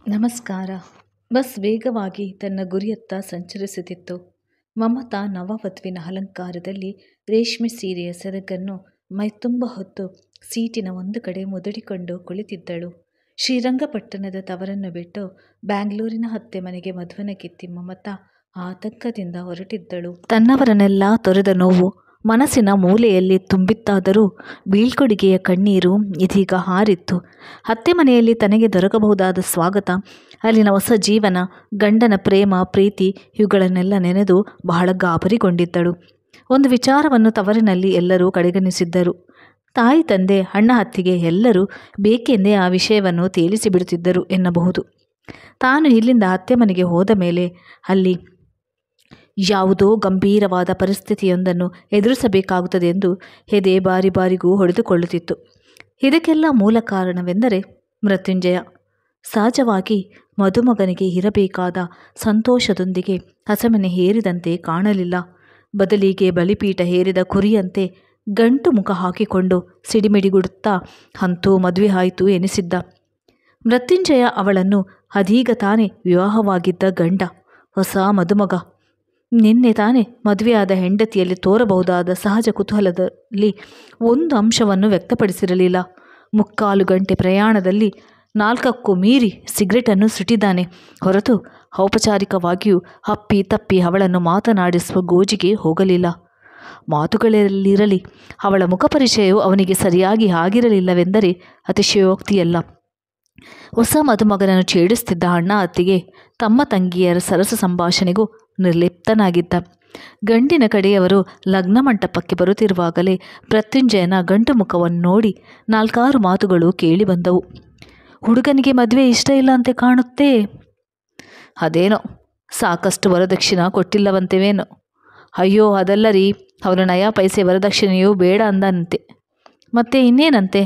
ನಮಸ್ಕಾರ. ಬಸ್ ವೇಗವಾಗಿ ತನ್ನ ಗುರಿಯತ್ತ ಸಂಚರಿಸುತ್ತಿತ್ತು. ಮಮತಾ ನವವಧುವಿನ ಅಲಂಕಾರದಲ್ಲಿ ರೇಷ್ಮೆ ಸೀರೆಯ ಸೆರಗನ್ನು ಮೈತುಂಬ ಹೊತ್ತು ಸೀಟಿನ ಒಂದು ಕಡೆ ಮುದುಡಿಕೊಂಡು ಕುಳಿತಿದ್ದಳು. ಶ್ರೀರಂಗಪಟ್ಟಣದ ತವರನ್ನು ಬಿಟ್ಟು ಬ್ಯಾಂಗ್ಳೂರಿನ ಅತ್ತೆ ಮನೆಗೆ ಮದುವೆನ ಕಿತ್ತಿ ಮಮತಾ ಆತಂಕದಿಂದ ಹೊರಟಿದ್ದಳು. ತನ್ನವರನ್ನೆಲ್ಲ ತೊರೆದ ನೋವು ಮನಸ್ಸಿನ ಮೂಲೆಯಲ್ಲಿ ತುಂಬಿತ್ತಾದರೂ ಬೀಳ್ಕೊಡುಗೆಯ ಕಣ್ಣೀರು ಇದೀಗ ಹಾರಿತ್ತು. ಅತ್ತೆ ಮನೆಯಲ್ಲಿ ತನಗೆ ದೊರಕಬಹುದಾದ ಸ್ವಾಗತ, ಅಲ್ಲಿನ ಹೊಸ ಜೀವನ, ಗಂಡನ ಪ್ರೇಮ ಪ್ರೀತಿ ಇವುಗಳನ್ನೆಲ್ಲ ನೆನೆದು ಬಹಳ ಗಾಬರಿಗೊಂಡಿದ್ದಳು. ಒಂದು ವಿಚಾರವನ್ನು ತವರಿನಲ್ಲಿ ಎಲ್ಲರೂ ಕಡೆಗಣಿಸಿದ್ದರು. ತಾಯಿ ತಂದೆ ಅಣ್ಣ ಅತ್ತಿಗೆ ಎಲ್ಲರೂ ಬೇಕೆಂದೇ ಆ ವಿಷಯವನ್ನು ತೇಲಿಸಿಬಿಡುತ್ತಿದ್ದರು ಎನ್ನಬಹುದು. ತಾನು ಇಲ್ಲಿಂದ ಅತ್ತೆ ಮನೆಗೆ ಹೋದ ಮೇಲೆ ಅಲ್ಲಿ ಯಾವುದೋ ಗಂಭೀರವಾದ ಪರಿಸ್ಥಿತಿಯೊಂದನ್ನು ಎದುರಿಸಬೇಕಾಗುತ್ತದೆ ಎಂದು ಎದೆ ಬಾರಿ ಬಾರಿಗೂ ಹೊಡೆದುಕೊಳ್ಳುತ್ತಿತ್ತು. ಇದಕ್ಕೆಲ್ಲ ಮೂಲ ಕಾರಣವೆಂದರೆ ಮೃತ್ಯುಂಜಯ. ಸಹಜವಾಗಿ ಮದುಮಗನಿಗೆ ಇರಬೇಕಾದ ಸಂತೋಷದೊಂದಿಗೆ ಹಸೆಮಣೆ ಹೇರಿದಂತೆ ಕಾಣಲಿಲ್ಲ. ಬದಲಿಗೆ ಬಲಿಪೀಠ ಹೇರಿದ ಕುರಿಯಂತೆ ಗಂಟು ಮುಖ ಹಾಕಿಕೊಂಡು ಸಿಡಿಮಿಡಿಗುಡುತ್ತಾ ಅಂತೂ ಮದುವೆ ಆಯಿತು ಎನಿಸಿದ್ದ. ಮೃತ್ಯುಂಜಯ ಅವಳನ್ನು ಅದೀಗ ತಾನೇ ವಿವಾಹವಾಗಿದ್ದ ಗಂಡ, ಹೊಸ ಮದುಮಗ. ನಿನ್ನೆ ತಾನೇ ಮದುವೆಯಾದ ಹೆಂಡತಿಯಲ್ಲಿ ತೋರಬಹುದಾದ ಸಹಜ ಕುತೂಹಲದಲ್ಲಿ ಒಂದು ಅಂಶವನ್ನು ವ್ಯಕ್ತಪಡಿಸಿರಲಿಲ್ಲ. 3/4 ಗಂಟೆ ಪ್ರಯಾಣದಲ್ಲಿ 4ಕ್ಕೂ ಮೀರಿ ಸಿಗರೇಟನ್ನು ಸುಟ್ಟಿದ್ದಾನೆ ಹೊರತು ಔಪಚಾರಿಕವಾಗಿಯೂ ಅಪ್ಪಿ ತಪ್ಪಿ ಅವಳನ್ನು ಮಾತನಾಡಿಸುವ ಗೋಜಿಗೆ ಹೋಗಲಿಲ್ಲ. ಮಾತುಗಳಲ್ಲಿರಲಿ, ಅವಳ ಮುಖಪರಿಚಯವು ಅವನಿಗೆ ಸರಿಯಾಗಿ ಆಗಿರಲಿಲ್ಲವೆಂದರೆ ಅತಿಶಯೋಕ್ತಿಯಲ್ಲ. ಹೊಸ ಮದುಮಗನನ್ನು ಛೇಡಿಸುತ್ತಿದ್ದ ಅಣ್ಣ ಅತ್ತಿಗೆ ತಮ್ಮ ತಂಗಿಯರ ಸರಸ ಸಂಭಾಷಣೆಗೂ ನಿರ್ಲಿಪ್ತನಾಗಿದ್ದ. ಗಂಡಿನ ಕಡೆಯವರು ಲಗ್ನ ಮಂಟಪಕ್ಕೆ ಬರುತ್ತಿರುವಾಗಲೇ ಮೃತ್ಯುಂಜಯನ ಗಂಟು ಮುಖವನ್ನು ನೋಡಿ 4-6 ಮಾತುಗಳು ಕೇಳಿ ಬಂದವು. ಹುಡುಗನಿಗೆ ಮದುವೆ ಇಷ್ಟ ಇಲ್ಲ ಅಂತೆ ಕಾಣುತ್ತೇ. ಅದೇನೋ ಸಾಕಷ್ಟು ವರದಕ್ಷಿಣೆ ಕೊಟ್ಟಿಲ್ಲವಂತೆವೇನೋ. ಅಯ್ಯೋ ಅದಲ್ಲ ರೀ, ಅವನು ನಯಾ ಪೈಸೆ ವರದಕ್ಷಿಣೆಯೂ ಬೇಡ ಅಂದಂತೆ. ಮತ್ತೆ ಇನ್ನೇನಂತೆ?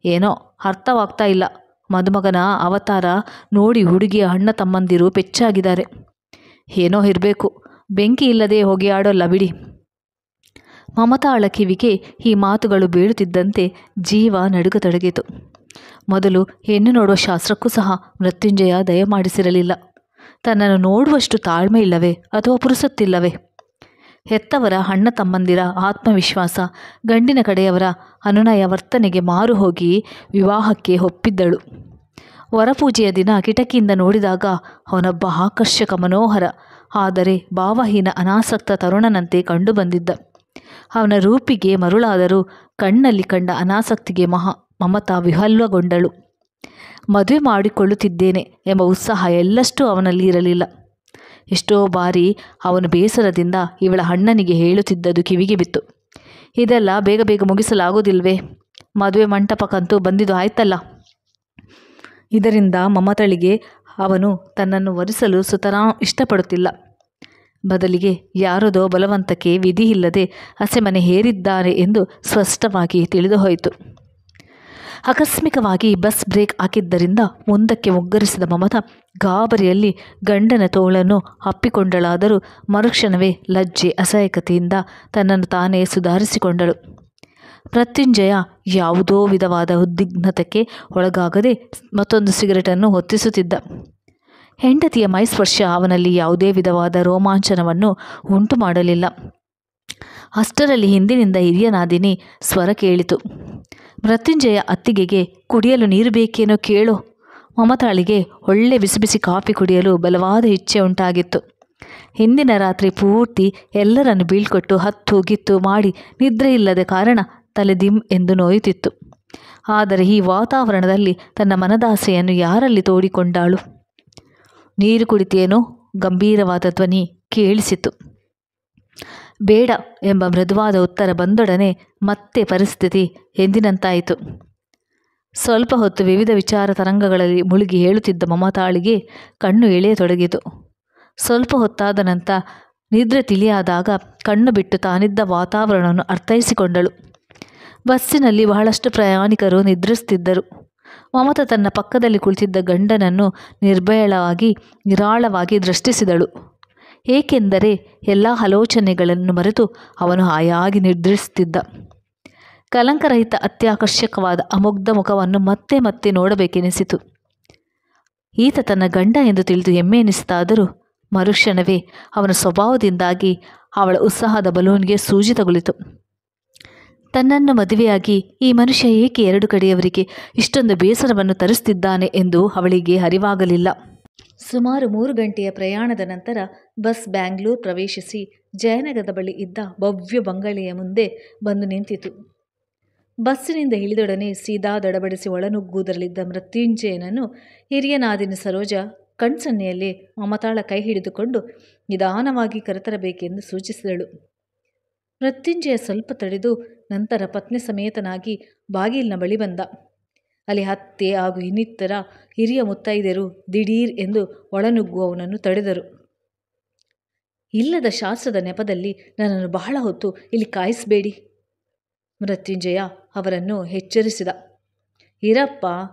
ಏನೋ ಅರ್ಥವಾಗ್ತಾ ಇಲ್ಲ. ಮದುಮಗನ ಅವತಾರ ನೋಡಿ ಹುಡುಗಿಯ ಅಣ್ಣ ತಮ್ಮಂದಿರು ಪೆಚ್ಚಾಗಿದ್ದಾರೆ. ಏನೋ ಇರಬೇಕು, ಬೆಂಕಿ ಇಲ್ಲದೆ ಹೊಗೆ ಆಡೋಲ್ಲ ಬಿಡಿ. ಮಮತಾಳ ಕಿವಿಗೆ ಈ ಮಾತುಗಳು ಬೀಳುತ್ತಿದ್ದಂತೆ ಜೀವ ನಡುಗತೊಡಗಿತು. ಮೊದಲು ಹೆಣ್ಣು ನೋಡುವ ಶಾಸ್ತ್ರಕ್ಕೂ ಸಹ ಮೃತ್ಯುಂಜಯ ದಯಮಾಡಿಸಿರಲಿಲ್ಲ. ತನ್ನನ್ನು ನೋಡುವಷ್ಟು ತಾಳ್ಮೆ ಇಲ್ಲವೇ ಅಥವಾ ಪುರುಸೊತ್ತಿಲ್ಲವೇ? ಹೆತ್ತವರ ಅಣ್ಣ ತಮ್ಮಂದಿರ ಆತ್ಮವಿಶ್ವಾಸ, ಗಂಡಿನ ಕಡೆಯವರ ಅನುನಯ ವರ್ತನೆಗೆ ಮಾರು ಹೋಗಿ ವಿವಾಹಕ್ಕೆ ಒಪ್ಪಿದ್ದಳು. ವರಪೂಜೆಯ ದಿನ ಕಿಟಕಿಯಿಂದ ನೋಡಿದಾಗ ಅವನೊಬ್ಬ ಆಕರ್ಷಕ ಮನೋಹರ ಆದರೆ ಭಾವಹೀನ ಅನಾಸಕ್ತ ತರುಣನಂತೆ ಕಂಡು ಬಂದಿದ್ದ. ಅವನ ರೂಪಿಗೆ ಮರುಳಾದರೂ ಕಣ್ಣಲ್ಲಿ ಕಂಡ ಅನಾಸಕ್ತಿಗೆ ಮಮತಾ ವಿಹ್ವಲಗೊಂಡಳು. ಮದುವೆ ಮಾಡಿಕೊಳ್ಳುತ್ತಿದ್ದೇನೆ ಎಂಬ ಉತ್ಸಾಹ ಎಳ್ಳಷ್ಟೂ ಅವನಲ್ಲಿ ಇರಲಿಲ್ಲ. ಎಷ್ಟೋ ಬಾರಿ ಅವನು ಬೇಸರದಿಂದ ಇವಳ ಅಣ್ಣನಿಗೆ ಹೇಳುತ್ತಿದ್ದದು ಕಿವಿಗೆ ಬಿತ್ತು. ಇದೆಲ್ಲ ಬೇಗ ಬೇಗ ಮುಗಿಸಲಾಗೋದಿಲ್ವೇ? ಮದುವೆ ಮಂಟಪಕ್ಕಂತೂ ಬಂದಿದ್ದು ಆಯ್ತಲ್ಲ. ಇದರಿಂದ ಮಮತಳಿಗೆ ಅವನು ತನ್ನನ್ನು ವರಿಸಲು ಸುತರಾಂ ಇಷ್ಟಪಡುತ್ತಿಲ್ಲ. ಬದಲಿಗೆ ಯಾರದೋ ಬಲವಂತಕ್ಕೆ ವಿಧಿಯಿಲ್ಲದೆ ಹಸೆಮಣೆ ಹೇರಿದ್ದಾರೆ ಎಂದು ಸ್ಪಷ್ಟವಾಗಿ ತಿಳಿದು ಹೋಯಿತು. ಆಕಸ್ಮಿಕವಾಗಿ ಬಸ್ ಬ್ರೇಕ್ ಹಾಕಿದ್ದರಿಂದ ಮುಂದಕ್ಕೆ ಮುಗ್ಗರಿಸಿದ ಮಮತಾ ಗಾಬರಿಯಲ್ಲಿ ಗಂಡನ ತೋಳನ್ನು ಅಪ್ಪಿಕೊಂಡಳಾದರೂ ಮರುಕ್ಷಣವೇ ಲಜ್ಜೆ ಅಸಹಾಯಕತೆಯಿಂದ ತನ್ನನ್ನು ತಾನೇ ಸುಧಾರಿಸಿಕೊಂಡಳು. ಮೃತ್ಯುಂಜಯ ಯಾವುದೋ ವಿಧವಾದ ಉದ್ವಿಗ್ನತೆಗೆ ಒಳಗಾಗದೆ ಮತ್ತೊಂದು ಸಿಗರೇಟನ್ನು ಹೊತ್ತಿಸುತ್ತಿದ್ದ. ಹೆಂಡತಿಯ ಮೈಸ್ಪರ್ಶ ಅವನಲ್ಲಿ ಯಾವುದೇ ವಿಧವಾದ ರೋಮಾಂಚನವನ್ನು ಉಂಟು ಮಾಡಲಿಲ್ಲ. ಅಷ್ಟರಲ್ಲಿ ಹಿಂದಿನಿಂದ ಹಿರಿಯ ನಾದಿನಿ ಸ್ವರ ಕೇಳಿತು. ಮೃತ್ಯುಂಜಯ ಅತ್ತಿಗೆಗೆ ಕುಡಿಯಲು ನೀರು ಬೇಕೇನೋ ಕೇಳೋ. ಮಮತಾಳಿಗೆ ಒಳ್ಳೆ ಬಿಸಿ ಬಿಸಿ ಕಾಫಿ ಕುಡಿಯಲು ಬಲವಾದ ಇಚ್ಛೆ ಉಂಟಾಗಿತ್ತು. ಹಿಂದಿನ ರಾತ್ರಿ ಪೂರ್ತಿ ಎಲ್ಲರನ್ನು ಬೀಳ್ಕೊಟ್ಟು ಹತ್ತು ಗಿತ್ತು ಮಾಡಿ ನಿದ್ರೆ ಇಲ್ಲದ ಕಾರಣ ತಲೆ ದಿಮ್ ಎಂದು ನೋಯುತ್ತಿತ್ತು. ಆದರೆ ಈ ವಾತಾವರಣದಲ್ಲಿ ತನ್ನ ಮನದಾಸೆಯನ್ನು ಯಾರಲ್ಲಿ ತೋಡಿಕೊಂಡಾಳು? ನೀರು ಕುಡಿತೇನೋ? ಗಂಭೀರವಾದ ಧ್ವನಿ ಕೇಳಿಸಿತು. ಬೇಡ ಎಂಬ ಮೃದುವಾದ ಉತ್ತರ ಬಂದೊಡನೆ ಮತ್ತೆ ಪರಿಸ್ಥಿತಿ ಎಂದಿನಂತಾಯಿತು. ಸ್ವಲ್ಪ ಹೊತ್ತು ವಿವಿಧ ವಿಚಾರ ತರಂಗಗಳಲ್ಲಿ ಮುಳುಗಿ ಹೇಳುತ್ತಿದ್ದ ಮಮತಾಳಿಗೆ ಕಣ್ಣು ಎಳೆಯತೊಡಗಿತು. ಸ್ವಲ್ಪ ಹೊತ್ತಾದ ನಂತರ ನಿದ್ರೆ ತಿಳಿಯಾದಾಗ ಕಣ್ಣು ಬಿಟ್ಟು ತಾನಿದ್ದ ವಾತಾವರಣವನ್ನು ಅರ್ಥೈಸಿಕೊಂಡಳು. ಬಸ್ಸಿನಲ್ಲಿ ಬಹಳಷ್ಟು ಪ್ರಯಾಣಿಕರು ನಿದ್ರಿಸುತ್ತಿದ್ದರು. ಮಮತಾ ತನ್ನ ಪಕ್ಕದಲ್ಲಿ ಕುಳಿತಿದ್ದ ಗಂಡನನ್ನು ನಿರ್ಭಯಳವಾಗಿ ನಿರಾಳವಾಗಿ ದೃಷ್ಟಿಸಿದಳು. ಏಕೆಂದರೆ ಎಲ್ಲ ಆಲೋಚನೆಗಳನ್ನು ಮರೆತು ಅವನು ಹಾಯಾಗಿ ನಿದ್ರಿಸುತ್ತಿದ್ದ. ಕಲಂಕರಹಿತ ಅತ್ಯಾಕರ್ಷಕವಾದ ಅಮುಗ್ಧ ಮುಖವನ್ನು ಮತ್ತೆ ಮತ್ತೆ ನೋಡಬೇಕೆನಿಸಿತು. ಈತ ತನ್ನ ಗಂಡ ಎಂದು ತಿಳಿದು ಹೆಮ್ಮೆ ಎನಿಸಿತಾದರೂ ಮರುಕ್ಷಣವೇ ಅವನ ಸ್ವಭಾವದಿಂದಾಗಿ ಅವಳ ಉತ್ಸಾಹದ ಬಲೂನ್ಗೆ ಸೂಜಿ ತಗುಲಿತು. ತನ್ನನ್ನು ಮದುವೆಯಾಗಿ ಈ ಮನುಷ್ಯ ಏಕೆ ಎರಡು ಕಡೆಯವರಿಗೆ ಇಷ್ಟೊಂದು ಬೇಸರವನ್ನು ತರಿಸುತ್ತಿದ್ದಾನೆ ಎಂದು ಅವಳಿಗೆ ಅರಿವಾಗಲಿಲ್ಲ. ಸುಮಾರು 3 ಗಂಟೆಯ ಪ್ರಯಾಣದ ನಂತರ ಬಸ್ ಬ್ಯಾಂಗ್ಳೂರು ಪ್ರವೇಶಿಸಿ ಜಯನಗರದ ಬಳಿ ಇದ್ದ ಭವ್ಯ ಬಂಗಲೆಯ ಮುಂದೆ ಬಂದು ನಿಂತಿತು. ಬಸ್ಸಿನಿಂದ ಇಳಿದೊಡನೆ ಸೀದಾ ದಡಬಡಿಸಿ ಒಳನುಗ್ಗುವುದರಲ್ಲಿದ್ದ ಮೃತ್ಯುಂಜಯನನ್ನು ಹಿರಿಯ ನಾದಿನಿ ಸರೋಜ ಕಣ್ಸನ್ನೆಯಲ್ಲಿ ಮಮತಾಳ ಕೈ ಹಿಡಿದುಕೊಂಡು ನಿಧಾನವಾಗಿ ಕರೆತರಬೇಕೆಂದು ಸೂಚಿಸಿದಳು. ಮೃತ್ಯುಂಜಯ ಸ್ವಲ್ಪ ತಡೆದು ನಂತರ ಪತ್ನಿ ಸಮೇತನಾಗಿ ಬಾಗಿಲಿನ ಬಳಿ ಬಂದ. ಅಲ್ಲಿ ಅತ್ತೆ ಹಾಗೂ ಇನ್ನಿತರ ಹಿರಿಯ ಮುತ್ತೈದೆಯರು ದಿಢೀರ್ ಎಂದು ಒಳನುಗ್ಗುವವನನ್ನು ತಡೆದರು. ಇಲ್ಲದ ಶಾಸ್ತ್ರದ ನೆಪದಲ್ಲಿ ನನ್ನನ್ನು ಬಹಳ ಹೊತ್ತು ಇಲ್ಲಿ ಕಾಯಿಸಬೇಡಿ, ಮೃತ್ಯುಂಜಯ ಅವರನ್ನು ಎಚ್ಚರಿಸಿದ. ಇರಪ್ಪ,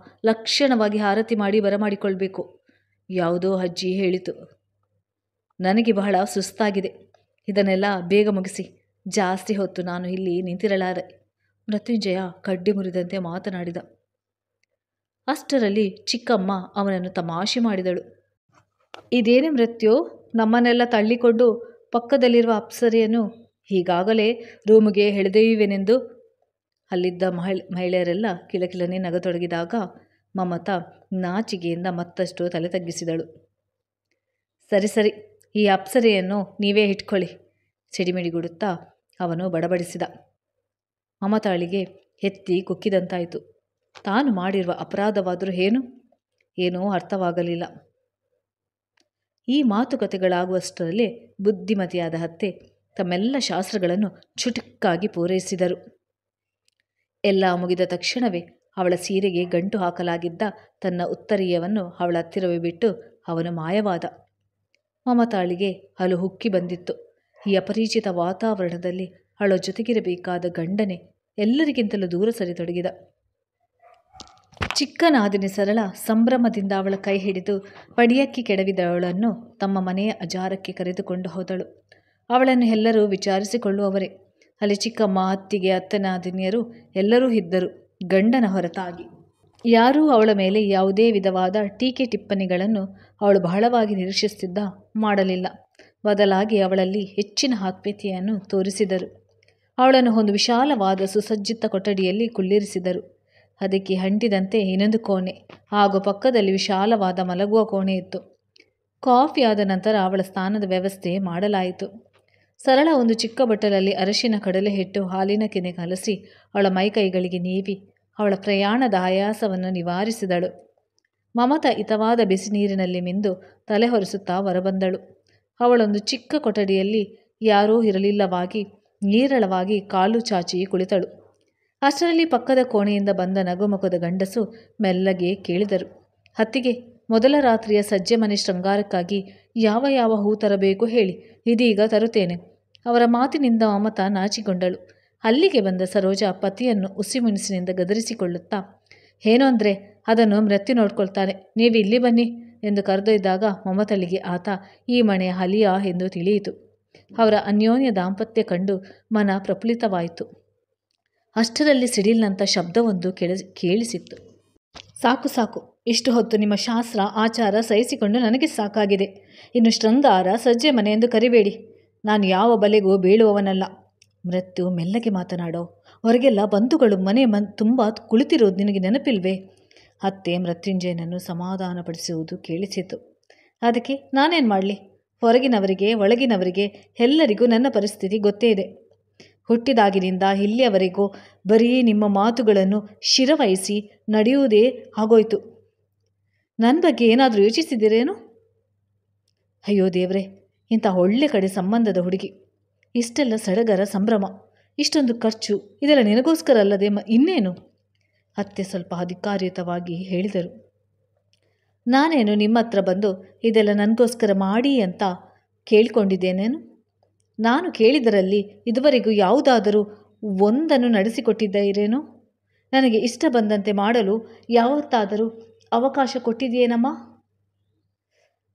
ಲಕ್ಷಣವಾಗಿ ಆರತಿ ಮಾಡಿ ಬರಮಾಡಿಕೊಳ್ಬೇಕು, ಯಾವುದೋ ಅಜ್ಜಿ ಹೇಳಿತು. ನನಗೆ ಬಹಳ ಸುಸ್ತಾಗಿದೆ, ಇದನ್ನೆಲ್ಲ ಬೇಗ ಮುಗಿಸಿ, ಜಾಸ್ತಿ ಹೊತ್ತು ನಾನು ಇಲ್ಲಿ ನಿಂತಿರಲಾರೆ, ಮೃತ್ಯುಂಜಯ ಕಡ್ಡಿ ಮುರಿದಂತೆ ಮಾತನಾಡಿದ. ಅಷ್ಟರಲ್ಲಿ ಚಿಕ್ಕಮ್ಮ ಅವನನ್ನು ತಮಾಷೆ ಮಾಡಿದಳು. ಇದೇನೇ ಮೃತ್ಯು, ನಮ್ಮನ್ನೆಲ್ಲ ತಳ್ಳಿಕೊಂಡು ಪಕ್ಕದಲ್ಲಿರುವ ಅಪ್ಸರೆಯನ್ನು ಈಗಾಗಲೇ ರೂಮಿಗೆ ಎಳೆದೊಯ್ಯುವೆನೆಂದು. ಅಲ್ಲಿದ್ದ ಮಹಿಳೆಯರೆಲ್ಲ ಕಿಲಕಿಲನೆ ನಗತೊಡಗಿದಾಗ ಮಮತಾ ನಾಚಿಕೆಯಿಂದ ಮತ್ತಷ್ಟು ತಲೆ ತಗ್ಗಿಸಿದಳು. ಸರಿ ಸರಿ, ಈ ಅಪ್ಸರೆಯನ್ನು ನೀವೇ ಇಟ್ಕೊಳ್ಳಿ, ಸಿಡಿಮಿಡಿಗುಡುತ್ತಾ ಅವನು ಬಡಬಡಿಸಿದ. ಮಮತಾಳಿಗೆ ಎತ್ತಿ ಕುಕ್ಕಿದಂತಾಯಿತು. ತಾನು ಮಾಡಿರುವ ಅಪರಾಧವಾದರೂ ಏನೂ ಅರ್ಥವಾಗಲಿಲ್ಲ. ಈ ಮಾತುಕತೆಗಳಾಗುವಷ್ಟರಲ್ಲೇ ಬುದ್ಧಿಮತಿಯಾದ ಅತ್ತೆ ತಮ್ಮೆಲ್ಲ ಶಾಸ್ತ್ರಗಳನ್ನು ಚುಟುಕಾಗಿ ಪೂರೈಸಿದರು. ಎಲ್ಲ ಮುಗಿದ ತಕ್ಷಣವೇ ಅವಳ ಸೀರೆಗೆ ಗಂಟು ಹಾಕಲಾಗಿದ್ದ ತನ್ನ ಉತ್ತರೀಯವನ್ನು ಅವಳ ಹತ್ತಿರವೇ ಬಿಟ್ಟು ಅವನು ಮಾಯವಾದ. ಮಮತಾಳಿಗೆ ಅಲು ಹುಕ್ಕಿ ಬಂದಿತ್ತು. ಈ ಅಪರಿಚಿತ ವಾತಾವರಣದಲ್ಲಿ ಅವಳ ಜೊತೆಗಿರಬೇಕಾದ ಗಂಡನೇ ಎಲ್ಲರಿಗಿಂತಲೂ ದೂರ ಸರಿತೊಡಗಿದ. ಚಿಕ್ಕ ನಾದಿನಿ ಸರಳ ಸಂಭ್ರಮದಿಂದ ಅವಳ ಕೈ ಹಿಡಿದು ಪಡಿಯಕ್ಕಿ ಕೆಡವಿದವಳನ್ನು ತಮ್ಮ ಮನೆಯ ಅಜಾರಕ್ಕೆ ಕರೆದುಕೊಂಡು ಹೋದಳು. ಅವಳನ್ನು ಎಲ್ಲರೂ ವಿಚಾರಿಸಿಕೊಳ್ಳುವವರೇ. ಅಲ್ಲಿ ಚಿಕ್ಕಮ್ಮ, ಅತ್ತಿಗೆ, ಅತ್ತನಾದಿನಿಯರು ಎಲ್ಲರೂ ಇದ್ದರು, ಗಂಡನ ಹೊರತಾಗಿ. ಯಾರೂ ಅವಳ ಮೇಲೆ ಯಾವುದೇ ವಿಧವಾದ ಟೀಕೆ ಟಿಪ್ಪಣಿಗಳನ್ನು ಅವಳು ಬಹಳವಾಗಿ ನಿರೀಕ್ಷಿಸುತ್ತಿದ್ದ ಮಾಡಲಿಲ್ಲ. ಬದಲಾಗಿ ಅವಳಲ್ಲಿ ಹೆಚ್ಚಿನ ಆತ್ಮೀಯತೆಯನ್ನು ತೋರಿಸಿದರು. ಅವಳನ್ನು ಒಂದು ವಿಶಾಲವಾದ ಸುಸಜ್ಜಿತ ಕೊಠಡಿಯಲ್ಲಿ ಕುಳ್ಳಿರಿಸಿದರು. ಅದಕ್ಕೆ ಅಂಟಿದಂತೆ ಇನ್ನೊಂದು ಕೋಣೆ ಹಾಗೂ ಪಕ್ಕದಲ್ಲಿ ವಿಶಾಲವಾದ ಮಲಗುವ ಕೋಣೆ ಇತ್ತು. ಕಾಫಿ ಆದ ನಂತರ ಅವಳ ಸ್ನಾನದ ವ್ಯವಸ್ಥೆ ಮಾಡಲಾಯಿತು. ಸರಳ ಒಂದು ಚಿಕ್ಕ ಬಟ್ಟಲಲ್ಲಿ ಅರಶಿನ, ಕಡಲೆ ಹಿಟ್ಟು, ಹಾಲಿನ ಕೆನೆ ಕಲಸಿ ಅವಳ ಮೈಕೈಗಳಿಗೆ ನೀವಿ ಅವಳ ಪ್ರಯಾಣದ ಆಯಾಸವನ್ನು ನಿವಾರಿಸಿದಳು. ಮಮತಾ ಹಿತವಾದ ಬಿಸಿ ನೀರಿನಲ್ಲಿ ಮಿಂದು ತಲೆ ಹೊರಿಸುತ್ತಾ ಹೊರಬಂದಳು. ಅವಳೊಂದು ಚಿಕ್ಕ ಕೊಠಡಿಯಲ್ಲಿ ಯಾರೂ ಇರಲಿಲ್ಲವಾಗಿ ನೀರಳವಾಗಿ ಕಾಲು ಚಾಚಿ ಕುಳಿತಳು. ಅಷ್ಟರಲ್ಲಿ ಪಕ್ಕದ ಕೋಣೆಯಿಂದ ಬಂದ ನಗುಮುಖದ ಗಂಡಸು ಮೆಲ್ಲಗೆ ಕೇಳಿದರು. ಅತ್ತಿಗೆ, ಮೊದಲ ರಾತ್ರಿಯ ಸಜ್ಜೆ ಮನೆ ಶೃಂಗಾರಕ್ಕಾಗಿ ಯಾವ ಹೂ ತರಬೇಕು ಹೇಳಿ, ಇದೀಗ ತರುತ್ತೇನೆ. ಅವರ ಮಾತಿನಿಂದ ಮಮತಾ ನಾಚಿಕೊಂಡಳು. ಅಲ್ಲಿಗೆ ಬಂದ ಸರೋಜ ಪತಿಯನ್ನು ಉಸಿಮುನಿಸಿನಿಂದ ಗದರಿಸಿಕೊಳ್ಳುತ್ತಾ, ಏನು ಅಂದರೆ ಅದನ್ನು ಮೃತ್ಯು ನೋಡ್ಕೊಳ್ತಾನೆ, ನೀವು ಇಲ್ಲಿ ಬನ್ನಿ ಎಂದು ಕರೆದೊಯ್ದಾಗ ಮಮತಳಿಗೆ ಆತ ಈ ಮನೆಯ ಅಲಿಯ ಎಂದು ತಿಳಿಯಿತು. ಅವರ ಅನ್ಯೋನ್ಯ ದಾಂಪತ್ಯ ಕಂಡು ಮನ ಪ್ರಫುಲ್ಲಿತವಾಯಿತು. ಅಷ್ಟರಲ್ಲಿ ಸಿಡಿಲ್ನಂಥ ಶಬ್ದವೊಂದು ಕೇಳಿಸಿತ್ತು. ಸಾಕು, ಇಷ್ಟು ಹೊತ್ತು ನಿಮ್ಮ ಶಾಸ್ತ್ರ ಆಚಾರ ಸಹಿಸಿಕೊಂಡು ನನಗೆ ಸಾಕಾಗಿದೆ. ಇನ್ನು ಶೃಂಗಾರ ಸಜ್ಜೆ ಮನೆ ಎಂದು ಕರಿಬೇಡಿ. ನಾನು ಯಾವ ಬಲೆಗೂ ಬೀಳುವವನಲ್ಲ. ಮೃತ್ಯು ಮೆಲ್ಲಗೆ ಮಾತನಾಡೋ, ಹೊರಗೆಲ್ಲ ಬಂಧುಗಳು ಮನೆ ತುಂಬ ಕುಳಿತಿರೋದು ನಿನಗೆ ನೆನಪಿಲ್ವೇ? ಅತ್ತೆ ಮೃತ್ಯುಂಜಯನನ್ನು ಸಮಾಧಾನಪಡಿಸುವುದು ಕೇಳಿಸಿತು. ಅದಕ್ಕೆ ನಾನೇನು ಮಾಡಲಿ? ಹೊರಗಿನವರಿಗೆ ಒಳಗಿನವರಿಗೆ ಎಲ್ಲರಿಗೂ ನನ್ನ ಪರಿಸ್ಥಿತಿ ಗೊತ್ತೇ ಇದೆ. ಹುಟ್ಟಿದಾಗಿನಿಂದ ಇಲ್ಲಿಯವರೆಗೂ ಬರೀ ನಿಮ್ಮ ಮಾತುಗಳನ್ನು ಶಿರವಹಿಸಿ ನಡೆಯುವುದೇ ಆಗೋಯ್ತು. ನನ್ನ ಬಗ್ಗೆ ಏನಾದರೂ ಯೋಚಿಸಿದಿರೇನು? ಅಯ್ಯೋ ದೇವ್ರೆ, ಇಂಥ ಒಳ್ಳೆ ಕಡೆ ಸಂಬಂಧದ ಹುಡುಗಿ, ಇಷ್ಟೆಲ್ಲ ಸಡಗರ ಸಂಭ್ರಮ, ಇಷ್ಟೊಂದು ಖರ್ಚು, ಇದೆಲ್ಲ ನಿನಗೋಸ್ಕರ ಅಲ್ಲದೆ ಇನ್ನೇನು? ಅತ್ತೆ ಸ್ವಲ್ಪ ಅಧಿಕಾರಯುತವಾಗಿ ಹೇಳಿದರು. ನಾನೇನು ನಿಮ್ಮ ಹತ್ರ ಬಂದು ಇದೆಲ್ಲ ನನಗೋಸ್ಕರ ಮಾಡಿ ಅಂತ ಕೇಳಿಕೊಂಡಿದ್ದೇನೇನು? ನಾನು ಕೇಳಿದರಲ್ಲಿ ಇದುವರೆಗೂ ಯಾವುದಾದರೂ ಒಂದನ್ನು ನಡೆಸಿಕೊಟ್ಟಿದ್ದೀರೇನೋ? ನನಗೆ ಇಷ್ಟ ಬಂದಂತೆ ಮಾಡಲು ಯಾವತ್ತಾದರೂ ಅವಕಾಶ ಕೊಟ್ಟಿದೆಯೇನಮ್ಮ?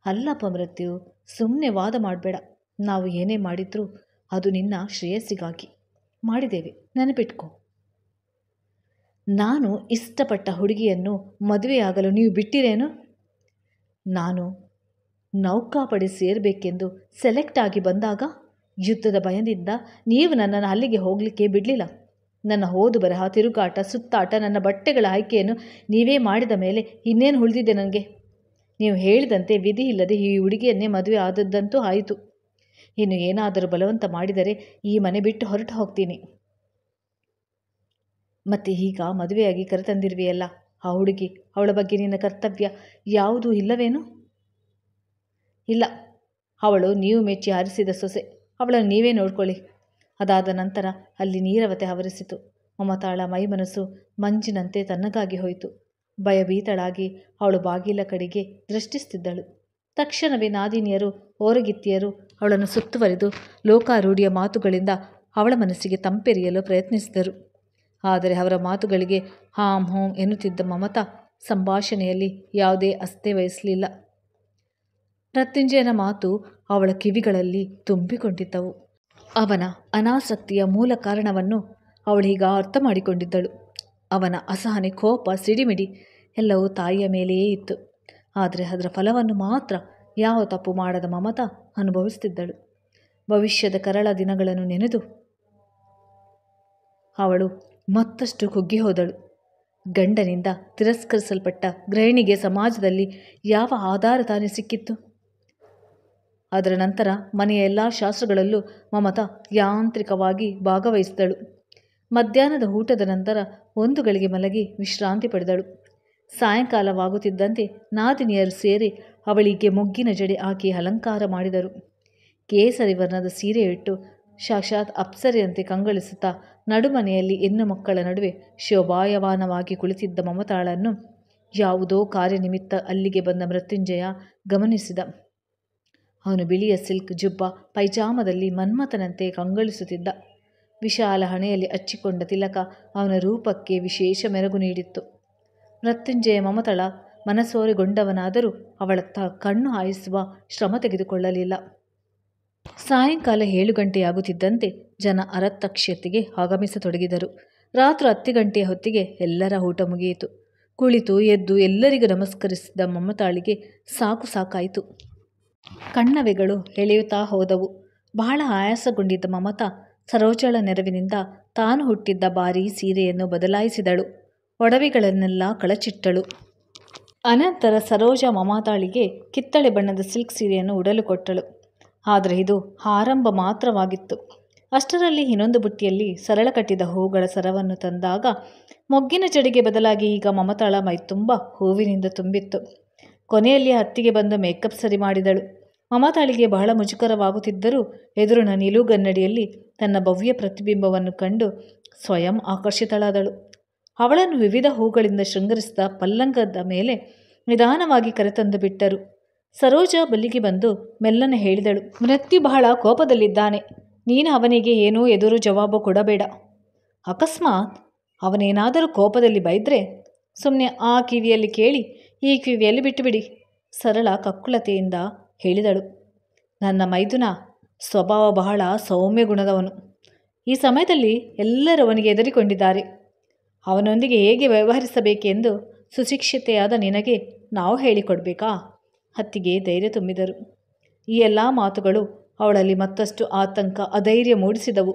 ಅಲ್ಲಪ್ಪ ಮೃತ್ಯು, ಸುಮ್ಮನೆ ವಾದ ಮಾಡಬೇಡ. ನಾವು ಏನೇ ಮಾಡಿದ್ರೂ ಅದು ನಿನ್ನ ಶ್ರೇಯಸ್ಸಿಗಾಗಿ ಮಾಡಿದ್ದೇವೆ, ನೆನಪಿಟ್ಕೋ. ನಾನು ಇಷ್ಟಪಟ್ಟ ಹುಡುಗಿಯನ್ನು ಮದುವೆಯಾಗಲು ನೀವು ಬಿಟ್ಟಿರೇನು? ನಾನು ನೌಕಾಪಡೆ ಸೇರಬೇಕೆಂದು ಸೆಲೆಕ್ಟ್ ಆಗಿ ಬಂದಾಗ ಯುದ್ಧದ ಭಯದಿಂದ ನೀವು ನನ್ನನ್ನು ಅಲ್ಲಿಗೆ ಹೋಗಲಿಕ್ಕೆ ಬಿಡಲಿಲ್ಲ. ನನ್ನ ಓದು ಬರಹ, ತಿರುಗಾಟ, ಸುತ್ತಾಟ, ನನ್ನ ಬಟ್ಟೆಗಳ ಆಯ್ಕೆಯನ್ನು ನೀವೇ ಮಾಡಿದ ಮೇಲೆ ಇನ್ನೇನು ಉಳಿದಿದೆ ನನಗೆ? ನೀವು ಹೇಳಿದಂತೆ ವಿಧಿ ಇಲ್ಲದೆ ಈ ಹುಡುಗಿಯನ್ನೇ ಮದುವೆ ಆದದ್ದಂತೂ ಆಯಿತು. ಇನ್ನು ಏನಾದರೂ ಬಲವಂತ ಮಾಡಿದರೆ ಈ ಮನೆ ಬಿಟ್ಟು ಹೊರಟು ಹೋಗ್ತೀನಿ. ಮತ್ತೆ ಈಗ ಮದುವೆಯಾಗಿ ಕರೆತಂದಿರುವೆಯಲ್ಲ ಆ ಹುಡುಗಿ, ಅವಳ ಬಗ್ಗೆ ನಿನ್ನ ಕರ್ತವ್ಯ ಯಾವುದೂ ಇಲ್ಲವೇನು? ಇಲ್ಲ, ಅವಳು ನೀವು ಮೆಚ್ಚಿ ಆರಿಸಿದ ಸೊಸೆ. ಅವಳನ್ನು ನೀವೇ ನೋಡ್ಕೊಳ್ಳಿ. ಅದಾದ ನಂತರ ಅಲ್ಲಿ ನೀರವತೆ ಆವರಿಸಿತು. ಮಮತಾಳ ಮೈಮನಸ್ಸು ಮಂಜಿನಂತೆ ತಣ್ಣಗಾಗಿ ಹೋಯಿತು. ಭಯಭೀತಳಾಗಿ ಅವಳು ಬಾಗಿಲ ಕಡೆಗೆ ದೃಷ್ಟಿಸುತ್ತಿದ್ದಳು. ತಕ್ಷಣವೇ ನಾದಿನಿಯರು, ಓರಗಿತ್ತಿಯರು ಅವಳನ್ನು ಸುತ್ತುವರಿದು ಲೋಕಾರೂಢಿಯ ಮಾತುಗಳಿಂದ ಅವಳ ಮನಸ್ಸಿಗೆ ತಂಪೆರೆಯಲು ಪ್ರಯತ್ನಿಸಿದರು. ಆದರೆ ಅವರ ಮಾತುಗಳಿಗೆ ಹಾಂ ಹೂಂ ಎನ್ನುತ್ತಿದ್ದ ಮಮತಾ ಸಂಭಾಷಣೆಯಲ್ಲಿ ಯಾವುದೇ ಅಸ್ತೆ ವಹಿಸಲಿಲ್ಲ. ಮೃತ್ಯುಂಜಯನ ಮಾತು ಅವಳ ಕಿವಿಗಳಲ್ಲಿ ತುಂಬಿಕೊಂಡಿದ್ದವು. ಅವನ ಅನಾಸಕ್ತಿಯ ಮೂಲ ಕಾರಣವನ್ನು ಅವಳೀಗ ಅರ್ಥ ಮಾಡಿಕೊಂಡಿದ್ದಳು. ಅವನ ಅಸಹನೆ, ಕೋಪ, ಸಿಡಿಮಿಡಿ ಎಲ್ಲವೂ ತಾಯಿಯ ಮೇಲೆಯೇ ಇತ್ತು. ಆದರೆ ಅದರ ಫಲವನ್ನು ಮಾತ್ರ ಯಾವ ತಪ್ಪು ಮಾಡದ ಮಮತಾ ಅನುಭವಿಸುತ್ತಿದ್ದಳು. ಭವಿಷ್ಯದ ಕರಾಳ ದಿನಗಳನ್ನು ನೆನೆದು ಅವಳು ಮತ್ತಷ್ಟು ಕುಗ್ಗಿ ಹೋದಳು. ಗಂಡನಿಂದ ತಿರಸ್ಕರಿಸಲ್ಪಟ್ಟ ಗೃಹಿಣಿಗೆ ಸಮಾಜದಲ್ಲಿ ಯಾವ ಆಧಾರ ತಾನೇ ಸಿಕ್ಕಿತ್ತು? ಅದರ ನಂತರ ಮನೆಯ ಎಲ್ಲ ಶಾಸ್ತ್ರಗಳಲ್ಲೂ ಮಮತಾ ಯಾಂತ್ರಿಕವಾಗಿ ಭಾಗವಹಿಸಿದಳು. ಮಧ್ಯಾಹ್ನದ ಊಟದ ನಂತರ 1 ಗಳಿಗೆ ಮಲಗಿ ವಿಶ್ರಾಂತಿ ಪಡೆದಳು. ಸಾಯಂಕಾಲವಾಗುತ್ತಿದ್ದಂತೆ ನಾದಿನಿಯರು ಸೇರಿ ಅವಳಿಗೆ ಮೊಗ್ಗಿನ ಜಡೆ ಹಾಕಿ ಅಲಂಕಾರ ಮಾಡಿದರು. ಕೇಸರಿ ವರ್ಣದ ಸೀರೆಯಿಟ್ಟು ಸಾಕ್ಷಾತ್ ಅಪ್ಸರೆಯಂತೆ ಕಂಗೊಳಿಸುತ್ತಾ ನಡುಮನೆಯಲ್ಲಿ ಹೆಣ್ಣು ಮಕ್ಕಳ ನಡುವೆ ಶೋಭಾಯಮಾನವಾಗಿ ಕುಳಿತಿದ್ದ ಮಮತಾಳನ್ನು ಯಾವುದೋ ಕಾರ್ಯನಿಮಿತ್ತ ಅಲ್ಲಿಗೆ ಬಂದ ಮೃತ್ಯುಂಜಯ ಗಮನಿಸಿದ. ಅವನು ಬಿಳಿಯ ಸಿಲ್ಕ್ ಜುಬ್ಬ ಪೈಜಾಮದಲ್ಲಿ ಮನ್ಮಥನಂತೆ ಕಂಗೊಳಿಸುತ್ತಿದ್ದ. ವಿಶಾಲ ಹಣೆಯಲ್ಲಿ ಹಚ್ಚಿಕೊಂಡ ತಿಲಕ ಅವನ ರೂಪಕ್ಕೆ ವಿಶೇಷ ಮೆರುಗು ನೀಡಿತ್ತು. ಮೃತ್ಯುಂಜಯ ಮಮತಳ ಮನಸೋರೆಗೊಂಡವನಾದರೂ ಅವಳತ್ತ ಕಣ್ಣು ಹಾಯಿಸುವ ಶ್ರಮ ತೆಗೆದುಕೊಳ್ಳಲಿಲ್ಲ. ಸಾಯಂಕಾಲ 7 ಗಂಟೆಯಾಗುತ್ತಿದ್ದಂತೆ ಜನ ಅರತಕ್ಷತೆಗೆ ಆಗಮಿಸತೊಡಗಿದರು. ರಾತ್ರಿ 10 ಗಂಟೆಯ ಹೊತ್ತಿಗೆ ಎಲ್ಲರ ಊಟ ಮುಗಿಯಿತು. ಕುಳಿತು ಎದ್ದು ಎಲ್ಲರಿಗೂ ನಮಸ್ಕರಿಸಿದ ಮಮತಾಳಿಗೆ ಸಾಕಾಯಿತು. ಕಣ್ಣವೆಗಳು ಎಳೆಯುತ್ತಾ ಹೋದವು. ಬಹಳ ಆಯಾಸಗೊಂಡಿದ್ದ ಮಮತಾ ಸರೋಜಳ ನೆರವಿನಿಂದ ತಾನು ಹುಟ್ಟಿದ್ದ ಭಾರೀ ಸೀರೆಯನ್ನು ಬದಲಾಯಿಸಿದಳು. ಒಡವೆಗಳನ್ನೆಲ್ಲ ಕಳಚಿಟ್ಟಳು. ಅನಂತರ ಸರೋಜ ಮಮತಾಳಿಗೆ ಕಿತ್ತಳೆ ಬಣ್ಣದ ಸಿಲ್ಕ್ ಸೀರೆಯನ್ನು ಉಡಲು ಕೊಟ್ಟಳು. ಆದರೆ ಇದು ಆರಂಭ ಮಾತ್ರವಾಗಿತ್ತು. ಅಷ್ಟರಲ್ಲಿ ಇನ್ನೊಂದು ಬುಟ್ಟಿಯಲ್ಲಿ ಸರಳ ಕಟ್ಟಿದ ಹೂಗಳ ಸರವನ್ನು ತಂದಾಗ ಮೊಗ್ಗಿನ ಜಡೆಗೆ ಬದಲಾಗಿ ಈಗ ಮಮತಾಳ ಮೈತುಂಬ ಹೂವಿನಿಂದ ತುಂಬಿತ್ತು. ಕೊನೆಯಲ್ಲಿ ಹತ್ತಿಗೆ ಬಂದು ಮೇಕಪ್ ಸರಿ ಮಾಡಿದಳು. ಮಮತಾಳಿಗೆ ಬಹಳ ಮುಜುಗರವಾಗುತ್ತಿದ್ದರೂ ಎದುರಿನ ನಿಲುಗನ್ನಡಿಯಲ್ಲಿ ತನ್ನ ಭವ್ಯ ಪ್ರತಿಬಿಂಬವನ್ನು ಕಂಡು ಸ್ವಯಂ ಆಕರ್ಷಿತಳಾದಳು. ಅವಳನ್ನು ವಿವಿಧ ಹೂಗಳಿಂದ ಶೃಂಗರಿಸಿದ ಪಲ್ಲಂಗದ ಮೇಲೆ ನಿಧಾನವಾಗಿ ಕರೆತಂದು ಬಿಟ್ಟರು. ಸರೋಜ ಬಲ್ಲಿಗೆ ಬಂದು ಮೆಲ್ಲನೆ ಹೇಳಿದಳು, ಮೃತ್ಯು ಬಹಳ ಕೋಪದಲ್ಲಿದ್ದಾನೆ. ನೀನು ಅವನಿಗೆ ಏನೂ ಎದುರು ಜವಾಬು ಕೊಡಬೇಡ. ಅಕಸ್ಮಾತ್ ಅವನೇನಾದರೂ ಕೋಪದಲ್ಲಿ ಬೈದ್ರೆ ಸುಮ್ಮನೆ ಆ ಕಿವಿಯಲ್ಲಿ ಕೇಳಿ ಈ ಕಿವಿಯಲ್ಲಿ ಬಿಟ್ಟುಬಿಡಿ. ಸರಳ ಕಕ್ಕುಲತೆಯಿಂದ ಹೇಳಿದಳು. ನನ್ನ ಮೈದುನ ಸ್ವಭಾವ ಬಹಳ ಸೌಮ್ಯ ಗುಣದವನು. ಈ ಸಮಯದಲ್ಲಿ ಎಲ್ಲರೂ ಅವನಿಗೆ ಹೆದರಿಕೊಂಡಿದ್ದಾರೆ. ಅವನೊಂದಿಗೆ ಹೇಗೆ ವ್ಯವಹರಿಸಬೇಕೆಂದು ಸುಶಿಕ್ಷಿತೆಯಾದ ನಿನಗೆ ನಾವು ಹೇಳಿಕೊಡ್ಬೇಕಾ? ಹತ್ತಿಗೆ ಧೈರ್ಯ ತುಂಬಿದರು. ಈ ಎಲ್ಲ ಮಾತುಗಳು ಅವಳಲ್ಲಿ ಮತ್ತಷ್ಟು ಆತಂಕ, ಅಧೈರ್ಯ ಮೂಡಿಸಿದವು.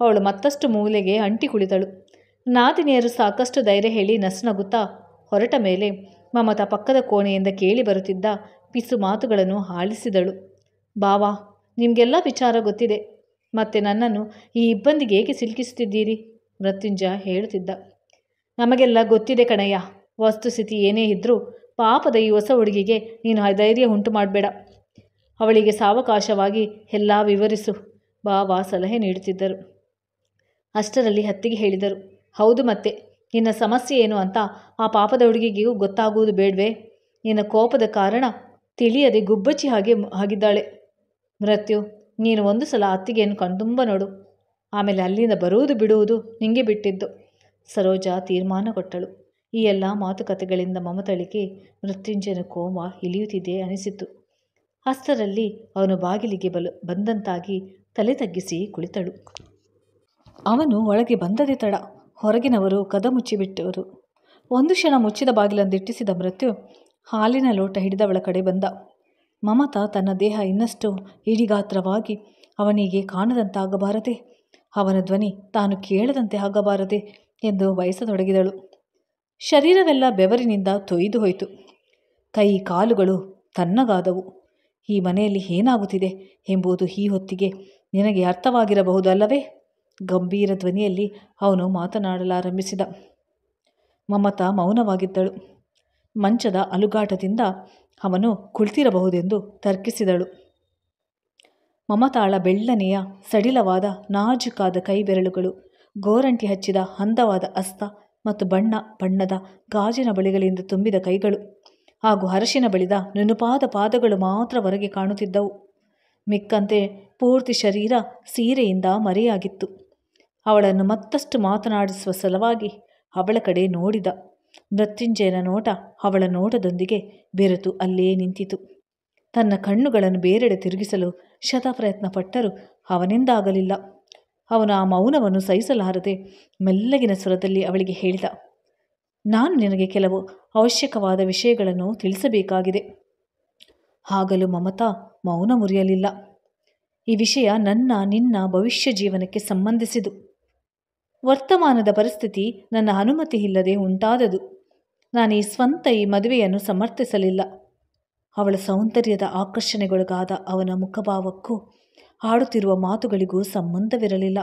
ಅವಳು ಮತ್ತಷ್ಟು ಮೂಲೆಗೆ ಅಂಟಿ ಕುಳಿತಳು. ನಾದಿನಿಯರು ಸಾಕಷ್ಟು ಧೈರ್ಯ ಹೇಳಿ ನಸುನಗುತ್ತಾ ಹೊರಟ ಮೇಲೆ ಮಮತಾ ಪಕ್ಕದ ಕೋಣೆಯಿಂದ ಕೇಳಿ ಬರುತ್ತಿದ್ದ ಪಿಸು ಮಾತುಗಳನ್ನು ಆಲಿಸಿದಳು. ಬಾವಾ, ನಿಮಗೆಲ್ಲ ವಿಚಾರ ಗೊತ್ತಿದೆ. ಮತ್ತೆ ನನ್ನನ್ನು ಈ ಇಬ್ಬಂದಿಗೆ ಏಕೆ ಸಿಲುಕಿಸುತ್ತಿದ್ದೀರಿ? ಮೃತ್ಯುಂಜಯ ಹೇಳುತ್ತಿದ್ದ. ನಮಗೆಲ್ಲ ಗೊತ್ತಿದೆ ಕಣಯ್ಯ. ವಸ್ತುಸ್ಥಿತಿ ಏನೇ ಇದ್ದರೂ ಪಾಪದ ಈ ಹೊಸ ಹುಡುಗಿಗೆ ನೀನು ಧೈರ್ಯ ಉಂಟು ಮಾಡಬೇಡ. ಅವಳಿಗೆ ಸಾವಕಾಶವಾಗಿ ಎಲ್ಲ ವಿವರಿಸು. ಬಾವಾ ಸಲಹೆ ನೀಡುತ್ತಿದ್ದರು. ಅಷ್ಟರಲ್ಲಿ ಹತ್ತಿಗೆ ಹೇಳಿದರು, ಹೌದು, ಮತ್ತೆ ನಿನ್ನ ಸಮಸ್ಯೆ ಏನು ಅಂತ ಆ ಪಾಪದ ಹುಡುಗಿಗೂ ಗೊತ್ತಾಗುವುದು ಬೇಡವೇ? ನಿನ್ನ ಕೋಪದ ಕಾರಣ ತಿಳಿಯದೆ ಗುಬ್ಬಚ್ಚಿ ಆಗಿದ್ದಾಳೆ. ಮೃತ್ಯು, ನೀನು ಒಂದು ಸಲ ಅತ್ತಿಗೆಯನ್ನು ಕಣ್ತುಂಬ ನೋಡು. ಆಮೇಲೆ ಅಲ್ಲಿಂದ ಬರುವುದು ಬಿಡುವುದು ನಿಂಗೆ ಬಿಟ್ಟಿದ್ದು. ಸರೋಜ ತೀರ್ಮಾನ ಕೊಟ್ಟಳು. ಈ ಎಲ್ಲ ಮಾತುಕತೆಗಳಿಂದ ಮಮತಳಿಗೆ ಮೃತ್ಯುಂಜಯನ ಕೋಪ ಇಳಿಯುತ್ತಿದೆ ಅನಿಸಿತು. ಅಷ್ಟರಲ್ಲಿ ಅವನು ಬಾಗಿಲಿಗೆ ಬಂದಂತಾಗಿ ತಲೆ ತಗ್ಗಿಸಿ ಕುಳಿತಳು. ಅವನು ಒಳಗೆ ಬಂದದೇ ತಡ. ಹೊರಗಿನವರು ಕದ ಮುಚ್ಚಿಬಿಟ್ಟರು. ಒಂದು ಕ್ಷಣ ಮುಚ್ಚಿದ ಬಾಗಿಲನ್ನು ದಿಟ್ಟಿಸಿದ ಮೃತ್ಯು ಹಾಲಿನ ಲೋಟ ಹಿಡಿದವಳ ಕಡೆ ಬಂದ. ಮಮತಾ ತನ್ನ ದೇಹ ಇನ್ನಷ್ಟು ಇಡಿಗಾತ್ರವಾಗಿ ಅವನಿಗೆ ಕಾಣದಂತಾಗಬಾರದೆ, ಅವನ ಧ್ವನಿ ತಾನು ಕೇಳದಂತೆ ಆಗಬಾರದೆ ಎಂದು ಬಯಸತೊಡಗಿದಳು. ಶರೀರವೆಲ್ಲ ಬೆವರಿನಿಂದ ತೊಯ್ದು ಹೋಯಿತು. ಕೈ ಕಾಲುಗಳು ತನ್ನಗಾದವು. ಈ ಮನೆಯಲ್ಲಿ ಏನಾಗುತ್ತಿದೆ ಎಂಬುದು ಈ ಹೊತ್ತಿಗೆ ನಿನಗೆ ಅರ್ಥವಾಗಿರಬಹುದಲ್ಲವೇ? ಗಂಭೀರ ಧ್ವನಿಯಲ್ಲಿ ಅವನು ಮಾತನಾಡಲಾರಂಭಿಸಿದ. ಮಮತಾ ಮೌನವಾಗಿದ್ದಳು. ಮಂಚದ ಅಲುಗಾಟದಿಂದ ಅವನು ಕುಳಿತಿರಬಹುದೆಂದು ತರ್ಕಿಸಿದಳು. ಮಮತಾಳ ಬೆಳ್ಳನೆಯ ಸಡಿಲವಾದ ನಾಜೂಕಾದ ಕೈ ಬೆರಳುಗಳು, ಗೋರಂಟಿ ಹಚ್ಚಿದ ಅಂದವಾದ ಹಸ್ತ ಮತ್ತು ಬಣ್ಣ ಬಣ್ಣದ ಗಾಜಿನ ಬಳಿಗಳಿಂದ ತುಂಬಿದ ಕೈಗಳು ಹಾಗೂ ಅರಶಿನ ಬಳಿದ ನುಣುಪಾದ ಪಾದಗಳು ಮಾತ್ರ ಹೊರಗೆ ಕಾಣುತ್ತಿದ್ದವು. ಮಿಕ್ಕಂತೆ ಪೂರ್ತಿ ಶರೀರ ಸೀರೆಯಿಂದ ಮರೆಯಾಗಿತ್ತು. ಅವಳನ್ನು ಮತ್ತಷ್ಟು ಮಾತನಾಡಿಸುವ ಸಲುವಾಗಿ ಅವಳ ಕಡೆ ನೋಡಿದ. ಮೃತ್ಯುಂಜಯನ ನೋಟ ಅವಳ ನೋಟದೊಂದಿಗೆ ಬೆರೆತು ಅಲ್ಲೇ ನಿಂತಿತು. ತನ್ನ ಕಣ್ಣುಗಳನ್ನು ಬೇರೆಡೆ ತಿರುಗಿಸಲು ಶತಪ್ರಯತ್ನ ಪಟ್ಟರೂ ಅವನಿಂದಾಗಲಿಲ್ಲ. ಅವನು ಆ ಮೌನವನ್ನು ಸಹಿಸಲಾರದೆ ಮೆಲ್ಲಗಿನ ಸ್ವರದಲ್ಲಿ ಅವಳಿಗೆ ಹೇಳಿದ, ನಾನು ನಿನಗೆ ಕೆಲವು ಅವಶ್ಯಕವಾದ ವಿಷಯಗಳನ್ನು ತಿಳಿಸಬೇಕಾಗಿದೆ. ಆಗಲೂ ಮಮತಾ ಮೌನ ಮುರಿಯಲಿಲ್ಲ. ಈ ವಿಷಯ ನಿನ್ನ ಭವಿಷ್ಯ ಜೀವನಕ್ಕೆ ಸಂಬಂಧಿಸಿದು. ವರ್ತಮಾನದ ಪರಿಸ್ಥಿತಿ ನನ್ನ ಅನುಮತಿ ಇಲ್ಲದೆ ಉಂಟಾದದು. ನಾನು ಈ ಮದುವೆಯನ್ನು ಸಮರ್ಥಿಸಲಿಲ್ಲ. ಅವಳ ಸೌಂದರ್ಯದ ಆಕರ್ಷಣೆಗೊಳಗಾದ ಅವನ ಮುಖಭಾವಕ್ಕೂ ಆಡುತ್ತಿರುವ ಮಾತುಗಳಿಗೂ ಸಂಬಂಧವಿರಲಿಲ್ಲ.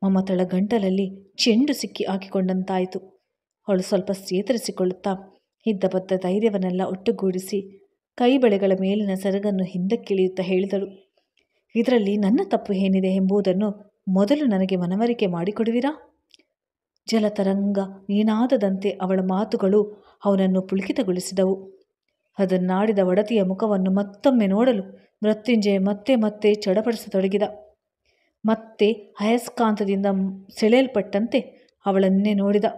ಮಮತಳ ಗಂಟಲಲ್ಲಿ ಚೆಂಡು ಸಿಕ್ಕಿ ಹಾಕಿಕೊಂಡಂತಾಯಿತು. ಅವಳು ಸ್ವಲ್ಪ ಚೇತರಿಸಿಕೊಳ್ಳುತ್ತಾ ಇದ್ದ ಬದ್ದ ಧೈರ್ಯವನ್ನೆಲ್ಲ ಒಟ್ಟುಗೂಡಿಸಿ ಕೈ ಬಳೆಗಳ ಮೇಲಿನ ಸೆರಗನ್ನು ಹಿಂದಕ್ಕಿಳಿಯುತ್ತಾ ಹೇಳಿದಳು, ಇದರಲ್ಲಿ ನನ್ನ ತಪ್ಪು ಏನಿದೆ ಎಂಬುದನ್ನು ಮೊದಲು ನನಗೆ ಮನವರಿಕೆ ಮಾಡಿಕೊಡುವಿರಾ? ಜಲತರಂಗ ನೀನಾದದಂತೆ ಅವಳ ಮಾತುಗಳು ಅವನನ್ನು ಪುಳಕಿತಗೊಳಿಸಿದವು. ಅದನ್ನಾಡಿದ ಒಡತಿಯ ಮುಖವನ್ನು ಮತ್ತೊಮ್ಮೆ ನೋಡಲು ಮೃತ್ಯುಂಜಯ ಮತ್ತೆ ಮತ್ತೆ ಚಡಪಡಿಸತೊಡಗಿದ. ಮತ್ತೆ ಅಯಸ್ಕಾಂತದಿಂದ ಸೆಳೆಯಲ್ಪಟ್ಟಂತೆ ಅವಳನ್ನೇ ನೋಡಿದ.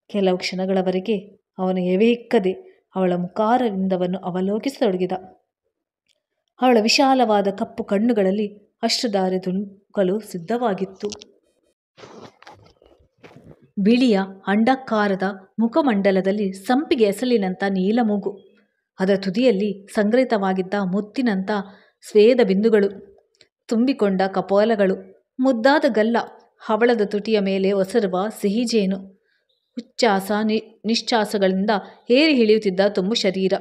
ಕೆಲವು ಕ್ಷಣಗಳವರೆಗೆ ಅವನು ಎವೆಯಿಕ್ಕದೆ ಅವಳ ಮುಖಾರವಿಂದವನ್ನು ಅವಲೋಕಿಸತೊಡಗಿದ. ಅವಳ ವಿಶಾಲವಾದ ಕಪ್ಪು ಕಣ್ಣುಗಳಲ್ಲಿ ಅಶ್ರುಧಾರೆ ಧುಮುಕಲು ಸಿದ್ಧವಾಗಿತ್ತು. ಬಿಳಿಯ ಅಂಡಾಕಾರದ ಮುಖಮಂಡಲದಲ್ಲಿ ಸಂಪಿಗೆ ಎಸಲಿನಂಥ ನೀಲಮೂಗು, ಅದರ ತುದಿಯಲ್ಲಿ ಸಂಗ್ರಹಿತವಾಗಿದ್ದ ಮುತ್ತಿನಂಥ ಸ್ವೇದ ಬಿಂದುಗಳು, ತುಂಬಿಕೊಂಡ ಕಪೋಲಗಳು, ಮುದ್ದಾದ ಗಲ್ಲ, ಹವಳದ ತುಟಿಯ ಮೇಲೆ ಒಸರುವ ಸಿಹಿಜೇನು, ಉಚ್ಛ್ವಾಸ ನಿಶ್ವಾಸಗಳಿಂದ ಏರಿ ಇಳಿಯುತ್ತಿದ್ದ ತುಂಬು ಶರೀರ.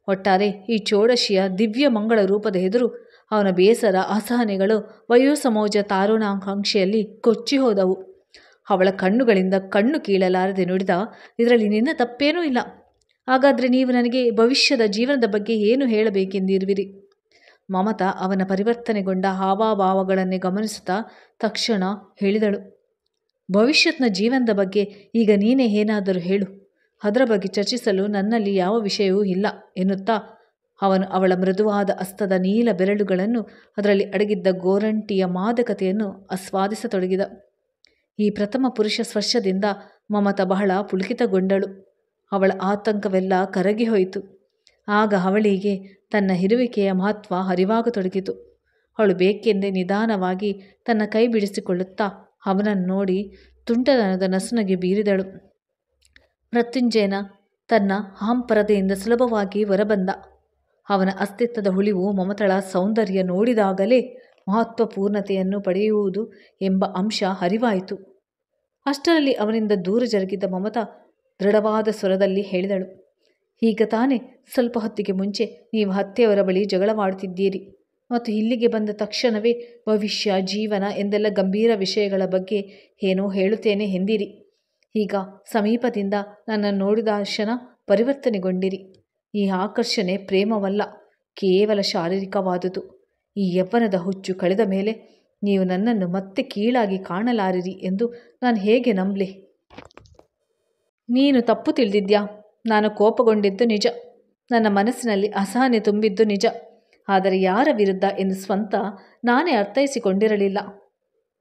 ಒಟ್ಟಾರೆ ಈ ಷೋಡಶಿಯ ದಿವ್ಯ ಮಂಗಳ ರೂಪದ ಎದುರು ಅವನ ಬೇಸರ ಅಸಹನೆಗಳು ವಯೋಸಮೋಜ ತಾರುಣಾಕಾಂಕ್ಷೆಯಲ್ಲಿ ಕೊಚ್ಚಿ ಹೋದವು. ಅವಳ ಕಣ್ಣುಗಳಿಂದ ಕಣ್ಣು ಕೀಳಲಾರದೆ ನುಡಿದ, ಇದರಲ್ಲಿ ನಿನ್ನ ತಪ್ಪೇನೂ ಇಲ್ಲ. ಹಾಗಾದರೆ ನೀವು ನನಗೆ ಭವಿಷ್ಯದ ಜೀವನದ ಬಗ್ಗೆ ಏನು ಹೇಳಬೇಕೆಂದಿರುವಿರಿ? ಮಮತಾ ಅವನ ಪರಿವರ್ತನೆಗೊಂಡ ಹಾವಭಾವಗಳನ್ನೇ ಗಮನಿಸುತ್ತಾ ತಕ್ಷಣ ಹೇಳಿದಳು, ಭವಿಷ್ಯತ್ನ ಜೀವನದ ಬಗ್ಗೆ ಈಗ ನೀನೇ ಏನಾದರೂ ಹೇಳು. ಅದರ ಬಗ್ಗೆ ಚರ್ಚಿಸಲು ನನ್ನಲ್ಲಿ ಯಾವ ವಿಷಯವೂ ಇಲ್ಲ ಎನ್ನುತ್ತಾ ಅವನು ಅವಳ ಮೃದುವಾದ ಹಸ್ತದ ನೀಲ ಬೆರಳುಗಳನ್ನು, ಅದರಲ್ಲಿ ಅಡಗಿದ್ದ ಗೋರಂಟಿಯ ಮಾದಕತೆಯನ್ನು ಆಸ್ವಾದಿಸತೊಡಗಿದ. ಈ ಪ್ರಥಮ ಪುರುಷ ಸ್ಪರ್ಶದಿಂದ ಮಮತಾ ಬಹಳ ಪುಳಕಿತಗೊಂಡಳು. ಅವಳ ಆತಂಕವೆಲ್ಲ ಕರಗಿ ಹೋಯಿತು. ಆಗ ಅವಳಿಗೆ ತನ್ನ ಇರುವಿಕೆಯ ಮಹತ್ವ ಅರಿವಾಗತೊಡಗಿತು. ಅವಳು ಬೇಕೆಂದೇ ನಿಧಾನವಾಗಿ ತನ್ನ ಕೈ ಬಿಡಿಸಿಕೊಳ್ಳುತ್ತಾ ಅವನನ್ನು ನೋಡಿ ತುಂಟತನದ ನಸುನಗೆ ಬೀರಿದಳು. ಮೃತ್ಯುಂಜಯನ ತನ್ನ ಅಹಂಪರದೆಯಿಂದ ಸುಲಭವಾಗಿ ಹೊರಬಂದ. ಅವನ ಅಸ್ತಿತ್ವದ ಉಳಿವು ಮಮತಳ ಸೌಂದರ್ಯ ನೋಡಿದಾಗಲೇ ಮಹತ್ವಪೂರ್ಣತೆಯನ್ನು ಪಡೆಯುವುದು ಎಂಬ ಅಂಶ ಅರಿವಾಯಿತು. ಅಷ್ಟರಲ್ಲಿ ಅವನಿಂದ ದೂರ ಜರುಗಿದ್ದ ಮಮತಾ ದೃಢವಾದ ಸ್ವರದಲ್ಲಿ ಹೇಳಿದಳು, ಈಗ ತಾನೇ ಸ್ವಲ್ಪ ಹೊತ್ತಿಗೆ ಮುಂಚೆ ನೀವು ಅತ್ತೆಯವರ ಬಳಿ ಜಗಳವಾಡುತ್ತಿದ್ದೀರಿ ಮತ್ತು ಇಲ್ಲಿಗೆ ಬಂದ ತಕ್ಷಣವೇ ಭವಿಷ್ಯ ಜೀವನ ಎಂದೆಲ್ಲ ಗಂಭೀರ ವಿಷಯಗಳ ಬಗ್ಗೆ ಏನೋ ಹೇಳುತ್ತೇನೆ ಎಂದಿರಿ. ಈಗ ಸಮೀಪದಿಂದ ನನ್ನನ್ನು ನೋಡಿದ ಕ್ಷಣ ಪರಿವರ್ತನೆಗೊಂಡಿರಿ. ಈ ಆಕರ್ಷಣೆ ಪ್ರೇಮವಲ್ಲ, ಕೇವಲ ಶಾರೀರಿಕವಾದುದು. ಈ ಯೌವನದ ಹುಚ್ಚು ಕಳೆದ ಮೇಲೆ ನೀವು ನನ್ನನ್ನು ಮತ್ತೆ ಕೀಳಾಗಿ ಕಾಣಲಾರಿರಿ ಎಂದು ನಾನು ಹೇಗೆ ನಂಬಲಿ? ನೀನು ತಪ್ಪು ತಿಳಿದಿದ್ಯಾ. ನಾನು ಕೋಪಗೊಂಡಿದ್ದು ನಿಜ, ನನ್ನ ಮನಸ್ಸಿನಲ್ಲಿ ಅಸಹನೆ ತುಂಬಿದ್ದು ನಿಜ. ಆದರೆ ಯಾರ ವಿರುದ್ಧ ಎಂದು ಸ್ವತಃ ನಾನೇ ಅರ್ಥೈಸಿಕೊಂಡಿರಲಿಲ್ಲ.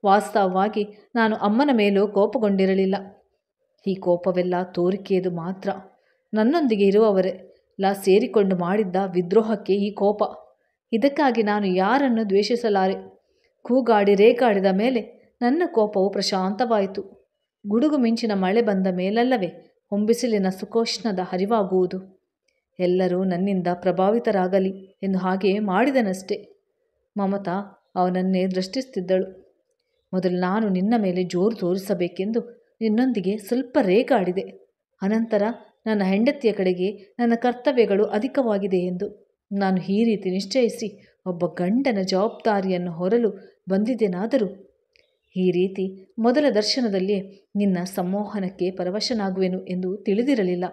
ವಾಸ್ತವವಾಗಿ ನಾನು ಅಮ್ಮನ ಮೇಲೂ ಕೋಪಗೊಂಡಿರಲಿಲ್ಲ. ಈ ಕೋಪವೆಲ್ಲ ತೋರಿಕೆಯದು ಮಾತ್ರ. ನನ್ನೊಂದಿಗೆ ಇರುವವರೆಲ್ಲ ಸೇರಿಕೊಂಡು ಮಾಡಿದ್ದ ವಿದ್ರೋಹಕ್ಕೆ ಈ ಕೋಪ. ಇದಕ್ಕಾಗಿ ನಾನು ಯಾರನ್ನು ದ್ವೇಷಿಸಲಾರೆ. ಕೂಗಾಡಿ ರೇಗಾಡಿದ ಮೇಲೆ ನನ್ನ ಕೋಪವು ಪ್ರಶಾಂತವಾಯಿತು. ಗುಡುಗು ಮಿಂಚಿನ ಮಳೆ ಬಂದ ಮೇಲಲ್ಲವೇ ಹೊಂಬಿಸಿಲಿನ ಸುಖೋಷ್ಣದ ಅರಿವಾಗುವುದು. ಎಲ್ಲರೂ ನನ್ನಿಂದ ಪ್ರಭಾವಿತರಾಗಲಿ ಎಂದು ಹಾಗೆ ಮಾಡಿದನಷ್ಟೇ. ಮಮತಾ ಅವನನ್ನೇ ದೃಷ್ಟಿಸುತ್ತಿದ್ದಳು. ಮೊದಲು ನಾನು ನಿನ್ನ ಮೇಲೆ ಜೋರು ತೋರಿಸಬೇಕೆಂದು ನಿನ್ನೊಂದಿಗೆ ಸ್ವಲ್ಪ ರೇಗಾಡಿದೆ. ಅನಂತರ ನನ್ನ ಹೆಂಡತಿಯ ಕಡೆಗೆ ನನ್ನ ಕರ್ತವ್ಯಗಳು ಅಧಿಕವಾಗಿದೆ ಎಂದು ನಾನು ಈ ರೀತಿ ನಿಶ್ಚಯಿಸಿ ಒಬ್ಬ ಗಂಡನ ಜವಾಬ್ದಾರಿಯನ್ನು ಹೊರಲು ಬಂದಿದ್ದೇನಾದರೂ ಈ ರೀತಿ ಮೊದಲ ದರ್ಶನದಲ್ಲಿಯೇ ನಿನ್ನ ಸಂಮೋಹನಕ್ಕೆ ಪರವಶನಾಗುವೆನು ಎಂದು ತಿಳಿದಿರಲಿಲ್ಲ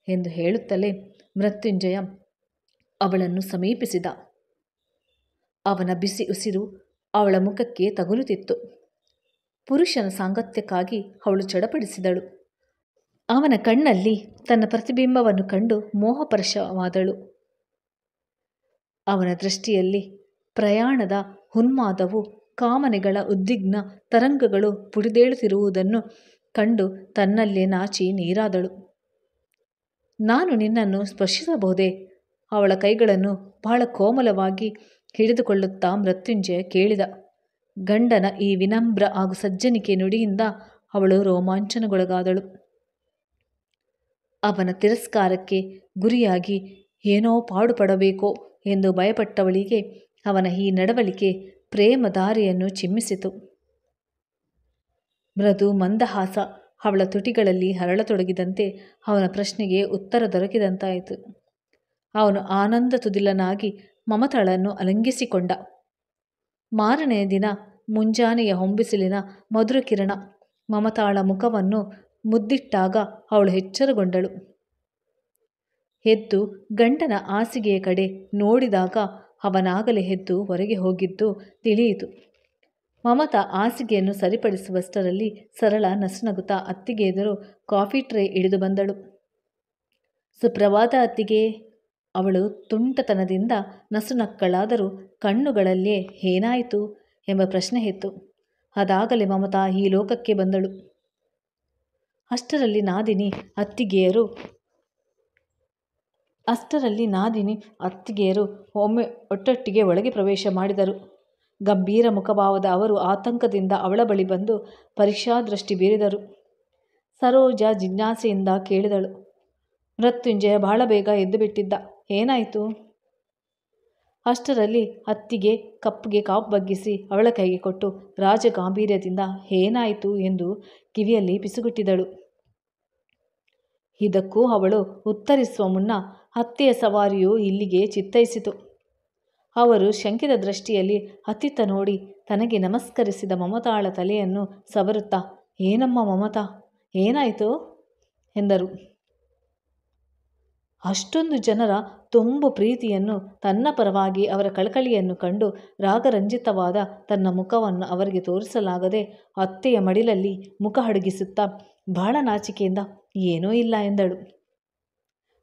ಎಂದು ಹೇಳುತ್ತಲೇ ಮೃತ್ಯುಂಜಯ ಅವಳನ್ನು ಸಮೀಪಿಸಿದ. ಅವನ ಬಿಸಿ ಉಸಿರು ಅವಳ ಮುಖಕ್ಕೆ ತಗುಲುತ್ತಿತ್ತು. ಪುರುಷನ ಸಾಂಗತ್ಯಕ್ಕಾಗಿ ಅವಳು ಚಡಪಡಿಸಿದಳು. ಅವನ ಕಣ್ಣಲ್ಲಿ ತನ್ನ ಪ್ರತಿಬಿಂಬವನ್ನು ಕಂಡು ಮೋಹಪರಶವಾದಳು. ಅವನ ದೃಷ್ಟಿಯಲ್ಲಿ ಪ್ರಯಾಣದ ಉನ್ಮಾದವು, ಕಾಮನೆಗಳ ಉದ್ವಿಗ್ನ ತರಂಗಗಳು ಪುಡಿದೇಳುತ್ತಿರುವುದನ್ನು ಕಂಡು ತನ್ನಲ್ಲೇ ನಾಚಿ ನೀರಾದಳು. ನಾನು ನಿನ್ನನ್ನು ಸ್ಪರ್ಶಿಸಬಹುದೇ? ಅವಳ ಕೈಗಳನ್ನು ಬಹಳ ಕೋಮಲವಾಗಿ ಹಿಡಿದುಕೊಳ್ಳುತ್ತಾ ಮೃತ್ಯುಂಜಯ ಕೇಳಿದ. ಗಂಡನ ಈ ವಿನಮ್ರ ಹಾಗೂ ಸಜ್ಜನಿಕೆ ನುಡಿಯಿಂದ ಅವಳು ರೋಮಾಂಚನಗೊಳಗಾದಳು. ಅವನ ತಿರಸ್ಕಾರಕ್ಕೆ ಗುರಿಯಾಗಿ ಏನೋ ಪಾಡುಪಡಬೇಕೋ ಎಂದು ಭಯಪಟ್ಟವಳಿಗೆ ಅವನ ಈ ನಡವಳಿಕೆ ಪ್ರೇಮಧಾರೆಯನ್ನು ಚಿಮ್ಮಿಸಿತು. ಮೃದು ಮಂದಹಾಸ ಅವಳ ತುಟಿಗಳಲ್ಲಿ ಹರಳತೊಡಗಿದಂತೆ ಅವನ ಪ್ರಶ್ನೆಗೆ ಉತ್ತರ ದೊರಕಿದಂತಾಯಿತು. ಅವನು ಆನಂದ ತುದಿಲನಾಗಿ ಮಮತಾಳನ್ನು ಅಲಂಗಿಸಿಕೊಂಡ. ಮಾರನೆಯ ದಿನ ಮುಂಜಾನೆಯ ಹೊಂಬಿಸಿಲಿನ ಮಧುರ ಕಿರಣ ಮಮತಾಳ ಮುಖವನ್ನು ಮುದ್ದಿಟ್ಟಾಗ ಅವಳು ಎಚ್ಚರಗೊಂಡಳು. ಎದ್ದು ಗಂಡನ ಹಾಸಿಗೆಯ ಕಡೆ ನೋಡಿದಾಗ ಅವನಾಗಲೇ ಎದ್ದು ಹೊರಗೆ ಹೋಗಿದ್ದು ತಿಳಿಯಿತು. ಮಮತಾ ಹಾಸಿಗೆಯನ್ನು ಸರಿಪಡಿಸುವಷ್ಟರಲ್ಲಿ ಸರಳ ನಸುನಗುತ್ತಾ ಅತ್ತಿಗೆ ಎದುರು ಕಾಫಿ ಟ್ರೇ ಹಿಡಿದು ಬಂದಳು. ಸುಪ್ರಭಾತ ಅತ್ತಿಗೆ. ಅವಳು ತುಂಟತನದಿಂದ ನಸುನಕ್ಕಳಾದರೂ ಕಣ್ಣುಗಳಲ್ಲೇ ಏನಾಯಿತು ಎಂಬ ಪ್ರಶ್ನೆ ಇತ್ತು. ಅದಾಗಲೇ ಮಮತಾ ಈ ಲೋಕಕ್ಕೆ ಬಂದಳು. ಅಷ್ಟರಲ್ಲಿ ನಾದಿನಿ ಅತ್ತಿಗೆಯರು ಒಟ್ಟೊಟ್ಟಿಗೆ ಒಳಗೆ ಪ್ರವೇಶ ಮಾಡಿದರು. ಗಂಭೀರ ಮುಖಭಾವದ ಅವರು ಆತಂಕದಿಂದ ಅವಳ ಬಳಿ ಬಂದು ಪರೀಕ್ಷಾ ದೃಷ್ಟಿ ಬೀರಿದರು. ಸರೋಜ ಜಿಜ್ಞಾಸೆಯಿಂದ ಕೇಳಿದಳು. ಮೃತ್ಯುಂಜಯ ಬಹಳ ಬೇಗ ಎದ್ದು ಬಿಟ್ಟಿದ್ದ, ಏನಾಯಿತು? ಅಷ್ಟರಲ್ಲಿ ಅತ್ತಿಗೆ ಕಪ್ಪಿಗೆ ಕಾಪು ಬಗ್ಗಿಸಿ ಅವಳ ಕೈಗೆ ಕೊಟ್ಟು ರಾಜಗಾಂಭೀರ್ಯದಿಂದ ಏನಾಯಿತು ಎಂದು ಕಿವಿಯಲ್ಲಿ ಪಿಸುಗುಟ್ಟಿದಳು. ಇದಕ್ಕೂ ಅವಳು ಉತ್ತರಿಸುವ ಮುನ್ನ ಅತ್ತೆಯ ಸವಾರಿಯು ಇಲ್ಲಿಗೆ ಚಿತ್ತೈಸಿತು. ಅವರು ಶಂಕಿತ ದೃಷ್ಟಿಯಲ್ಲಿ ಅತ್ತಿತ್ತ ನೋಡಿ ತನಗೆ ನಮಸ್ಕರಿಸಿದ ಮಮತಾಳ ತಲೆಯನ್ನು ಸವರುತ್ತಾ, ಏನಮ್ಮ ಮಮತಾ, ಏನಾಯಿತು ಎಂದರು. ಅಷ್ಟೊಂದು ಜನರ ತುಂಬು ಪ್ರೀತಿಯನ್ನು, ತನ್ನ ಪರವಾಗಿ ಅವರ ಕಳಕಳಿಯನ್ನು ಕಂಡು ರಾಗರಂಜಿತವಾದ ತನ್ನ ಮುಖವನ್ನು ಅವರಿಗೆ ತೋರಿಸಲಾಗದೆ ಅತ್ತೆಯ ಮಡಿಲಲ್ಲಿ ಮುಖ ಅಡಗಿಸುತ್ತಾ ಬಹಳ ನಾಚಿಕೆಯಿಂದ ಏನೂ ಇಲ್ಲ ಎಂದಳು.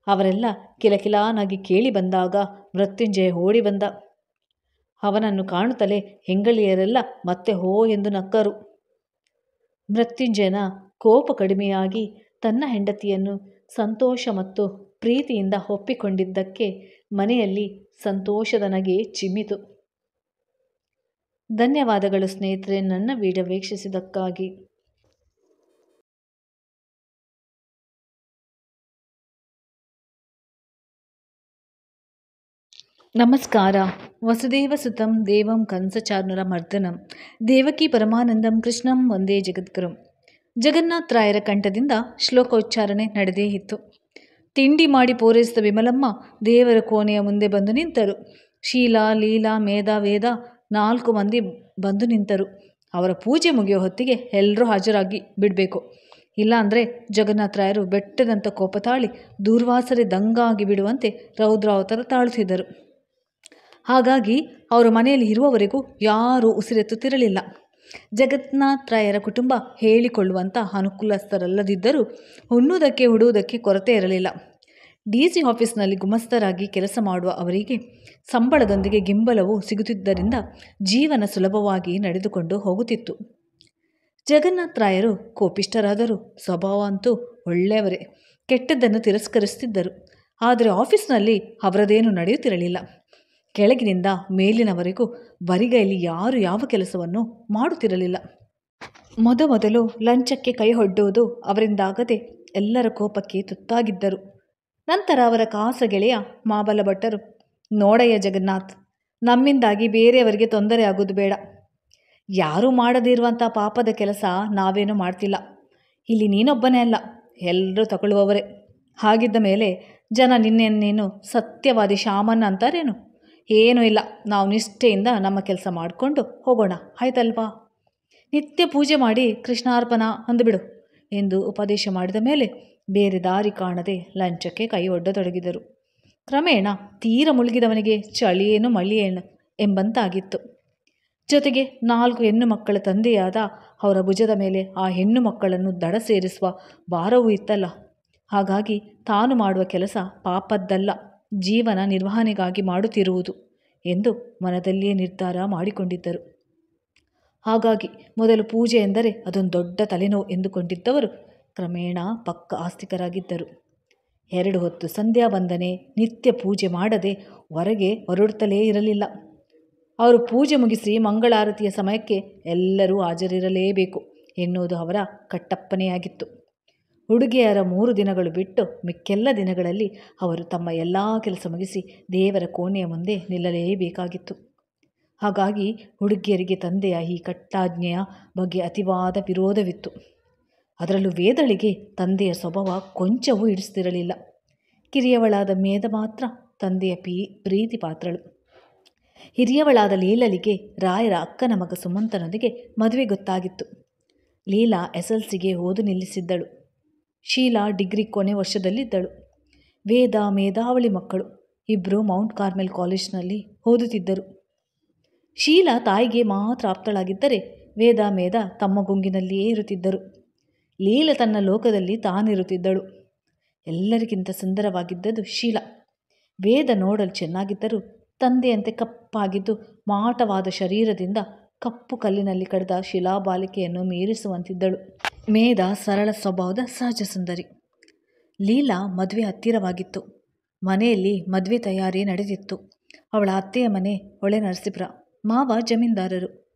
ಅವರೆಲ್ಲ ಕಿಲಕಿಲಾನಾಗಿ ಕೇಳಿ ಬಂದಾಗ ಮೃತ್ಯುಂಜಯ ಓಡಿ ಬಂದ. ಅವನನ್ನು ಕಾಣುತ್ತಲೇ ಹೆಂಗಳಿಯರೆಲ್ಲ ಮತ್ತೆ ಹೋ ಎಂದು ನಕ್ಕರು. ಮೃತ್ಯುಂಜಯನ ಕೋಪ ಕಡಿಮೆಯಾಗಿ ತನ್ನ ಹೆಂಡತಿಯನ್ನು ಸಂತೋಷ ಮತ್ತು ಪ್ರೀತಿಯಿಂದ ಒಪ್ಪಿಕೊಂಡಿದ್ದಕ್ಕೆ ಮನೆಯಲ್ಲಿ ಸಂತೋಷದ ನಗೆ ಚಿಮ್ಮಿತು. ಧನ್ಯವಾದಗಳು ಸ್ನೇಹಿತರೆ, ನನ್ನ ವಿಡಿಯೋ ವೀಕ್ಷಿಸಿದ್ದಕ್ಕಾಗಿ. ನಮಸ್ಕಾರ. ವಸುದೇವ ಸುತಂ ದೇವಂ ಕಂಸಚಾರ್ನುರ ಮರ್ದನಂ ದೇವಕಿ ಪರಮಾನಂದಂ ಕೃಷ್ಣಂ ವಂದೇ ಜಗದ್ಗುರುಂ. ಜಗನ್ನಾಥರಾಯರ ಕಂಠದಿಂದ ಶ್ಲೋಕೋಚ್ಚಾರಣೆ ನಡೆದೇ ಇತ್ತು. ತಿಂಡಿ ಮಾಡಿ ಪೂರೈಸಿದ ವಿಮಲಮ್ಮ ದೇವರ ಕೋಣೆಯ ಮುಂದೆ ಬಂದು ನಿಂತರು. ಶೀಲಾ, ಲೀಲಾ, ಮೇಧ, ವೇದ 4 ಮಂದಿ ಬಂದು ನಿಂತರು. ಅವರ ಪೂಜೆ ಮುಗಿಯೋ ಹೊತ್ತಿಗೆ ಎಲ್ಲರೂ ಹಾಜರಾಗಿ ಬಿಡಬೇಕು. ಇಲ್ಲಾಂದರೆ ಜಗನ್ನಾಥರಾಯರು ಬೆಟ್ಟದಂಥ ಕೋಪ ತಾಳಿ ದೂರ್ವಾಸರೆ ದಂಗಾಗಿ ಬಿಡುವಂತೆ ರೌದ್ರಾವತಾರ ತಾಳುತ್ತಿದ್ದರು. ಹಾಗಾಗಿ ಅವರು ಮನೆಯಲ್ಲಿ ಇರುವವರೆಗೂ ಯಾರೂ ಉಸಿರೆತ್ತುತ್ತಿರಲಿಲ್ಲ. ಜಗನ್ನಾಥರಾಯರ ಕುಟುಂಬ ಹೇಳಿಕೊಳ್ಳುವಂಥ ಅನುಕೂಲಸ್ಥರಲ್ಲದಿದ್ದರೂ ಉಣ್ಣುವುದಕ್ಕೆ ಉಡುವುದಕ್ಕೆ ಕೊರತೆ ಇರಲಿಲ್ಲ. DC ಆಫೀಸ್ನಲ್ಲಿ ಗುಮಾಸ್ತರಾಗಿ ಕೆಲಸ ಮಾಡುವ ಅವರಿಗೆ ಸಂಬಳದೊಂದಿಗೆ ಗಿಂಬಲವೂ ಸಿಗುತ್ತಿದ್ದರಿಂದ ಜೀವನ ಸುಲಭವಾಗಿ ನಡೆದುಕೊಂಡು ಹೋಗುತ್ತಿತ್ತು. ಜಗನ್ನಾಥರಾಯರು ಕೋಪಿಷ್ಠರಾದರೂ ಸ್ವಭಾವ ಅಂತೂ ಒಳ್ಳೆಯವರೇ. ಕೆಟ್ಟದ್ದನ್ನು ತಿರಸ್ಕರಿಸುತ್ತಿದ್ದರು. ಆದರೆ ಆಫೀಸ್ನಲ್ಲಿ ಅವರದೇನೂ ನಡೆಯುತ್ತಿರಲಿಲ್ಲ. ಕೆಳಗಿನಿಂದ ಮೇಲಿನವರೆಗೂ ಬರಿಗೈಲಿ ಯಾರು ಯಾವ ಕೆಲಸವನ್ನು ಮಾಡುತ್ತಿರಲಿಲ್ಲ. ಮೊದಲು ಲಂಚಕ್ಕೆ ಕೈ ಒಡ್ಡುವುದು ಅವರಿಂದಾಗದೆ ಎಲ್ಲರ ಕೋಪಕ್ಕೆ ತುತ್ತಾಗಿದ್ದರು. ನಂತರ ಅವರ ಕಾಸ ಗೆಳೆಯ ಮಾಬಲ ಭಟ್ಟರು, ನೋಡಯ್ಯ ಜಗನ್ನಾಥ್, ನಮ್ಮಿಂದಾಗಿ ಬೇರೆಯವರಿಗೆ ತೊಂದರೆ ಆಗೋದು ಬೇಡ. ಯಾರೂ ಮಾಡದಿರುವಂಥ ಪಾಪದ ಕೆಲಸ ನಾವೇನೂ ಮಾಡ್ತಿಲ್ಲ. ಇಲ್ಲಿ ನೀನೊಬ್ಬನೇ ಅಲ್ಲ, ಎಲ್ಲರೂ ತಗೊಳ್ಳುವವರೇ. ಹಾಗಿದ್ದ ಮೇಲೆ ಜನ ನಿನ್ನೆನ್ನೇನು ಸತ್ಯವಾದಿ ಶಾಮನ್ ಅಂತಾರೇನು? ಏನೂ ಇಲ್ಲ, ನಾವು ನಿಷ್ಠೆಯಿಂದ ನಮ್ಮ ಕೆಲಸ ಮಾಡಿಕೊಂಡು ಹೋಗೋಣ, ಆಯ್ತಲ್ವಾ? ನಿತ್ಯ ಪೂಜೆ ಮಾಡಿ ಕೃಷ್ಣಾರ್ಪಣ ಅಂದುಬಿಡು ಎಂದು ಉಪದೇಶ ಮಾಡಿದ ಮೇಲೆ ಬೇರೆ ದಾರಿ ಕಾಣದೆ ಲಂಚಕ್ಕೆ ಕೈ ಒಡ್ಡತೊಡಗಿದರು. ಕ್ರಮೇಣ ತೀರ ಮುಳುಗಿದವನಿಗೆ ಚಳಿಯೇನು ಮಳಿಯೇನು ಎಂಬಂತಾಗಿತ್ತು. ಜೊತೆಗೆ 4 ಹೆಣ್ಣು ಮಕ್ಕಳ ತಂದೆಯಾದ ಅವರ ಭುಜದ ಮೇಲೆ ಆ ಹೆಣ್ಣು ಮಕ್ಕಳನ್ನು ದಡ ಸೇರಿಸುವ ಭಾರವೂ ಇತ್ತಲ್ಲ. ಹಾಗಾಗಿ ತಾನು ಮಾಡುವ ಕೆಲಸ ಪಾಪದ್ದಲ್ಲ, ಜೀವನ ನಿರ್ವಹಣೆಗಾಗಿ ಮಾಡುತ್ತಿರುವುದು ಎಂದು ಮನದಲ್ಲಿಯೇ ನಿರ್ಧಾರ ಮಾಡಿಕೊಂಡಿದ್ದರು. ಹಾಗಾಗಿ ಮೊದಲು ಪೂಜೆ ಎಂದರೆ ಅದೊಂದು ದೊಡ್ಡ ತಲೆನೋವು ಎಂದುಕೊಂಡಿದ್ದವರು ಕ್ರಮೇಣ ಪಕ್ಕ ಆಸ್ತಿಕರಾಗಿದ್ದರು. 2 ಹೊತ್ತು ಸಂಧ್ಯಾ ವಂದನೆ, ನಿತ್ಯ ಪೂಜೆ ಮಾಡದೆ ಹೊರಗೆ ಹೊರಡುತ್ತಲೇ ಇರಲಿಲ್ಲ. ಅವರು ಪೂಜೆ ಮುಗಿಸಿ ಮಂಗಳಾರತಿಯ ಸಮಯಕ್ಕೆ ಎಲ್ಲರೂ ಹಾಜರಿರಲೇಬೇಕು ಎನ್ನುವುದು ಅವರ ಕಟ್ಟಪ್ಪಣೆಯಾಗಿತ್ತು. ಹುಡುಗಿಯರ 3 ದಿನಗಳು ಬಿಟ್ಟು ಮಿಕ್ಕೆಲ್ಲ ದಿನಗಳಲ್ಲಿ ಅವರು ತಮ್ಮ ಎಲ್ಲ ಕೆಲಸ ಮುಗಿಸಿ ದೇವರ ಕೋಣೆಯ ಮುಂದೆ ನಿಲ್ಲಲೇಬೇಕಾಗಿತ್ತು. ಹಾಗಾಗಿ ಹುಡುಗಿಯರಿಗೆ ತಂದೆಯ ಈ ಕಟ್ಟಾಜ್ಞೆಯ ಬಗ್ಗೆ ಅತಿವಾದ ವಿರೋಧವಿತ್ತು. ಅದರಲ್ಲೂ ವೇದಳಿಗೆ ತಂದೆಯ ಸ್ವಭಾವ ಕೊಂಚವೂ ಹಿಡಿಸ್ತಿರಲಿಲ್ಲ. ಕಿರಿಯವಳಾದ ಮೇದ ಮಾತ್ರ ತಂದೆಯ ಪ್ರೀತಿ ಪಾತ್ರಳು. ಹಿರಿಯವಳಾದ ಲೀಲಳಿಗೆ ರಾಯರ ಅಕ್ಕನ ಮಗ ಸುಮಂತನೊಂದಿಗೆ ಮದುವೆ ಗೊತ್ತಾಗಿತ್ತು. ಲೀಲಾ SLCಗೆ ಓದು ನಿಲ್ಲಿಸಿದ್ದಳು. ಶೀಲಾ ಡಿಗ್ರಿ ಕೊನೆ ವರ್ಷದಲ್ಲಿದ್ದಳು. ವೇದ, ಮೇಧಾವಳಿ ಮಕ್ಕಳು ಇಬ್ಬರು ಮೌಂಟ್ ಕಾರ್ಮೆಲ್ ಕಾಲೇಜಿನಲ್ಲಿ ಓದುತ್ತಿದ್ದರು. ಶೀಲಾ ತಾಯಿಗೆ ಮಾತ್ರ ಆಪ್ತಳಾಗಿದ್ದರೆ ವೇದ, ಮೇಧ ತಮ್ಮ ಗುಂಗಿನಲ್ಲಿಯೇ ಇರುತ್ತಿದ್ದರು. ಲೀಲ ತನ್ನ ಲೋಕದಲ್ಲಿ ತಾನಿರುತ್ತಿದ್ದಳು. ಎಲ್ಲರಿಗಿಂತ ಸುಂದರವಾಗಿದ್ದದ್ದು ಶೀಲಾ. ವೇದ ನೋಡಲು ಚೆನ್ನಾಗಿದ್ದರೂ ತಂದೆಯಂತೆ ಕಪ್ಪಾಗಿದ್ದು ಮಾಟವಾದ ಶರೀರದಿಂದ ಕಪ್ಪು ಕಲ್ಲಿನಲ್ಲಿ ಕಡೆದ ಶಿಲಾಬಾಲಿಕೆಯನ್ನು ಮೀರಿಸುವಂತಿದ್ದಳು. ಮೇಧ ಸರಳ ಸ್ವಭಾವದ ಸಹಜ ಸುಂದರಿ. ಲೀಲಾ ಮದುವೆ ಹತ್ತಿರವಾಗಿತ್ತು. ಮನೆಯಲ್ಲಿ ಮದುವೆ ತಯಾರಿ ನಡೆದಿತ್ತು. ಅವಳ ಅತ್ತೆಯ ಮನೆ ಹೊಳೆ ನರಸೀಪುರ. ಮಾವ ಜಮೀನ್ದಾರರು.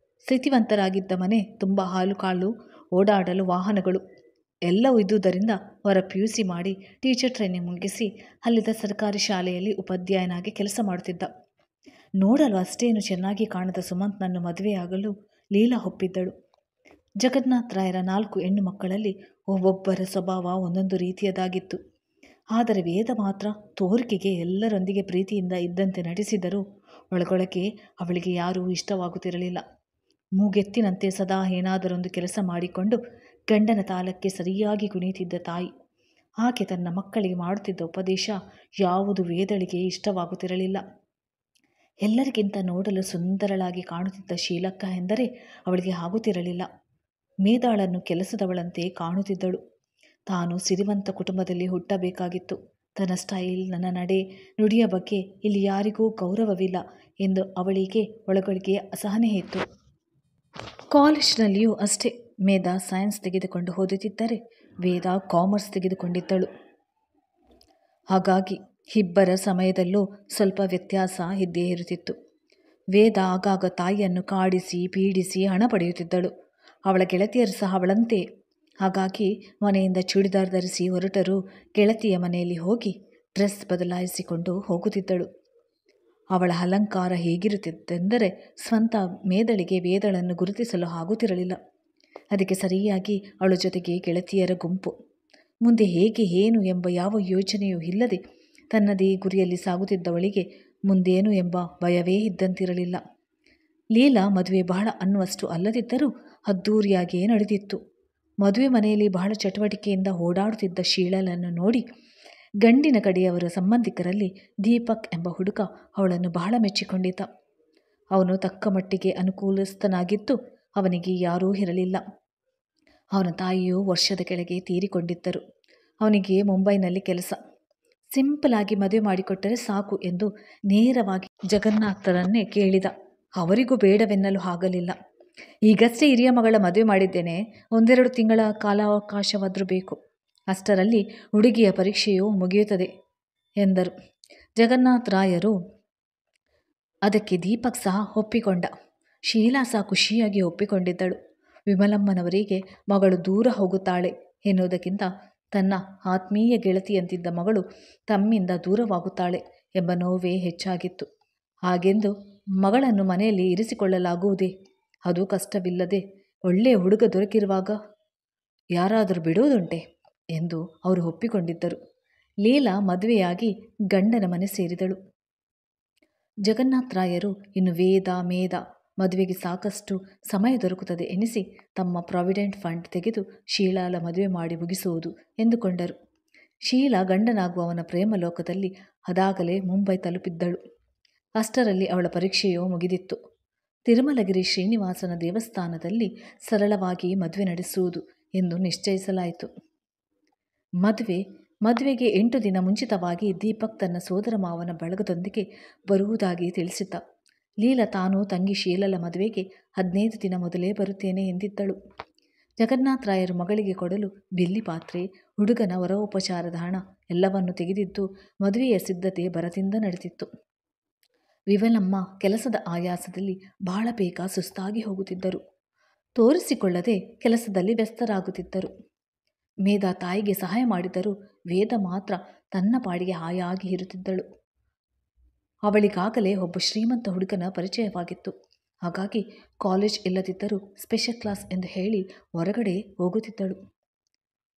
ಸ್ಥಿತಿವಂತರಾಗಿದ್ದ ಮನೆ ತುಂಬ ಹಾಲು ಕಾಳು, ಓಡಾಡಲು ವಾಹನಗಳು ಎಲ್ಲವೂ ಇದ್ದುದರಿಂದ ಹೊರ PUC ಮಾಡಿ ಟೀಚರ್ ಟ್ರೈನಿಂಗ್ ಮುಗಿಸಿ ಅಲ್ಲಿದ್ದ ಸರ್ಕಾರಿ ಶಾಲೆಯಲ್ಲಿ ಉಪಾಧ್ಯಾಯನಾಗಿ ಕೆಲಸ ಮಾಡುತ್ತಿದ್ದ. ನೋಡಲು ಅಷ್ಟೇನು ಚೆನ್ನಾಗಿ ಕಾಣದ ಸುಮಂತ್ನನ್ನು ಮದುವೆಯಾಗಲು ಲೀಲಾ ಒಪ್ಪಿದ್ದಳು. ಜಗನ್ನಾಥ ರಾಯರ 4 ಹೆಣ್ಣು ಮಕ್ಕಳಲ್ಲಿ ಒಬ್ಬೊಬ್ಬರ ಸ್ವಭಾವ ಒಂದೊಂದು ರೀತಿಯದಾಗಿತ್ತು. ಆದರೆ ವೇದ ಮಾತ್ರ ತೋರಿಕೆಗೆ ಎಲ್ಲರೊಂದಿಗೆ ಪ್ರೀತಿಯಿಂದ ಇದ್ದಂತೆ ನಟಿಸಿದರೂ ಒಳಗೊಳಗೆ ಅವಳಿಗೆ ಯಾರೂ ಇಷ್ಟವಾಗುತ್ತಿರಲಿಲ್ಲ. ಮೂಗೆತ್ತಿನಂತೆ ಸದಾ ಏನಾದರೊಂದು ಕೆಲಸ ಮಾಡಿಕೊಂಡು ಗಂಡನ ತಾಳಕ್ಕೆ ಸರಿಯಾಗಿ ಕುಣಿಯುತ್ತಿದ್ದ ತಾಯಿ. ಆಕೆ ತನ್ನ ಮಕ್ಕಳಿಗೆ ಮಾಡುತ್ತಿದ್ದ ಉಪದೇಶ ಯಾವುದು ವೇದಳಿಗೆ ಇಷ್ಟವಾಗುತ್ತಿರಲಿಲ್ಲ. ಎಲ್ಲರಿಗಿಂತ ನೋಡಲು ಸುಂದರಳಾಗಿ ಕಾಣುತ್ತಿದ್ದ ಶೀಲಕ್ಕ ಎಂದರೆ ಅವಳಿಗೆ ಆಗುತ್ತಿರಲಿಲ್ಲ. ಮೇಧಾಳನ್ನು ಕೆಲಸದವಳಂತೆ ಕಾಣುತ್ತಿದ್ದಳು. ತಾನು ಸಿರಿವಂತ ಕುಟುಂಬದಲ್ಲಿ ಹುಟ್ಟಬೇಕಾಗಿತ್ತು. ತನ್ನ ಸ್ಟೈಲ್, ನನ್ನ ನಡೆ ನುಡಿಯ ಬಗ್ಗೆ ಇಲ್ಲಿ ಯಾರಿಗೂ ಗೌರವವಿಲ್ಲ ಎಂದು ಅವಳಿಗೆ ಒಳಗೊಳಗೆ ಅಸಹನೆ ಇತ್ತು. ಕಾಲೇಜಿನಲ್ಲಿಯೂ ಅಷ್ಟೇ. ಮೇಧ ಸೈನ್ಸ್ ತೆಗೆದುಕೊಂಡು ಓದುತ್ತಿದ್ದರೆ ವೇದ ಕಾಮರ್ಸ್ ತೆಗೆದುಕೊಂಡಿದ್ದಳು. ಹಾಗಾಗಿ ಇಬ್ಬರ ಸಮಯದಲ್ಲೂ ಸ್ವಲ್ಪ ವ್ಯತ್ಯಾಸ ಇದ್ದೇ ಇರುತ್ತಿತ್ತು. ವೇದ ಆಗಾಗ ತಾಯಿಯನ್ನು ಕಾಡಿಸಿ ಪೀಡಿಸಿ ಹಣ ಪಡೆಯುತ್ತಿದ್ದಳು. ಅವಳ ಗೆಳತಿಯರು ಸಹ ಅವಳಂತೆ. ಹಾಗಾಗಿ ಮನೆಯಿಂದ ಚೂಡಿದಾರ್ ಧರಿಸಿ ಹೊರಟರೂ ಗೆಳತಿಯ ಮನೆಯಲ್ಲಿ ಹೋಗಿ ಡ್ರೆಸ್ ಬದಲಾಯಿಸಿಕೊಂಡು ಹೋಗುತ್ತಿದ್ದಳು. ಅವಳ ಅಲಂಕಾರ ಹೇಗಿರುತ್ತಿತ್ತೆಂದರೆ ಸ್ವಂತ ಮೇದಳಿಗೆ ವೇದಳನ್ನು ಗುರುತಿಸಲು ಆಗುತ್ತಿರಲಿಲ್ಲ. ಅದಕ್ಕೆ ಸರಿಯಾಗಿ ಅವಳ ಜೊತೆಗೆ ಗೆಳತಿಯರ ಗುಂಪು. ಮುಂದೆ ಹೇಗೆ ಏನು ಎಂಬ ಯಾವ ಯೋಚನೆಯೂ ಇಲ್ಲದೆ ತನ್ನದೇ ಗುರಿಯಲ್ಲಿ ಸಾಗುತ್ತಿದ್ದವಳಿಗೆ ಮುಂದೇನು ಎಂಬ ಭಯವೇ ಇದ್ದಂತಿರಲಿಲ್ಲ. ಲೀಲಾ ಮದುವೆ ಬಹಳ ಅನ್ನುವಷ್ಟು ಅಲ್ಲದಿದ್ದರೂ ಅದ್ದೂರಿಯಾಗಿಯೇ ನಡೆದಿತ್ತು. ಮದುವೆ ಮನೆಯಲ್ಲಿ ಬಹಳ ಚಟುವಟಿಕೆಯಿಂದ ಓಡಾಡುತ್ತಿದ್ದ ಶೀಲಳನ್ನು ನೋಡಿ ಗಂಡಿನ ಕಡೆಯವರ ಸಂಬಂಧಿಕರಲ್ಲಿ ದೀಪಕ್ ಎಂಬ ಹುಡುಗ ಅವಳನ್ನು ಬಹಳ ಮೆಚ್ಚಿಕೊಂಡಿದ್ದ. ಅವನು ತಕ್ಕ ಮಟ್ಟಿಗೆ ಅನುಕೂಲಸ್ಥನಾಗಿದ್ದು ಅವನಿಗೆ ಯಾರೂ ಇರಲಿಲ್ಲ. ಅವನ ತಾಯಿಯು ವರ್ಷದ ಕೆಳಗೆ ತೀರಿಕೊಂಡಿದ್ದರು. ಅವನಿಗೆ ಮುಂಬೈನಲ್ಲಿ ಕೆಲಸ. ಸಿಂಪಲ್ ಆಗಿ ಮದುವೆ ಮಾಡಿಕೊಟ್ಟರೆ ಸಾಕು ಎಂದು ನೇರವಾಗಿ ಜಗನ್ನಾಥರನ್ನೇ ಕೇಳಿದ. ಅವರಿಗೂ ಬೇಡವೆನ್ನಲು ಆಗಲಿಲ್ಲ. ಈಗಷ್ಟೇ ಹಿರಿಯ ಮಗಳ ಮದುವೆ ಮಾಡಿದ್ದೇನೆ, 1-2 ತಿಂಗಳ ಕಾಲಾವಕಾಶವಾದರೂ ಬೇಕು. ಅಷ್ಟರಲ್ಲಿ ಹುಡುಗಿಯ ಪರೀಕ್ಷೆಯು ಮುಗಿಯುತ್ತದೆ ಎಂದರು ಜಗನ್ನಾಥ ರಾಯರು. ಅದಕ್ಕೆ ದೀಪಕ್ ಸಹ ಒಪ್ಪಿಕೊಂಡ. ಶೀಲಾ ಸಹ ಖುಷಿಯಾಗಿ ಒಪ್ಪಿಕೊಂಡಿದ್ದಳು. ವಿಮಲಮ್ಮನವರಿಗೆ ಮಗಳು ದೂರ ಹೋಗುತ್ತಾಳೆ ಎನ್ನುವುದಕ್ಕಿಂತ ತನ್ನ ಆತ್ಮೀಯ ಗೆಳತಿಯಂತಿದ್ದ ಮಗಳು ತಮ್ಮಿಂದ ದೂರವಾಗುತ್ತಾಳೆ ಎಂಬ ನೋವೇ ಹೆಚ್ಚಾಗಿತ್ತು. ಹಾಗೆಂದು ಮಗಳನ್ನು ಮನೆಯಲ್ಲಿ ಇರಿಸಿಕೊಳ್ಳಲಾಗುವುದೇ? ಅದು ಕಷ್ಟವಿಲ್ಲದೆ ಒಳ್ಳೆಯ ಹುಡುಗ ದೊರಕಿರುವಾಗ ಯಾರಾದರೂ ಬಿಡುವುದುಂಟೆ ಎಂದು ಅವರು ಒಪ್ಪಿಕೊಂಡಿದ್ದರು. ಲೀಲಾ ಮದುವೆಯಾಗಿ ಗಂಡನ ಮನೆ ಸೇರಿದಳು. ಜಗನ್ನಾಥರಾಯರು ಇನ್ನು ವೇದ ಮೇದ ಮದುವೆಗೆ ಸಾಕಷ್ಟು ಸಮಯ ದೊರಕುತ್ತದೆ ಎನಿಸಿ ತಮ್ಮ ಪ್ರಾವಿಡೆಂಟ್ ಫಂಡ್ ತೆಗೆದು ಶೀಲಾಳ ಮದುವೆ ಮಾಡಿ ಮುಗಿಸುವುದು ಎಂದುಕೊಂಡರು. ಶೀಲಾ ಗಂಡನಾಗುವವನ ಪ್ರೇಮಲೋಕದಲ್ಲಿ ಅದಾಗಲೇ ಮುಂಬೈ ತಲುಪಿದ್ದಳು. ಅಷ್ಟರಲ್ಲಿ ಅವಳ ಪರೀಕ್ಷೆಯೂ ಮುಗಿದಿತ್ತು. ತಿರುಮಲಗಿರಿ ಶ್ರೀನಿವಾಸನ ದೇವಸ್ಥಾನದಲ್ಲಿ ಸರಳವಾಗಿ ಮದುವೆ ನಡೆಸುವುದು ಎಂದು ನಿಶ್ಚಯಿಸಲಾಯಿತು. ಮದುವೆಗೆ 8 ದಿನ ಮುಂಚಿತವಾಗಿ ದೀಪಕ್ ತನ್ನ ಸೋದರ ಮಾವನ ಬಳಗದೊಂದಿಗೆ ಬರುವುದಾಗಿ ತಿಳಿಸಿದ್ದ. ಲೀಲಾ ತಾನು ತಂಗಿ ಶೀಲಳ ಮದುವೆಗೆ 15 ದಿನ ಮೊದಲೇ ಬರುತ್ತೇನೆ ಎಂದಿದ್ದಳು. ಜಗನ್ನಾಥರಾಯರು ಮಗಳಿಗೆ ಕೊಡಲು ಬಿಲ್ಲಿ ಪಾತ್ರೆ, ಹುಡುಗನ ವರೋಪಚಾರದ ಹಣ ಎಲ್ಲವನ್ನು ತೆಗೆದಿದ್ದು ಮದುವೆಯ ಸಿದ್ಧತೆ ಭರದಿಂದ ನಡೆದಿತ್ತು. ವಿಮಲಮ್ಮ ಕೆಲಸದ ಆಯಾಸದಲ್ಲಿ ಬಹಳ ಬೇಗ ಸುಸ್ತಾಗಿ ಹೋಗುತ್ತಿದ್ದರು. ತೋರಿಸಿಕೊಳ್ಳದೆ ಕೆಲಸದಲ್ಲಿ ವ್ಯಸ್ತರಾಗುತ್ತಿದ್ದರು. ಮೇಧಾ ತಾಯಿಗೆ ಸಹಾಯ ಮಾಡಿದರೂ ವೇದ ಮಾತ್ರ ತನ್ನ ಪಾಡಿಗೆ ಹಾಯಾಗಿ ಇರುತ್ತಿದ್ದಳು. ಅವಳಿಗಾಗಲೇ ಒಬ್ಬ ಶ್ರೀಮಂತ ಹುಡುಗನ ಪರಿಚಯವಾಗಿತ್ತು. ಹಾಗಾಗಿ ಕಾಲೇಜ್ ಇಲ್ಲದಿದ್ದರೂ ಸ್ಪೆಷಲ್ ಕ್ಲಾಸ್ ಎಂದು ಹೇಳಿ ಹೊರಗಡೆ ಹೋಗುತ್ತಿದ್ದಳು.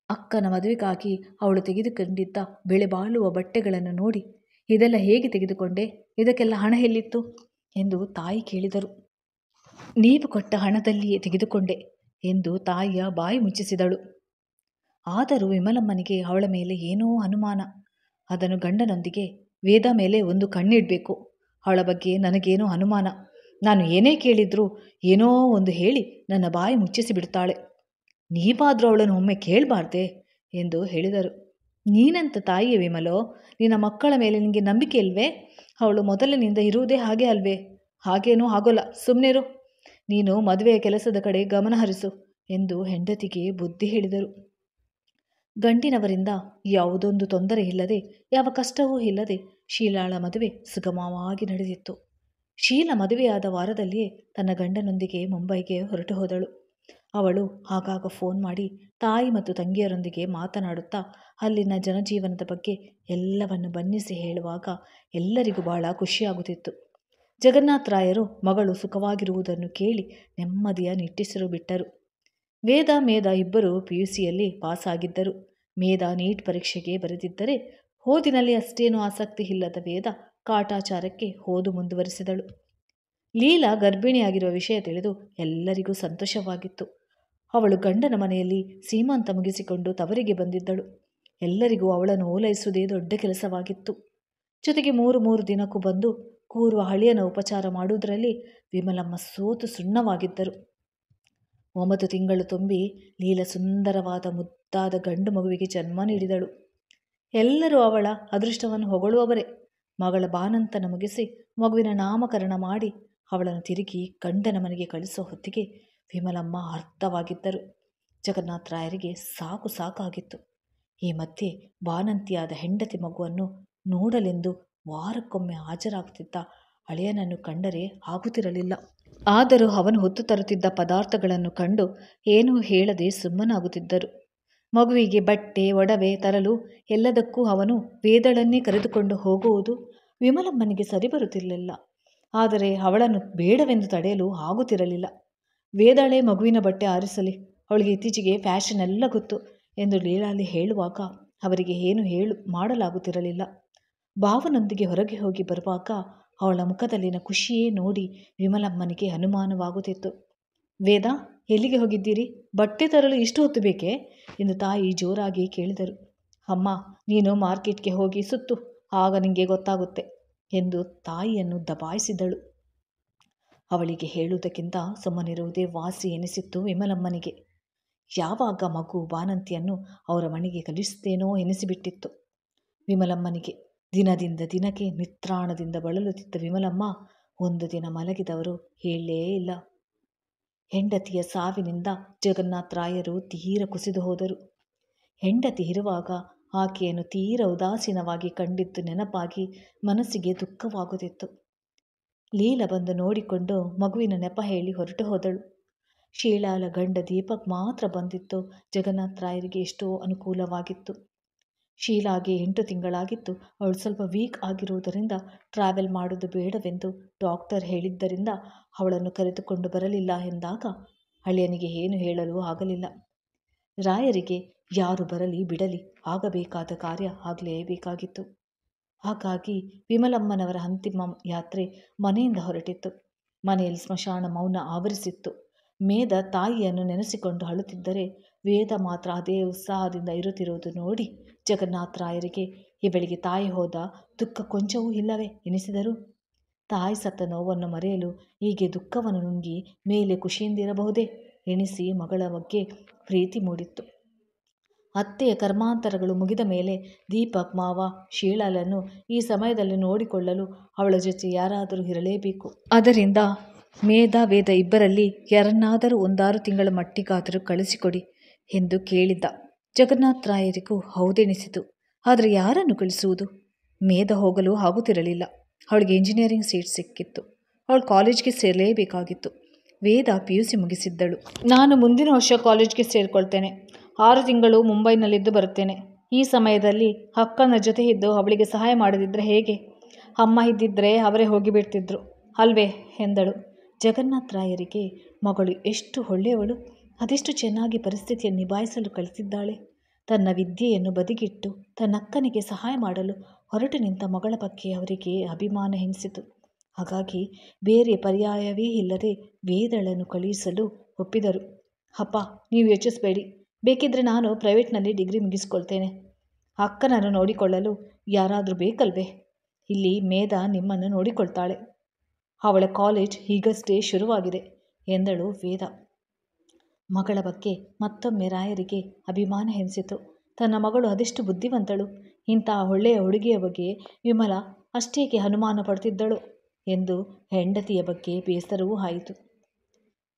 ಅಕ್ಕನ ಮದುವೆಗಾಗಿ ಅವಳು ತೆಗೆದುಕೊಂಡಿದ್ದ ಬೆಲೆ ಬಾಳುವ ಬಟ್ಟೆಗಳನ್ನು ನೋಡಿ, ಇದೆಲ್ಲ ಹೇಗೆ ತೆಗೆದುಕೊಂಡೆ? ಇದಕ್ಕೆಲ್ಲ ಹಣ ಎಲ್ಲಿತ್ತು ಎಂದು ತಾಯಿ ಕೇಳಿದರು. ನೀವು ಕೊಟ್ಟ ಹಣದಲ್ಲಿಯೇ ತೆಗೆದುಕೊಂಡೆ ಎಂದು ತಾಯಿಯ ಬಾಯಿ ಮುಚ್ಚಿಸಿದಳು. ಆದರೂ ವಿಮಲಮ್ಮನಿಗೆ ಅವಳ ಮೇಲೆ ಏನೋ ಅನುಮಾನ. ಅದನ್ನು ಗಂಡನೊಂದಿಗೆ ವೇದ ಮೇಲೆ ಒಂದು ಕಣ್ಣಿಡಬೇಕು. ಅವಳ ಬಗ್ಗೆ ನನಗೇನೋ ಅನುಮಾನ. ನಾನು ಏನೇ ಕೇಳಿದ್ರೂ ಏನೋ ಒಂದು ಹೇಳಿ ನನ್ನ ಬಾಯಿ ಮುಚ್ಚಿಸಿ ಬಿಡ್ತಾಳೆ. ನೀವಾದರೂ ಅವಳನ್ನು ಒಮ್ಮೆ ಕೇಳಬಾರ್ದೆ ಎಂದು ಹೇಳಿದರು. ನೀನಂತ ತಾಯಿಯೇ ವಿಮಲೋ, ನಿನ್ನ ಮಕ್ಕಳ ಮೇಲೆ ನಿನಗೆ ನಂಬಿಕೆ ಇಲ್ವೇ? ಅವಳು ಮೊದಲಿನಿಂದ ಇರುವುದೇ ಹಾಗೆ ಅಲ್ವೇ? ಹಾಗೇನೂ ಆಗೋಲ್ಲ, ಸುಮ್ಮನಿರು. ನೀನು ಮದುವೆಯ ಕೆಲಸದ ಕಡೆ ಗಮನ ಹರಿಸು ಎಂದು ಹೆಂಡತಿಗೆ ಬುದ್ಧಿ ಹೇಳಿದರು. ಗಂಡಿನವರಿಂದ ಯಾವುದೊಂದು ತೊಂದರೆ ಇಲ್ಲದೆ, ಯಾವ ಕಷ್ಟವೂ ಇಲ್ಲದೆ ಶೀಲಾಳ ಮದುವೆ ಸುಗಮವಾಗಿ ನಡೆದಿತ್ತು. ಶೀಲಾ ಮದುವೆಯಾದ ವಾರದಲ್ಲಿಯೇ ತನ್ನ ಗಂಡನೊಂದಿಗೆ ಮುಂಬೈಗೆ ಹೊರಟು ಹೋದಳು. ಅವಳು ಆಗಾಗ ಫೋನ್ ಮಾಡಿ ತಾಯಿ ಮತ್ತು ತಂಗಿಯರೊಂದಿಗೆ ಮಾತನಾಡುತ್ತಾ ಅಲ್ಲಿನ ಜನಜೀವನದ ಬಗ್ಗೆ ಎಲ್ಲವನ್ನು ಬಣ್ಣಿಸಿ ಹೇಳುವಾಗ ಎಲ್ಲರಿಗೂ ಬಹಳ ಖುಷಿಯಾಗುತ್ತಿತ್ತು. ಜಗನ್ನಾಥರಾಯರು ಮಗಳು ಸುಖವಾಗಿರುವುದನ್ನು ಕೇಳಿ ನೆಮ್ಮದಿಯ ನಿಟ್ಟುಸಿರು ಬಿಟ್ಟರು. ವೇದ ಮೇಧಾ ಇಬ್ಬರು PUCಯಲ್ಲಿ ಪಾಸ್ ಆಗಿದ್ದರು. ಮೇಧಾ ನೀಟ್ ಪರೀಕ್ಷೆಗೆ ಬರೆದಿದ್ದರೆ ಓದಿನಲ್ಲಿ ಅಷ್ಟೇನೂ ಆಸಕ್ತಿ ಇಲ್ಲದ ವೇದ ಕಾಟಾಚಾರಕ್ಕೆ ಓದು ಮುಂದುವರಿಸಿದಳು. ಲೀಲಾ ಗರ್ಭಿಣಿಯಾಗಿರುವ ವಿಷಯ ತಿಳಿದು ಎಲ್ಲರಿಗೂ ಸಂತೋಷವಾಗಿತ್ತು. ಅವಳು ಗಂಡನ ಮನೆಯಲ್ಲಿ ಸೀಮಂತ ಮುಗಿಸಿಕೊಂಡು ತವರಿಗೆ ಬಂದಿದ್ದಳು. ಎಲ್ಲರಿಗೂ ಅವಳನ್ನು ಓಲೈಸುವುದೇ ದೊಡ್ಡ ಕೆಲಸವಾಗಿತ್ತು. ಜೊತೆಗೆ 3 ದಿನಕ್ಕೂ ಬಂದು ಕೂರುವ ಹಳಿಯನ ಉಪಚಾರ ಮಾಡುವುದರಲ್ಲಿ ವಿಮಲಮ್ಮ ಸೋತು ಸುಣ್ಣವಾಗಿದ್ದರು. 9 ತಿಂಗಳು ತುಂಬಿ ಲೀಲಾ ಸುಂದರವಾದ ಮುದ್ದಾದ ಗಂಡು ಮಗುವಿಗೆ ಜನ್ಮ ನೀಡಿದಳು. ಎಲ್ಲರೂ ಅವಳ ಅದೃಷ್ಟವನ್ನು ಹೊಗಳುವವರೇ. ಮಗಳ ಬಾನಂತನ ಮುಗಿಸಿ ಮಗುವಿನ ನಾಮಕರಣ ಮಾಡಿ ಅವಳನ್ನು ತಿರುಗಿ ಗಂಡನ ಮನೆಗೆ ಕಳಿಸೋ ಹೊತ್ತಿಗೆ ವಿಮಲಮ್ಮ ಅರ್ಥವಾಗಿದ್ದರು. ಜಗನ್ನಾಥರಾಯರಿಗೆ ಸಾಕಾಗಿತ್ತು. ಈ ಮಧ್ಯೆ ಬಾನಂತಿಯಾದ ಹೆಂಡತಿ ಮಗುವನ್ನು ನೋಡಲೆಂದು ವಾರಕ್ಕೊಮ್ಮೆ ಹಾಜರಾಗುತ್ತಿದ್ದ ಅಳಿಯನನ್ನು ಕಂಡರೆ ಆಗುತ್ತಿರಲಿಲ್ಲ. ಆದರೂ ಅವನು ಹೊತ್ತು ತರುತ್ತಿದ್ದ ಪದಾರ್ಥಗಳನ್ನು ಕಂಡು ಏನೂ ಹೇಳದೆ ಸುಮ್ಮನಾಗುತ್ತಿದ್ದರು. ಮಗುವಿಗೆ ಬಟ್ಟೆ ಒಡವೆ ತರಲು ಎಲ್ಲದಕ್ಕೂ ಅವನು ವೇದಳನ್ನೇ ಕರೆದುಕೊಂಡು ಹೋಗುವುದು ವಿಮಲಮ್ಮನಿಗೆ ಸರಿ ಬರುತ್ತಿರಲಿಲ್ಲ. ಆದರೆ ಅವಳನ್ನು ಬೇಡವೆಂದು ತಡೆಯಲು ಆಗುತ್ತಿರಲಿಲ್ಲ. ವೇದಳೇ ಮಗುವಿನ ಬಟ್ಟೆ ಆರಿಸಲಿ, ಅವಳಿಗೆ ಇತ್ತೀಚೆಗೆ ಫ್ಯಾಷನ್ ಎಲ್ಲ ಗೊತ್ತು ಎಂದು ಲೀಲಾಲಿ ಹೇಳುವಾಗ ಅವರಿಗೆ ಏನು ಮಾಡಲಾಗುತ್ತಿರಲಿಲ್ಲ. ಭಾವನೊಂದಿಗೆ ಹೊರಗೆ ಹೋಗಿ ಬರುವಾಗ ಅವಳ ಮುಖದಲ್ಲಿನ ಖುಷಿಯೇ ನೋಡಿ ವಿಮಲಮ್ಮನಿಗೆ ಅನುಮಾನವಾಗುತ್ತಿತ್ತು. ವೇದ, ಎಲ್ಲಿಗೆ ಹೋಗಿದ್ದೀರಿ? ಬಟ್ಟೆ ತರಲು ಇಷ್ಟು ಹೊತ್ತು ಬೇಕೇ ಎಂದು ತಾಯಿ ಜೋರಾಗಿ ಕೇಳಿದರು. ಅಮ್ಮ, ನೀನು ಮಾರ್ಕೆಟ್ಗೆ ಹೋಗಿ ಸುತ್ತು, ಆಗ ನಿನಗೆ ಗೊತ್ತಾಗುತ್ತೆ ಎಂದು ತಾಯಿಯನ್ನು ದಬಾಯಿಸಿದಳು. ಅವಳಿಗೆ ಹೇಳುವುದಕ್ಕಿಂತ ಸುಮ್ಮನಿರುವುದೇ ವಾಸಿ ಎನಿಸಿತ್ತು ವಿಮಲಮ್ಮನಿಗೆ. ಯಾವಾಗ ಮಗು ಬಾನಂತಿಯನ್ನು ಅವರ ಮನೆಗೆ ಕಳಿಸುತ್ತೇನೋ ಎನಿಸಿಬಿಟ್ಟಿತ್ತು ವಿಮಲಮ್ಮನಿಗೆ. ದಿನದಿಂದ ದಿನಕ್ಕೆ ನಿತ್ರಾಣದಿಂದ ಬಳಲುತ್ತಿದ್ದ ವಿಮಲಮ್ಮ ಒಂದು ದಿನ ಮಲಗಿದವರು ಹೇಳಲೇ ಇಲ್ಲ. ಹೆಂಡತಿಯ ಸಾವಿನಿಂದ ಜಗನ್ನಾಥರಾಯರು ತೀರ ಕುಸಿದು ಹೋದರು. ಹೆಂಡತಿ ಇರುವಾಗ ಆಕೆಯನ್ನು ತೀರ ಉದಾಸೀನವಾಗಿ ಕಂಡಿದ್ದು ನೆನಪಾಗಿ ಮನಸ್ಸಿಗೆ ದುಃಖವಾಗುತ್ತಿತ್ತು. ಲೀಲಾ ಬಂದು ನೋಡಿಕೊಂಡು ಮಗುವಿನ ನೆಪ ಹೇಳಿ ಹೊರಟು ಹೋದಳು. ಶೀಲಾಳ ಗಂಡ ದೀಪಕ್ ಮಾತ್ರ ಬಂದಿತ್ತು ಜಗನ್ನಾಥ ರಾಯರಿಗೆ ಎಷ್ಟೋ ಅನುಕೂಲವಾಗಿತ್ತು. ಶೀಲಾಗೆ 8 ತಿಂಗಳಾಗಿತ್ತು. ಅವಳು ಸ್ವಲ್ಪ ವೀಕ್ ಆಗಿರುವುದರಿಂದ ಟ್ರಾವೆಲ್ ಮಾಡೋದು ಬೇಡವೆಂದು ಡಾಕ್ಟರ್ ಹೇಳಿದ್ದರಿಂದ ಅವಳನ್ನು ಕರೆದುಕೊಂಡು ಬರಲಿಲ್ಲ ಎಂದಾಗ ಅಳಿಯನಿಗೆ ಏನು ಹೇಳಲು ಆಗಲಿಲ್ಲ. ರಾಯರಿಗೆ ಯಾರು ಬರಲಿ ಬಿಡಲಿ ಆಗಬೇಕಾದ ಕಾರ್ಯ ಆಗಲೇಬೇಕಾಗಿತ್ತು. ಹಾಗಾಗಿ ವಿಮಲಮ್ಮನವರ ಅಂತಿಮ ಯಾತ್ರೆ ಮನೆಯಿಂದ ಹೊರಟಿತ್ತು. ಮನೆಯಲ್ಲಿ ಸ್ಮಶಾನ ಮೌನ ಆವರಿಸಿತ್ತು. ಮೇಧ ತಾಯಿಯನ್ನು ನೆನೆಸಿಕೊಂಡು ಅಳುತ್ತಿದ್ದರೆ ವೇದ ಮಾತ್ರ ಅದೇ ಉತ್ಸಾಹದಿಂದ ಇರುತ್ತಿರುವುದು ನೋಡಿ ಜಗನ್ನಾಥ ರಾಯರಿಗೆ ಇವಳಿಗೆ ತಾಯಿ ಹೋದ ದುಃಖ ಕೊಂಚವೂ ಇಲ್ಲವೇ ಎನಿಸಿದರು. ತಾಯಿ ಸತ್ತ ನೋವನ್ನು ಮರೆಯಲು ಹೀಗೆ ದುಃಖವನ್ನು ನುಂಗಿ ಮೇಲೆ ಖುಷಿಯಿಂದಿರಬಹುದೇ ಎಣಿಸಿ ಮಗಳ ಬಗ್ಗೆ ಪ್ರೀತಿ ಮೂಡಿತ್ತು. ಅತ್ತೆಯ ಕರ್ಮಾಂತರಗಳು ಮುಗಿದ ಮೇಲೆ ದೀಪಕ್ ಮಾವ ಶೀಲಾಳನ್ನು ಈ ಸಮಯದಲ್ಲಿ ನೋಡಿಕೊಳ್ಳಲು ಅವಳ ಜೊತೆ ಯಾರಾದರೂ ಇರಲೇಬೇಕು. ಅದರಿಂದ ಮೇಧ ವೇದ ಇಬ್ಬರಲ್ಲಿ ಯಾರನ್ನಾದರೂ 1-6 ತಿಂಗಳ ಮಟ್ಟಿಗಾದರೂ ಕಳಿಸಿಕೊಡಿ ಎಂದು ಕೇಳಿದ್ದ. ಜಗನ್ನಾಥ ರಾಯರಿಗೂ ಹೌದೆನಿಸಿತು. ಆದರೆ ಯಾರನ್ನು ಕಳಿಸುವುದು? ಮೇಧ ಹೋಗಲು ಆಗುತ್ತಿರಲಿಲ್ಲ. ಅವಳಿಗೆ ಇಂಜಿನಿಯರಿಂಗ್ ಸೀಟ್ ಸಿಕ್ಕಿತ್ತು. ಅವಳು ಕಾಲೇಜ್ಗೆ ಸೇರಲೇಬೇಕಾಗಿತ್ತು. ವೇದ PUC ಮುಗಿಸಿದ್ದಳು. ನಾನು ಮುಂದಿನ ವರ್ಷ ಕಾಲೇಜ್ಗೆ ಸೇರಿಕೊಳ್ತೇನೆ. 6 ತಿಂಗಳು ಮುಂಬೈನಲ್ಲಿದ್ದು ಬರುತ್ತೇನೆ. ಈ ಸಮಯದಲ್ಲಿ ಅಕ್ಕನ ಜೊತೆ ಇದ್ದು ಅವಳಿಗೆ ಸಹಾಯ ಮಾಡದಿದ್ದರೆ ಹೇಗೆ? ಅಮ್ಮ ಇದ್ದಿದ್ದರೆ ಅವರೇ ಹೋಗಿಬಿಡ್ತಿದ್ರು ಅಲ್ವೇ ಎಂದಳು. ಜಗನ್ನಾಥ ರಾಯರಿಗೆ ಮಗಳು ಎಷ್ಟು ಒಳ್ಳೆಯವಳು, ಅದೆಷ್ಟು ಚೆನ್ನಾಗಿ ಪರಿಸ್ಥಿತಿಯನ್ನು ನಿಭಾಯಿಸಲು ಕಲಿತಿದ್ದಾಳೆ. ತನ್ನ ವಿದ್ಯೆಯನ್ನು ಬದಿಗಿಟ್ಟು ತನ್ನಕ್ಕನಿಗೆ ಸಹಾಯ ಮಾಡಲು ಹೊರಟು ನಿಂತ ಮಗಳ ಬಗ್ಗೆ ಅವರಿಗೆ ಅಭಿಮಾನ ಎನಿಸಿತು. ಹಾಗಾಗಿ ಬೇರೆ ಪರ್ಯಾಯವೇ ಇಲ್ಲದೆ ವೇದಳನ್ನು ಕಳುಹಿಸಲು ಒಪ್ಪಿದರು. ಅಪ್ಪ, ನೀವು ಯೋಚಿಸಬೇಡಿ. ಬೇಕಿದ್ರೆ ನಾನು ಪ್ರೈವೇಟ್ನಲ್ಲಿ ಡಿಗ್ರಿ ಮುಗಿಸ್ಕೊಳ್ತೇನೆ. ಅಕ್ಕನನ್ನು ನೋಡಿಕೊಳ್ಳಲು ಯಾರಾದರೂ ಬೇಕಲ್ವೇ? ಇಲ್ಲಿ ಮೇಧ ನಿಮ್ಮನ್ನು ನೋಡಿಕೊಳ್ತಾಳೆ. ಅವಳ ಕಾಲೇಜ್ ಈಗಷ್ಟೇ ಶುರುವಾಗಿದೆ ಎಂದಳು ವೇದ. ಮಗಳ ಬಗ್ಗೆ ಮತ್ತೊಮ್ಮೆ ರಾಯರಿಗೆ ಅಭಿಮಾನ ಎನಿಸಿತು. ತನ್ನ ಮಗಳು ಅದೆಷ್ಟು ಬುದ್ಧಿವಂತಳು, ಇಂತಹ ಒಳ್ಳೆಯ ಹುಡುಗಿಯ ಬಗ್ಗೆ ವಿಮಲ ಅಷ್ಟೇಕೆ ಅನುಮಾನ ಪಡುತ್ತಿದ್ದಳು ಎಂದು ಹೆಂಡತಿಯ ಬಗ್ಗೆ ಬೇಸರವೂ ಆಯಿತು.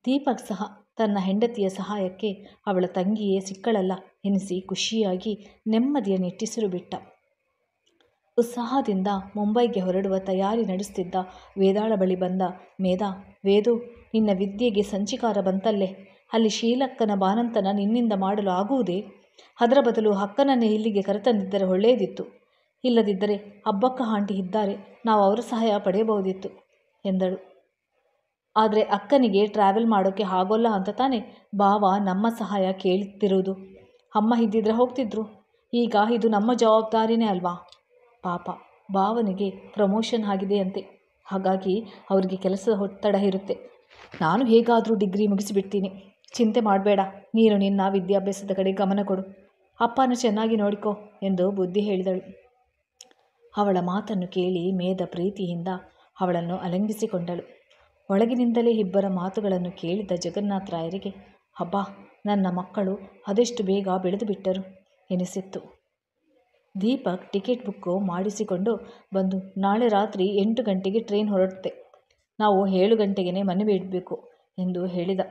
ದೀಪಕ್ ಸಹ ತನ್ನ ಹೆಂಡತಿಯ ಸಹಾಯಕ್ಕೆ ಅವಳ ತಂಗಿಯೇ ಸಿಕ್ಕಳಲ್ಲ ಎನಿಸಿ ಖುಷಿಯಾಗಿ ನೆಮ್ಮದಿಯ ನಿಟ್ಟುಸಿರು ಬಿಟ್ಟ. ಉತ್ಸಾಹದಿಂದ ಮುಂಬೈಗೆ ಹೊರಡುವ ತಯಾರಿ ನಡೆಸುತ್ತಿದ್ದ ವೇದಾಳ ಬಳಿ ಬಂದ ಮೇಧ, ವೇದು, ನಿನ್ನ ವಿದ್ಯೆಗೆ ಸಂಚಿಕಾರ ಬಂತಲ್ಲೇ, ಅಲ್ಲಿ ಶೀಲಕ್ಕನ ಬಾನಂತನ ನಿನ್ನಿಂದ ಮಾಡಲು ಆಗುವುದೇ? ಅದರ ಬದಲು ಅಕ್ಕನನ್ನೇ ಇಲ್ಲಿಗೆ ಕರೆತಂದಿದ್ದರೆ ಒಳ್ಳೆಯದಿತ್ತು. ಇಲ್ಲದಿದ್ದರೆ ಅಬ್ಬಕ್ಕ ಆಂಟಿ ಇದ್ದಾರೆ, ನಾವು ಅವರ ಸಹಾಯ ಪಡೆಯಬಹುದಿತ್ತು ಎಂದಳು. ಆದರೆ ಅಕ್ಕನಿಗೆ ಟ್ರಾವೆಲ್ ಮಾಡೋಕ್ಕೆ ಆಗೋಲ್ಲ ಅಂತ ತಾನೇ ಬಾವ ನಮ್ಮ ಸಹಾಯ ಕೇಳುತ್ತಿರುವುದು. ಅಮ್ಮ ಇದ್ದಿದ್ರೆ ಹೋಗ್ತಿದ್ರು. ಈಗ ಇದು ನಮ್ಮ ಜವಾಬ್ದಾರಿನೇ ಅಲ್ವಾ? ಪಾಪ, ಬಾವನಿಗೆ ಪ್ರಮೋಷನ್ ಆಗಿದೆಯಂತೆ. ಹಾಗಾಗಿ ಅವರಿಗೆ ಕೆಲಸದ ಒತ್ತಡ ಇರುತ್ತೆ. ನಾನು ಹೇಗಾದರೂ ಡಿಗ್ರಿ ಮುಗಿಸಿಬಿಡ್ತೀನಿ. ಚಿಂತೆ ಮಾಡಬೇಡ. ನೀನು ನಿನ್ನ ವಿದ್ಯಾಭ್ಯಾಸದ ಕಡೆ ಗಮನ ಕೊಡು. ಅಪ್ಪನ ಚೆನ್ನಾಗಿ ನೋಡಿಕೋ ಎಂದು ಬುದ್ಧಿ ಹೇಳಿದಳು. ಅವಳ ಮಾತನ್ನು ಕೇಳಿ ಮೇಧ ಪ್ರೀತಿಯಿಂದ ಅವಳನ್ನು ಅಲಂಗಿಸಿಕೊಂಡಳು. ಒಳಗಿನಿಂದಲೇ ಇಬ್ಬರ ಮಾತುಗಳನ್ನು ಕೇಳಿದ ಜಗನ್ನಾಥ ರಾಯರಿಗೆ, ಅಬ್ಬಾ, ನನ್ನ ಮಕ್ಕಳು ಅದೆಷ್ಟು ಬೇಗ ಬೆಳೆದು ಬಿಟ್ಟರು ಎನಿಸಿತ್ತು. ದೀಪಕ್ ಟಿಕೆಟ್ ಬುಕ್ಕು ಮಾಡಿಸಿಕೊಂಡು ಬಂದು, ನಾಳೆ ರಾತ್ರಿ 8 ಗಂಟೆಗೆ ಟ್ರೈನ್ ಹೊರಡುತ್ತೆ. ನಾವು 7 ಗಂಟೆಗೆ ಮನೆ ಬಿಡಬೇಕು ಎಂದು ಹೇಳಿದ.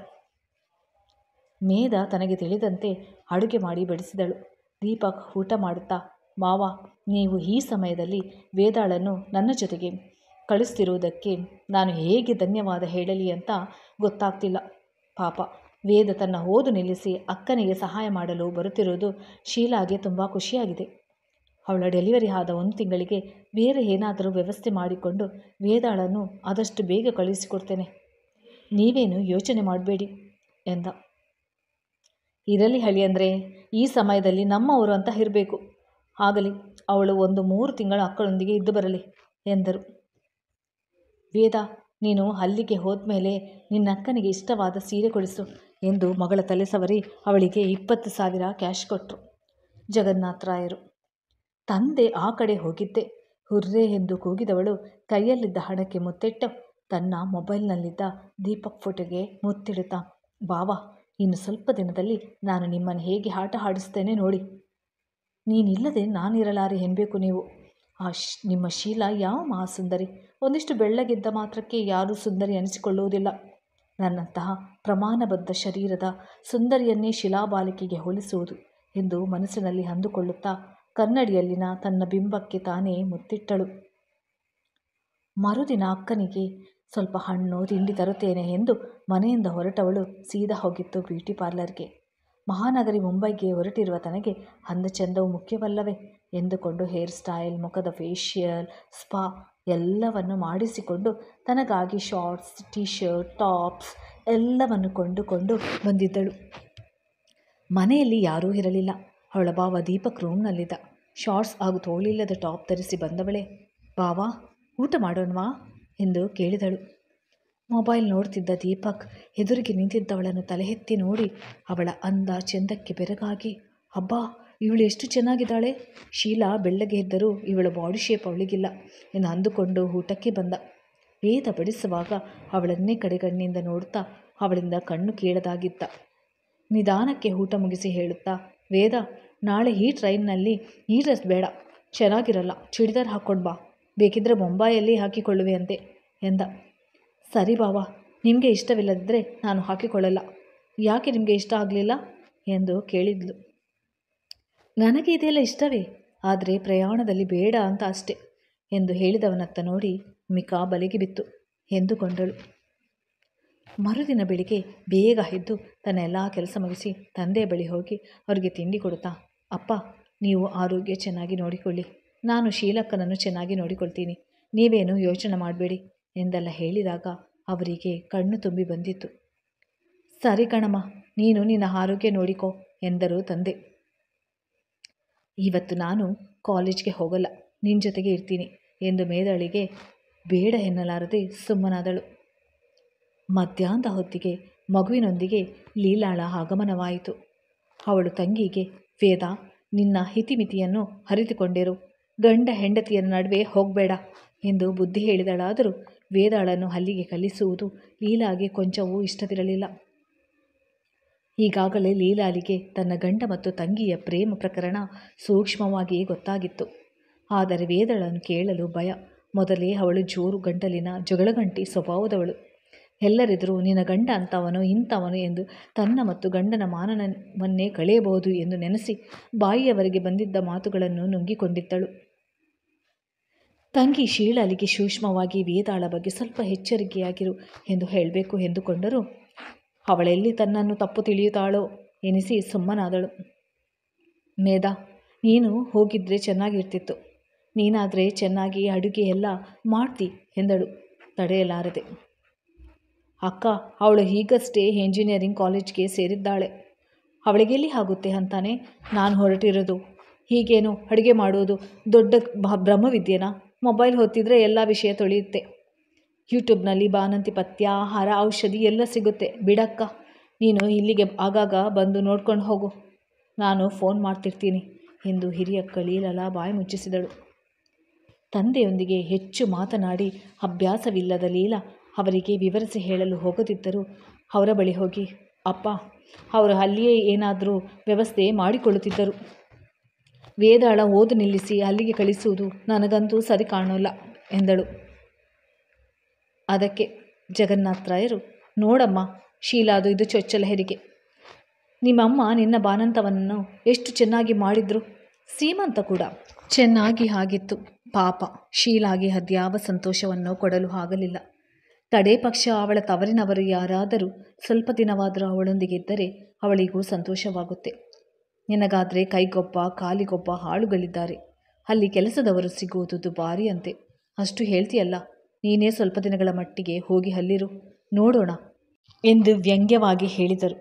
ಮೇಧ ತನಗೆ ತಿಳಿದಂತೆ ಅಡುಗೆ ಮಾಡಿ ಬಡಿಸಿದಳು. ದೀಪಕ್ ಊಟ ಮಾಡುತ್ತಾ, ಮಾವ, ನೀವು ಈ ಸಮಯದಲ್ಲಿ ವೇದಾಳನ್ನು ನನ್ನ ಜೊತೆಗೆ ಕಳಿಸ್ತಿರುವುದಕ್ಕೆ ನಾನು ಹೇಗೆ ಧನ್ಯವಾದ ಹೇಳಲಿ ಅಂತ ಗೊತ್ತಾಗ್ತಿಲ್ಲ. ಪಾಪ, ವೇದ ತನ್ನ ಓದು ನಿಲ್ಲಿಸಿ ಅಕ್ಕನಿಗೆ ಸಹಾಯ ಮಾಡಲು ಬರುತ್ತಿರುವುದು ಶೀಲಾಗೆ ತುಂಬ ಖುಷಿಯಾಗಿದೆ. ಅವಳ ಡೆಲಿವರಿ ಆದ 1 ತಿಂಗಳಿಗೆ ಬೇರೆ ಏನಾದರೂ ವ್ಯವಸ್ಥೆ ಮಾಡಿಕೊಂಡು ವೇದಾಳನ್ನು ಆದಷ್ಟು ಬೇಗ ಕಳುಹಿಸಿಕೊಡ್ತೇನೆ. ನೀವೇನು ಯೋಚನೆ ಮಾಡಬೇಡಿ ಎಂದ. ಇರಲಿ ಅಳಿಯಂದ್ರೆ, ಈ ಸಮಯದಲ್ಲಿ ನಮ್ಮವರು ಅಂತ ಇರಬೇಕು. ಆಗಲಿ, ಅವಳು 1-3 ತಿಂಗಳ ಅಕ್ಕಳೊಂದಿಗೆ ಇದ್ದು ಬರಲಿ ಎಂದರು. ವೇದ, ನೀನು ಅಲ್ಲಿಗೆ ಹೋದ್ಮೇಲೆ ನಿನ್ನಕ್ಕನಿಗೆ ಇಷ್ಟವಾದ ಸೀರೆ ಕೊಡಿಸು ಎಂದು ಮಗಳ ತಲೆ ಸವರಿ ಅವಳಿಗೆ 20,000 ಕ್ಯಾಶ್ ಕೊಟ್ಟರು ಜಗನ್ನಾಥ ರಾಯರು. ತಂದೆ ಆ ಕಡೆ ಹೋಗಿದ್ದೆ ಹುರ್ರೆ ಎಂದು ಕೂಗಿದವಳು ಕೈಯಲ್ಲಿದ್ದ ಹಣಕ್ಕೆ ಮುತ್ತಿಟ್ಟು ತನ್ನ ಮೊಬೈಲ್ನಲ್ಲಿದ್ದ ದೀಪಕ್ ಫೋಟೋಗೆ ಮುತ್ತಿಡುತ್ತಾ, ಬಾವ, ಇನ್ನು ಸ್ವಲ್ಪ ದಿನದಲ್ಲಿ ನಾನು ನಿಮ್ಮನ್ನು ಹೇಗೆ ಆಟ ಆಡಿಸ್ತೇನೆ ನೋಡಿ. ನೀನಿಲ್ಲದೆ ನಾನಿರಲಾರೆ ಎನ್ನಬೇಕು ನೀವು. ನಿಮ್ಮ ಶೀಲಾ ಯಾವ ಮಹಾಸುಂದರಿ. ಒಂದಿಷ್ಟು ಬೆಳ್ಳಗಿದ್ದ ಮಾತ್ರಕ್ಕೆ ಯಾರೂ ಸುಂದರಿ ಅನಿಸಿಕೊಳ್ಳುವುದಿಲ್ಲ. ನನ್ನಂತಹ ಪ್ರಮಾಣಬದ್ಧ ಶರೀರದ ಸುಂದರಿಯನ್ನೇ ಶಿಲಾಬಾಲಿಕೆಗೆ ಹೋಲಿಸುವುದು ಎಂದು ಮನಸ್ಸಿನಲ್ಲಿ ಅಂದುಕೊಳ್ಳುತ್ತಾ ಕನ್ನಡಿಯಲ್ಲಿನ ತನ್ನ ಬಿಂಬಕ್ಕೆ ತಾನೇ ಮುತ್ತಿಟ್ಟಳು. ಮರುದಿನ ಅಕ್ಕನಿಗೆ ಸ್ವಲ್ಪ ಹಣ್ಣು ತಿಂಡಿ ತರುತ್ತೇನೆ ಎಂದು ಮನೆಯಿಂದ ಹೊರಟವಳು ಸೀದಾ ಹೋಗಿತ್ತು ಬ್ಯೂಟಿ ಪಾರ್ಲರ್ಗೆ. ಮಹಾನಗರಿ ಮುಂಬೈಗೆ ಹೊರಟಿರುವ ತನಗೆ ಅಂದ ಚಂದವು ಮುಖ್ಯವಲ್ಲವೇ ಎಂದುಕೊಂಡು ಹೇರ್ ಸ್ಟೈಲ್, ಮುಖದ ಫೇಶಿಯಲ್, ಸ್ಪಾ ಎಲ್ಲವನ್ನು ಮಾಡಿಸಿಕೊಂಡು ತನಗಾಗಿ ಶಾರ್ಟ್ಸ್, ಟೀ ಶರ್ಟ್, ಟಾಪ್ಸ್ ಎಲ್ಲವನ್ನು ಕೊಂಡುಕೊಂಡು ಬಂದಿದ್ದಳು. ಮನೆಯಲ್ಲಿ ಯಾರೂ ಇರಲಿಲ್ಲ. ಅವಳ ಭಾವ ದೀಪಕ್ ರೂಮ್ನಲ್ಲಿದ್ದ. ಶಾರ್ಟ್ಸ್ ಹಾಗೂ ತೋಳಿಲ್ಲದ ಟಾಪ್ ಧರಿಸಿ ಬಂದವಳೆ, ಬಾವಾ ಊಟ ಮಾಡೋಣವಾ ಎಂದು ಕೇಳಿದಳು. ಮೊಬೈಲ್ ನೋಡ್ತಿದ್ದ ದೀಪಕ್ ಎದುರಿಗೆ ನಿಂತಿದ್ದವಳನ್ನು ತಲೆ ಎತ್ತಿ ನೋಡಿ ಅವಳ ಅಂದ ಚೆಂದಕ್ಕೆ ಬೆರಗಾಗಿ, ಅಬ್ಬಾ ಇವಳು ಎಷ್ಟು ಚೆನ್ನಾಗಿದ್ದಾಳೆ, ಶೀಲಾ ಬೆಳ್ಳಗೆ ಇದ್ದರೂ ಇವಳ ಬಾಡಿ ಶೇಪ್ ಅವಳಿಗಿಲ್ಲ ಎಂದು ಅಂದುಕೊಂಡು ಊಟಕ್ಕೆ ಬಂದ. ವೇದ ಬಡಿಸುವಾಗ ಅವಳನ್ನೇ ಕಡೆಗಣ್ಣಿಂದ ನೋಡುತ್ತಾ ಅವಳಿಂದ ಕಣ್ಣು ಕೇಳದಾಗಿದ್ದ. ನಿಧಾನಕ್ಕೆ ಊಟ ಮುಗಿಸಿ ಹೇಳುತ್ತಾ, ವೇದ ನಾಳೆ ಈ ಟ್ರೈನ್ನಲ್ಲಿ ಈ ಡ್ರೆಸ್ ಬೇಡ, ಚೆನ್ನಾಗಿರಲ್ಲ, ಚೂಡಿದಾರ್ ಹಾಕ್ಕೊಂಡು ಬಾ, ಬೇಕಿದ್ದರೆ ಮುಂಬೈಯಲ್ಲಿ ಹಾಕಿಕೊಳ್ಳುವೆ ಅಂತೆ ಎಂದ. ಸರಿ ಬಾವಾ, ನಿಮಗೆ ಇಷ್ಟವಿಲ್ಲದಿದ್ದರೆ ನಾನು ಹಾಕಿಕೊಳ್ಳಲ್ಲ. ಯಾಕೆ ನಿಮಗೆ ಇಷ್ಟ ಆಗಲಿಲ್ಲ ಎಂದು ಕೇಳಿದ್ಲು. ನನಗೆ ಇದೆಲ್ಲ ಇಷ್ಟವೇ, ಆದರೆ ಪ್ರಯಾಣದಲ್ಲಿ ಬೇಡ ಅಂತ ಅಷ್ಟೆ ಎಂದು ಹೇಳಿದವನತ್ತ ನೋಡಿ ಮಿಕಾ ಬಲೆಗೆ ಬಿತ್ತು ಎಂದುಕೊಂಡಳು. ಮರುದಿನ ಬೆಳಿಗ್ಗೆ ಬೇಗ ಎದ್ದು ತನ್ನ ಎಲ್ಲ ಕೆಲಸ ಮುಗಿಸಿ ತಂದೆ ಬಳಿ ಹೋಗಿ ಅವರಿಗೆ ತಿಂಡಿ ಕೊಡುತ್ತಾ, ಅಪ್ಪ ನೀವು ಆರೋಗ್ಯ ಚೆನ್ನಾಗಿ ನೋಡಿಕೊಳ್ಳಿ, ನಾನು ಶೀಲಕ್ಕನನ್ನು ಚೆನ್ನಾಗಿ ನೋಡಿಕೊಳ್ತೀನಿ, ನೀವೇನು ಯೋಚನೆ ಮಾಡಬೇಡಿ ಎಂದೆಲ್ಲ ಹೇಳಿದಾಗ ಅವರಿಗೆ ಕಣ್ಣು ತುಂಬಿ ಬಂದಿತ್ತು. ಸರಿ ಕಣಮ್ಮ, ನೀನು ನಿನ್ನ ಆರೋಗ್ಯ ನೋಡಿಕೋ ಎಂದರು ತಂದೆ. ಇವತ್ತು ನಾನು ಕಾಲೇಜ್ಗೆ ಹೋಗಲ್ಲ, ನಿನ್ನ ಜೊತೆಗೆ ಇರ್ತೀನಿ ಎಂದು ಮೇದಳಿಗೆ ಬೇಡ ಎನ್ನಲಾರದೆ ಸುಮ್ಮನಾದಳು. ಮಧ್ಯಾಹ್ನದ ಹೊತ್ತಿಗೆ ಮಗುವಿನೊಂದಿಗೆ ಲೀಲಾಳ ಆಗಮನವಾಯಿತು. ಅವಳು ತಂಗಿಗೆ, ವೇದ ನಿನ್ನ ಹಿತಿಮಿತಿಯನ್ನು ಅರಿತುಕೊಂಡಿರು, ಗಂಡ ಹೆಂಡತಿಯರ ನಡುವೆ ಹೋಗಬೇಡ ಎಂದು ಬುದ್ಧಿ ಹೇಳಿದಳಾದರೂ ವೇದಾಳನ್ನು ಅಲ್ಲಿಗೆ ಕಲಿಸುವುದು ಲೀಲಾಗೆ ಕೊಂಚವೂ ಇಷ್ಟವಿರಲಿಲ್ಲ. ಈಗಾಗಲೇ ಲೀಲಾಳಿಗೆ ತನ್ನ ಗಂಡ ಮತ್ತು ತಂಗಿಯ ಪ್ರೇಮ ಪ್ರಕರಣ ಸೂಕ್ಷ್ಮವಾಗಿ ಗೊತ್ತಾಗಿತ್ತು. ಆದರೆ ವೇದಾಳನ್ನು ಕೇಳಲು ಭಯ. ಮೊದಲೇ ಅವಳು ಜೋರು ಗಂಟಲಿನ ಜಗಳಗಂಟಿ ಸ್ವಭಾವದವಳು. ಎಲ್ಲರೆದುರು ನಿನ್ನ ಗಂಡ ಅಂತವನು ಇಂಥವನು ಎಂದು ತನ್ನ ಮತ್ತು ಗಂಡನ ಮಾನವನ್ನೇ ಕಳೆಯಬಹುದು ಎಂದು ನೆನೆಸಿ ಬಾಯಿಯವರೆಗೆ ಬಂದಿದ್ದ ಮಾತುಗಳನ್ನು ನುಂಗಿಕೊಂಡಿದ್ದಳು. ತಂಗಿ ಶೀಲಾಳಿಗೆ ಸೂಕ್ಷ್ಮವಾಗಿ ವೇದಾಳ ಬಗ್ಗೆ ಸ್ವಲ್ಪ ಎಚ್ಚರಿಕೆಯಾಗಿರು ಎಂದು ಹೇಳಬೇಕು ಎಂದುಕೊಂಡರೂ ಅವಳೆಲ್ಲಿ ತನ್ನನ್ನು ತಪ್ಪು ತಿಳಿಯುತ್ತಾಳೋ ಎನಿಸಿ ಸುಮ್ಮನಾದಳು. ಮೇದ, ನೀನು ಹೋಗಿದ್ರೆ ಚೆನ್ನಾಗಿರ್ತಿತ್ತು, ನೀನಾದರೆ ಚೆನ್ನಾಗಿ ಅಡುಗೆ ಎಲ್ಲ ಮಾಡ್ತಿ ಎಂದಳು ತಡೆಯಲಾರದೆ. ಅಕ್ಕ, ಅವಳು ಈಗಷ್ಟೇ ಎಂಜಿನಿಯರಿಂಗ್ ಕಾಲೇಜ್ಗೆ ಸೇರಿದ್ದಾಳೆ, ಅವಳಿಗೆಲ್ಲಿ ಆಗುತ್ತೆ ಅಂತಾನೆ ನಾನು ಹೊರಟಿರೋದು. ಹೀಗೇನು ಅಡುಗೆ ಮಾಡುವುದು ದೊಡ್ಡ ಬ್ರಹ್ಮವಿದ್ಯೆನಾ? ಮೊಬೈಲ್ ಹೊತ್ತಿದ್ರೆ ಎಲ್ಲ ವಿಷಯ ತೊಳೆಯುತ್ತೆ. ಯೂಟ್ಯೂಬ್ನಲ್ಲಿ ಬಾಣಂತಿ ಪಥ್ಯ, ಆಹಾರ, ಔಷಧಿ ಎಲ್ಲ ಸಿಗುತ್ತೆ. ಬಿಡಕ್ಕ, ನೀನು ಇಲ್ಲಿಗೆ ಆಗಾಗ ಬಂದು ನೋಡ್ಕೊಂಡು ಹೋಗು, ನಾನು ಫೋನ್ ಮಾಡ್ತಿರ್ತೀನಿ ಎಂದು ಹಿರಿಯಕ್ಕ ಲೀಲಾ ಬಾಯಿ ಮುಚ್ಚಿಸಿದಳು. ತಂದೆಯೊಂದಿಗೆ ಹೆಚ್ಚು ಮಾತನಾಡಿ ಅಭ್ಯಾಸವಿಲ್ಲದ ಲೀಲಾ ಅವರಿಗೆ ವಿವರಿಸಿ ಹೇಳಲು ಹೋಗದಿದ್ದರೂ ಅವರ ಬಳಿ ಹೋಗಿ, ಅಪ್ಪ ಅವರು ಅಲ್ಲಿಯೇ ಏನಾದರೂ ವ್ಯವಸ್ಥೆ ಮಾಡಿಕೊಳ್ಳುತ್ತಿದ್ದರು. ವೇದಾಳ ಓದು ನಿಲ್ಲಿಸಿ ಅಲ್ಲಿಗೆ ಕಳಿಸುವುದು ನನಗಂತೂ ಸರಿ ಕಾಣೋಲ್ಲ ಎಂದಳು. ಅದಕ್ಕೆ ಜಗನ್ನಾಥರಾಯರು, ನೋಡಮ್ಮ ಶೀಲಾದು ಇದು ಚೊಚ್ಚಲ ಹೆರಿಗೆ. ನಿಮ್ಮಮ್ಮ ನಿನ್ನ ಬಾಣಂತವನ್ನು ಎಷ್ಟು ಚೆನ್ನಾಗಿ ಮಾಡಿದ್ರು, ಸೀಮಂತ ಕೂಡ ಚೆನ್ನಾಗಿ ಆಗಿತ್ತು. ಪಾಪ ಶೀಲಾಗೆ ಅದ್ಯಾವ ಸಂತೋಷವನ್ನು ಕೊಡಲು ಆಗಲಿಲ್ಲ. ಕಡೇ ಪಕ್ಷ ಅವಳ ತವರಿನವರು ಯಾರಾದರೂ ಸ್ವಲ್ಪ ದಿನವಾದರೂ ಅವಳೊಂದಿಗೆ ಇದ್ದರೆ ಅವಳಿಗೂ ಸಂತೋಷವಾಗುತ್ತೆ. ನಿನಗಾದರೆ ಕೈಗೊಬ್ಬ ಕಾಲಿಗೊಬ್ಬ ಆಳುಗಳಿದ್ದಾರೆ, ಅಲ್ಲಿ ಕೆಲಸದವರು ಸಿಗುವುದು ದುಬಾರಿ ಅಂತೆ. ಅಷ್ಟು ಹೇಳ್ತೀಯಲ್ಲ, ನೀನೇ ಸ್ವಲ್ಪ ದಿನಗಳ ಮಟ್ಟಿಗೆ ಹೋಗಿ ಅಲ್ಲಿರು, ನೋಡೋಣ ಎಂದು ವ್ಯಂಗ್ಯವಾಗಿ ಹೇಳಿದರು.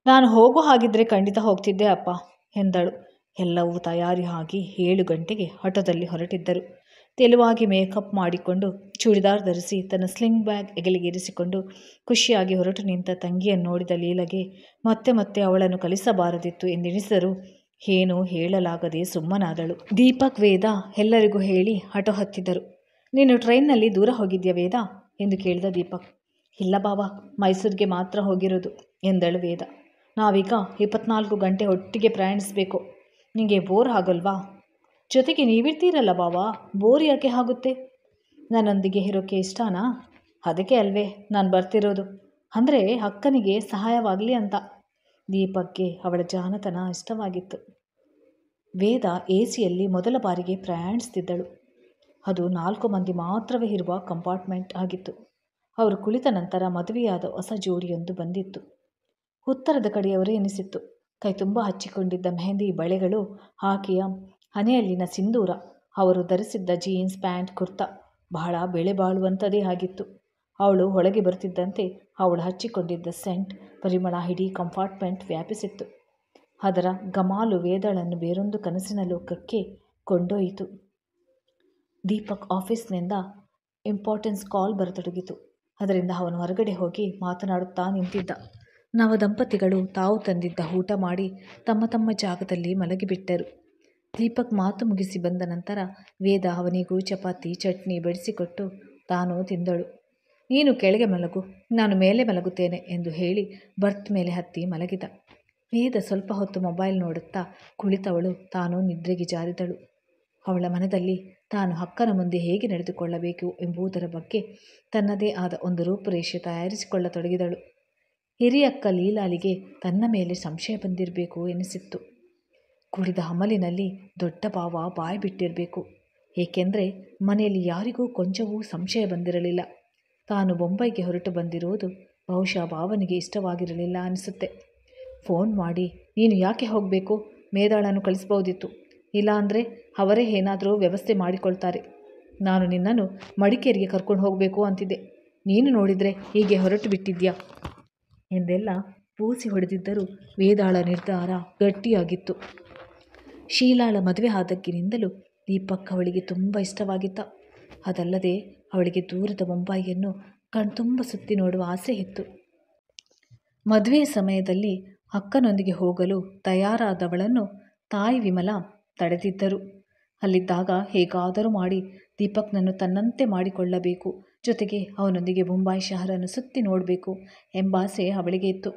ನಾನು ಹೋಗೋ ಹಾಗಿದ್ರೆ ಖಂಡಿತ ಹೋಗ್ತಿದ್ದೆ ಅಪ್ಪ ಎಂದಳು. ಎಲ್ಲವೂ ತಯಾರಿ ಆಗಿ 7 ಗಂಟೆಗೆ ಆಟೋದಲ್ಲಿ ಹೊರಟಿದ್ದರು. ತೆಲುವಾಗಿ ಮೇಕಪ್ ಮಾಡಿಕೊಂಡು ಚೂಡಿದಾರ್ ಧರಿಸಿ ತನ್ನ ಸ್ಲಿಂಗ್ ಬ್ಯಾಗ್ ಹೆಗಲಿಗೇರಿಸಿಕೊಂಡು ಖುಷಿಯಾಗಿ ಹೊರಟು ನಿಂತ ತಂಗಿಯನ್ನು ನೋಡಿದ ಲೀಲಾಗೆ ಮತ್ತೆ ಮತ್ತೆ ಅವಳನ್ನು ಕಲಿಸಬಾರದಿತ್ತು ಎಂದೆನಿಸಿದರೂ ಏನೂ ಹೇಳಲಾಗದೆ ಸುಮ್ಮನಾದಳು. ದೀಪಕ್, ವೇದ ಎಲ್ಲರಿಗೂ ಹೇಳಿ ಆಟೋ ಹತ್ತಿದ್ದರು. ನೀನು ಟ್ರೈನ್ನಲ್ಲಿ ದೂರ ಹೋಗಿದ್ಯಾ ವೇದ ಎಂದು ಕೇಳಿದ ದೀಪಕ್. ಇಲ್ಲ ಬಾವಾ, ಮೈಸೂರಿಗೆ ಮಾತ್ರ ಹೋಗಿರೋದು ಎಂದಳು ವೇದ. ನಾವೀಗ 24 ಗಂಟೆ ಒಟ್ಟಿಗೆ ಪ್ರಯಾಣಿಸಬೇಕು, ನಿಮಗೆ ಬೋರ್ ಆಗಲ್ವಾ? ಜೊತೆಗೆ ನೀವಿರ್ತೀರಲ್ಲ ಬಾವಾ, ಬೋರ್ ಯಾಕೆ ಆಗುತ್ತೆ? ನನ್ನೊಂದಿಗೆ ಇರೋಕ್ಕೆ ಇಷ್ಟನಾ? ಅದಕ್ಕೆ ಅಲ್ವೇ ನಾನು ಬರ್ತಿರೋದು, ಅಂದರೆ ಅಕ್ಕನಿಗೆ ಸಹಾಯವಾಗಲಿ ಅಂತ. ದೀಪಕ್ಗೆ ಅವಳ ಜಾಣತನ ಇಷ್ಟವಾಗಿತ್ತು. ವೇದ ಎಸಿಯಲ್ಲಿ ಮೊದಲ ಬಾರಿಗೆ ಪ್ರಯಾಣಿಸ್ತಿದ್ದಳು. ಅದು 4 ಮಂದಿ ಮಾತ್ರವೇ ಇರುವ ಕಂಪಾರ್ಟ್ಮೆಂಟ್ ಆಗಿತ್ತು. ಅವರು ಕುಳಿತ ನಂತರ ಮದುವೆಯಾದ ಹೊಸ ಜೋಡಿಯೊಂದು ಬಂದಿತ್ತು. ಉತ್ತರದ ಕಡೆಯವರೇ ಎನಿಸಿತ್ತು. ಕೈ ತುಂಬ ಹಚ್ಚಿಕೊಂಡಿದ್ದ ಮೆಹಂದಿ ಬಳೆಗಳು, ಆಕೆಯ ಹಣೆಯಲ್ಲಿನ ಸಿಂಧೂರ, ಅವರು ಧರಿಸಿದ್ದ ಜೀನ್ಸ್ ಪ್ಯಾಂಟ್ ಕುರ್ತಾ ಬಹಳ ಬೆಲೆ ಬಾಳುವಂಥದ್ದೇ ಆಗಿತ್ತು. ಅವಳು ಒಳಗೆ ಬರುತ್ತಿದ್ದಂತೆ ಅವಳು ಹಚ್ಚಿಕೊಂಡಿದ್ದ ಸೆಂಟ್ ಪರಿಮಳ ಇಡೀ ಕಂಪಾರ್ಟ್ಮೆಂಟ್ ವ್ಯಾಪಿಸಿತ್ತು. ಅದರ ಗಮಾಲು ವೇದಾಳನ್ನು ಬೇರೊಂದು ಕನಸಿನ ಲೋಕಕ್ಕೆ ಕೊಂಡೊಯ್ಯಿತು. ದೀಪಕ್ ಆಫೀಸ್ನಿಂದ ಇಂಪಾರ್ಟೆನ್ಸ್ ಕಾಲ್ ಬರತೊಡಗಿತು. ಅದರಿಂದ ಅವನು ಹೊರಗಡೆ ಹೋಗಿ ಮಾತನಾಡುತ್ತಾ ನಿಂತಿದ್ದ. ನವದಂಪತಿಗಳು ತಾವು ತಂದಿದ್ದ ಊಟ ಮಾಡಿ ತಮ್ಮ ತಮ್ಮ ಜಾಗದಲ್ಲಿ ಮಲಗಿಬಿಟ್ಟರು. ದೀಪಕ್ ಮಾತು ಮುಗಿಸಿ ಬಂದ ನಂತರ ವೇದ ಅವನಿಗೂ ಚಪಾತಿ ಚಟ್ನಿ ಬಡಿಸಿಕೊಟ್ಟು ತಾನು ತಿಂದಳು. ನೀನು ಕೆಳಗೆ ಮಲಗು, ನಾನು ಮೇಲೆ ಮಲಗುತ್ತೇನೆ ಎಂದು ಹೇಳಿ ಬರ್ತ್ ಮೇಲೆ ಹತ್ತಿ ಮಲಗಿದ. ವೇದ ಸ್ವಲ್ಪ ಹೊತ್ತು ಮೊಬೈಲ್ ನೋಡುತ್ತಾ ಕುಳಿತವಳು ತಾನು ನಿದ್ರೆಗೆ ಜಾರಿದಳು. ಅವಳ ಮನದಲ್ಲಿ ತಾನು ಅಕ್ಕನ ಮುಂದೆ ಹೇಗೆ ನಡೆದುಕೊಳ್ಳಬೇಕು ಎಂಬುದರ ಬಗ್ಗೆ ತನ್ನದೇ ಆದ ಒಂದು ರೂಪುರೇಷೆ ತಯಾರಿಸಿಕೊಳ್ಳತೊಡಗಿದಳು. ಹಿರಿಯಕ್ಕ ಲೀಲಾಳಿಗೆ ತನ್ನ ಮೇಲೆ ಸಂಶಯ ಬಂದಿರಬೇಕು ಎನಿಸಿತ್ತು. ಕುಡಿದ ಅಮಲಿನಲ್ಲಿ ದೊಡ್ಡ ಭಾವ ಬಾಯಿ ಬಿಟ್ಟಿರಬೇಕು. ಏಕೆಂದರೆ ಮನೆಯಲ್ಲಿ ಯಾರಿಗೂ ಕೊಂಚವೂ ಸಂಶಯ ಬಂದಿರಲಿಲ್ಲ. ತಾನು ಬೊಂಬೈಗೆ ಹೊರಟು ಬಂದಿರುವುದು ಬಹುಶಃ ಭಾವನಿಗೆ ಇಷ್ಟವಾಗಿರಲಿಲ್ಲ ಅನಿಸುತ್ತೆ. ಫೋನ್ ಮಾಡಿ, ನೀನು ಯಾಕೆ ಹೋಗಬೇಕು, ಮೇದಾಳನ್ನು ಕಳಿಸ್ಬೋದಿತ್ತು, ಇಲ್ಲ ಅಂದರೆ ಅವರೇ ಏನಾದರೂ ವ್ಯವಸ್ಥೆ ಮಾಡಿಕೊಳ್ತಾರೆ. ನಾನು ನಿನ್ನನ್ನು ಮಡಿಕೇರಿಗೆ ಕರ್ಕೊಂಡು ಹೋಗಬೇಕು ಅಂತಿದ್ದೆ, ನೀನು ನೋಡಿದರೆ ಹೀಗೆ ಹೊರಟು ಬಿಟ್ಟಿದ್ಯಾ ಎಂದೆಲ್ಲ ಪೂಸಿ ಹೊಡೆದಿದ್ದರೂ ವೇದಾಳ ನಿರ್ಧಾರ ಗಟ್ಟಿಯಾಗಿತ್ತು. ಶೀಲಾಳ ಮದುವೆ ಆದಕ್ಕಿನಿಂದಲೂ ದೀಪಕ್ ಅವಳಿಗೆ ತುಂಬ ಇಷ್ಟವಾಗಿದ್ದ. ಅದಲ್ಲದೆ ಅವಳಿಗೆ ದೂರದ ಮುಂಬೈಯನ್ನು ಕಣ್ತುಂಬ ಸುತ್ತಿ ನೋಡುವ ಆಸೆ ಇತ್ತು. ಮದುವೆಯ ಸಮಯದಲ್ಲಿ ಅಕ್ಕನೊಂದಿಗೆ ಹೋಗಲು ತಯಾರಾದವಳನ್ನು ತಾಯಿ ವಿಮಲಾ ತಡೆದಿದ್ದರು. ಅಲ್ಲಿದ್ದಾಗ ಹೇಗಾದರೂ ಮಾಡಿ ದೀಪಕ್ನನ್ನು ತನ್ನಂತೆ ಮಾಡಿಕೊಳ್ಳಬೇಕು, ಜೊತೆಗೆ ಅವನೊಂದಿಗೆ ಮುಂಬೈ ಶಹರನ್ನು ಸುತ್ತಿ ನೋಡಬೇಕು ಎಂಬಾಸೆ ಅವಳಿಗೆ ಇತ್ತು.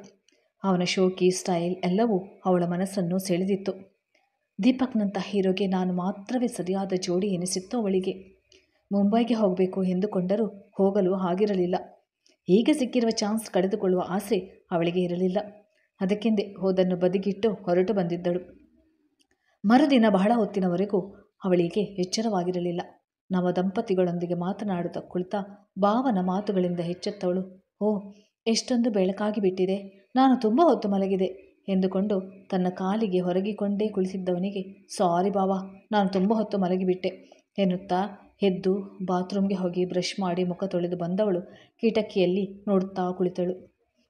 ಅವನ ಶೋಕಿ ಸ್ಟೈಲ್ ಎಲ್ಲವೂ ಅವಳ ಮನಸ್ಸನ್ನು ಸೆಳೆದಿತ್ತು. ದೀಪಕ್ನಂಥ ಹೀರೋಗೆ ನಾನು ಮಾತ್ರವೇ ಸರಿಯಾದ ಜೋಡಿ ಎನಿಸಿತ್ತು ಅವಳಿಗೆ. ಮುಂಬೈಗೆ ಹೋಗಬೇಕು ಎಂದುಕೊಂಡರೂ ಹೋಗಲು ಆಗಿರಲಿಲ್ಲ. ಈಗ ಸಿಕ್ಕಿರುವ ಚಾನ್ಸ್ ಕಳೆದುಕೊಳ್ಳುವ ಆಸೆ ಅವಳಿಗೆ ಇರಲಿಲ್ಲ. ಅದಕ್ಕೆಂದೇ ಹೋದನ್ನು ಬದಿಗಿಟ್ಟು ಹೊರಟು ಬಂದಿದ್ದಳು. ಮರುದಿನ ಬಹಳ ಹೊತ್ತಿನವರೆಗೂ ಅವಳಿಗೆ ಎಚ್ಚರವಾಗಿರಲಿಲ್ಲ. ನವದಂಪತಿಗಳೊಂದಿಗೆ ಮಾತನಾಡುತ್ತಾ ಕುಳಿತ ಭಾವನ ಮಾತುಗಳಿಂದ ಎಚ್ಚೆತ್ತವಳು. ಓ, ಎಷ್ಟೊಂದು ಬೆಳಕಾಗಿ ಬಿಟ್ಟಿದೆ, ನಾನು ತುಂಬ ಹೊತ್ತು ಮಲಗಿದೆ ಎಂದುಕೊಂಡು ತನ್ನ ಕಾಲಿಗೆ ಹೊರಗಿಕೊಂಡೇ ಕುಳಿತಿದ್ದವನಿಗೆ, ಸಾರಿ ಬಾವಾ, ನಾನು ತುಂಬ ಹೊತ್ತು ಮಲಗಿಬಿಟ್ಟೆ ಎನ್ನುತ್ತಾ ಎದ್ದು ಬಾತ್ರೂಮ್ಗೆ ಹೋಗಿ ಬ್ರಷ್ ಮಾಡಿ ಮುಖ ತೊಳೆದು ಬಂದವಳು ಕಿಟಕಿಯಲ್ಲಿ ನೋಡುತ್ತಾ ಕುಳಿತಳು.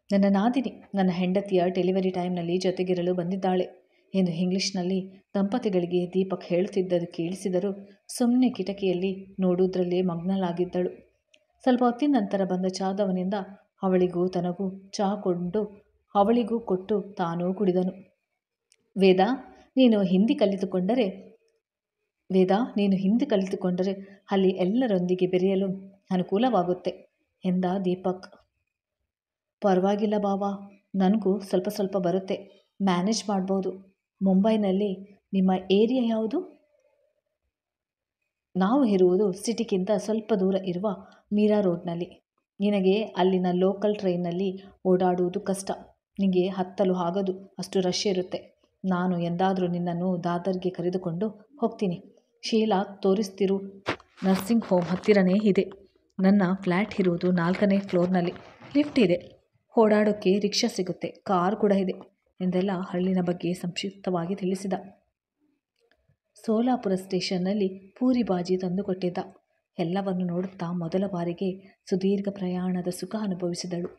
ನನ್ನ ನಾದಿನಿ ನನ್ನ ಹೆಂಡತಿಯ ಡೆಲಿವರಿ ಟೈಮ್ನಲ್ಲಿ ಜೊತೆಗಿರಲು ಬಂದಿದ್ದಾಳೆ ಎಂದು ಇಂಗ್ಲಿಷ್ನಲ್ಲಿ ದಂಪತಿಗಳಿಗೆ ದೀಪಕ್ ಹೇಳುತ್ತಿದ್ದರು ಕೇಳಿಸಿದರೂ ಸುಮ್ಮನೆ ಕಿಟಕಿಯಲ್ಲಿ ನೋಡುವುದರಲ್ಲೇ ಮಗ್ನಳಾಗಿದ್ದಳು. ಸ್ವಲ್ಪ ಹೊತ್ತಿನ ನಂತರ ಬಂದ ಚಾದವನಿಂದ ಅವಳಿಗೂ ತನಗೂ ಚಹಾ ಕೊಂಡು ಅವಳಿಗೂ ಕೊಟ್ಟು ತಾನೂ ಕುಡಿದನು. ವೇದ, ನೀನು ಹಿಂದಿ ಕಲಿತುಕೊಂಡರೆ ಅಲ್ಲಿ ಎಲ್ಲರೊಂದಿಗೆ ಬೆರೆಯಲು ಅನುಕೂಲವಾಗುತ್ತೆ ಎಂದ ದೀಪಕ್. ಪರವಾಗಿಲ್ಲ ಬಾವಾ, ನನಗೂ ಸ್ವಲ್ಪ ಸ್ವಲ್ಪ ಬರುತ್ತೆ, ಮ್ಯಾನೇಜ್ ಮಾಡ್ಬೋದು. ಮುಂಬೈನಲ್ಲಿ ನಿಮ್ಮ ಏರಿಯಾ ಯಾವುದು? ನಾವು ಇರುವುದು ಸಿಟಿಗಿಂತ ಸ್ವಲ್ಪ ದೂರ ಇರುವ ಮೀರಾ ರೋಡ್ನಲ್ಲಿ. ನಿನಗೆ ಅಲ್ಲಿನ ಲೋಕಲ್ ಟ್ರೈನ್ನಲ್ಲಿ ಓಡಾಡುವುದು ಕಷ್ಟ, ನಿನಗೆ ಹತ್ತಲು ಆಗದು, ಅಷ್ಟು ರಶ್ ಇರುತ್ತೆ. ನಾನು ಎಂದಾದರೂ ನಿನ್ನನ್ನು ದಾದರ್ಗೆ ಕರೆದುಕೊಂಡು ಹೋಗ್ತೀನಿ. ಶೀಲಾ ತೋರಿಸ್ತಿರು ನರ್ಸಿಂಗ್ ಹೋಮ್ ಹತ್ತಿರನೇ ಇದೆ. ನನ್ನ ಫ್ಲ್ಯಾಟ್ ಇರುವುದು 4ನೇ ಫ್ಲೋರ್ನಲ್ಲಿ. ಲಿಫ್ಟ್ ಇದೆ, ಓಡಾಡೋಕ್ಕೆ ರಿಕ್ಷಾ ಸಿಗುತ್ತೆ, ಕಾರ್ ಕೂಡ ಇದೆ ಎಂದೆಲ್ಲ ಹಳ್ಳಿನ ಬಗ್ಗೆ ಸಂಕ್ಷಿಪ್ತವಾಗಿ ತಿಳಿಸಿದ. ಸೋಲಾಪುರ ಸ್ಟೇಷನ್ನಲ್ಲಿ ಪೂರಿ ಬಾಜಿ ತಂದುಕೊಟ್ಟಿದ್ದ. ಎಲ್ಲವನ್ನು ನೋಡುತ್ತಾ ಮೊದಲ ಬಾರಿಗೆ ಸುದೀರ್ಘ ಪ್ರಯಾಣದ ಸುಖ ಅನುಭವಿಸಿದಳು.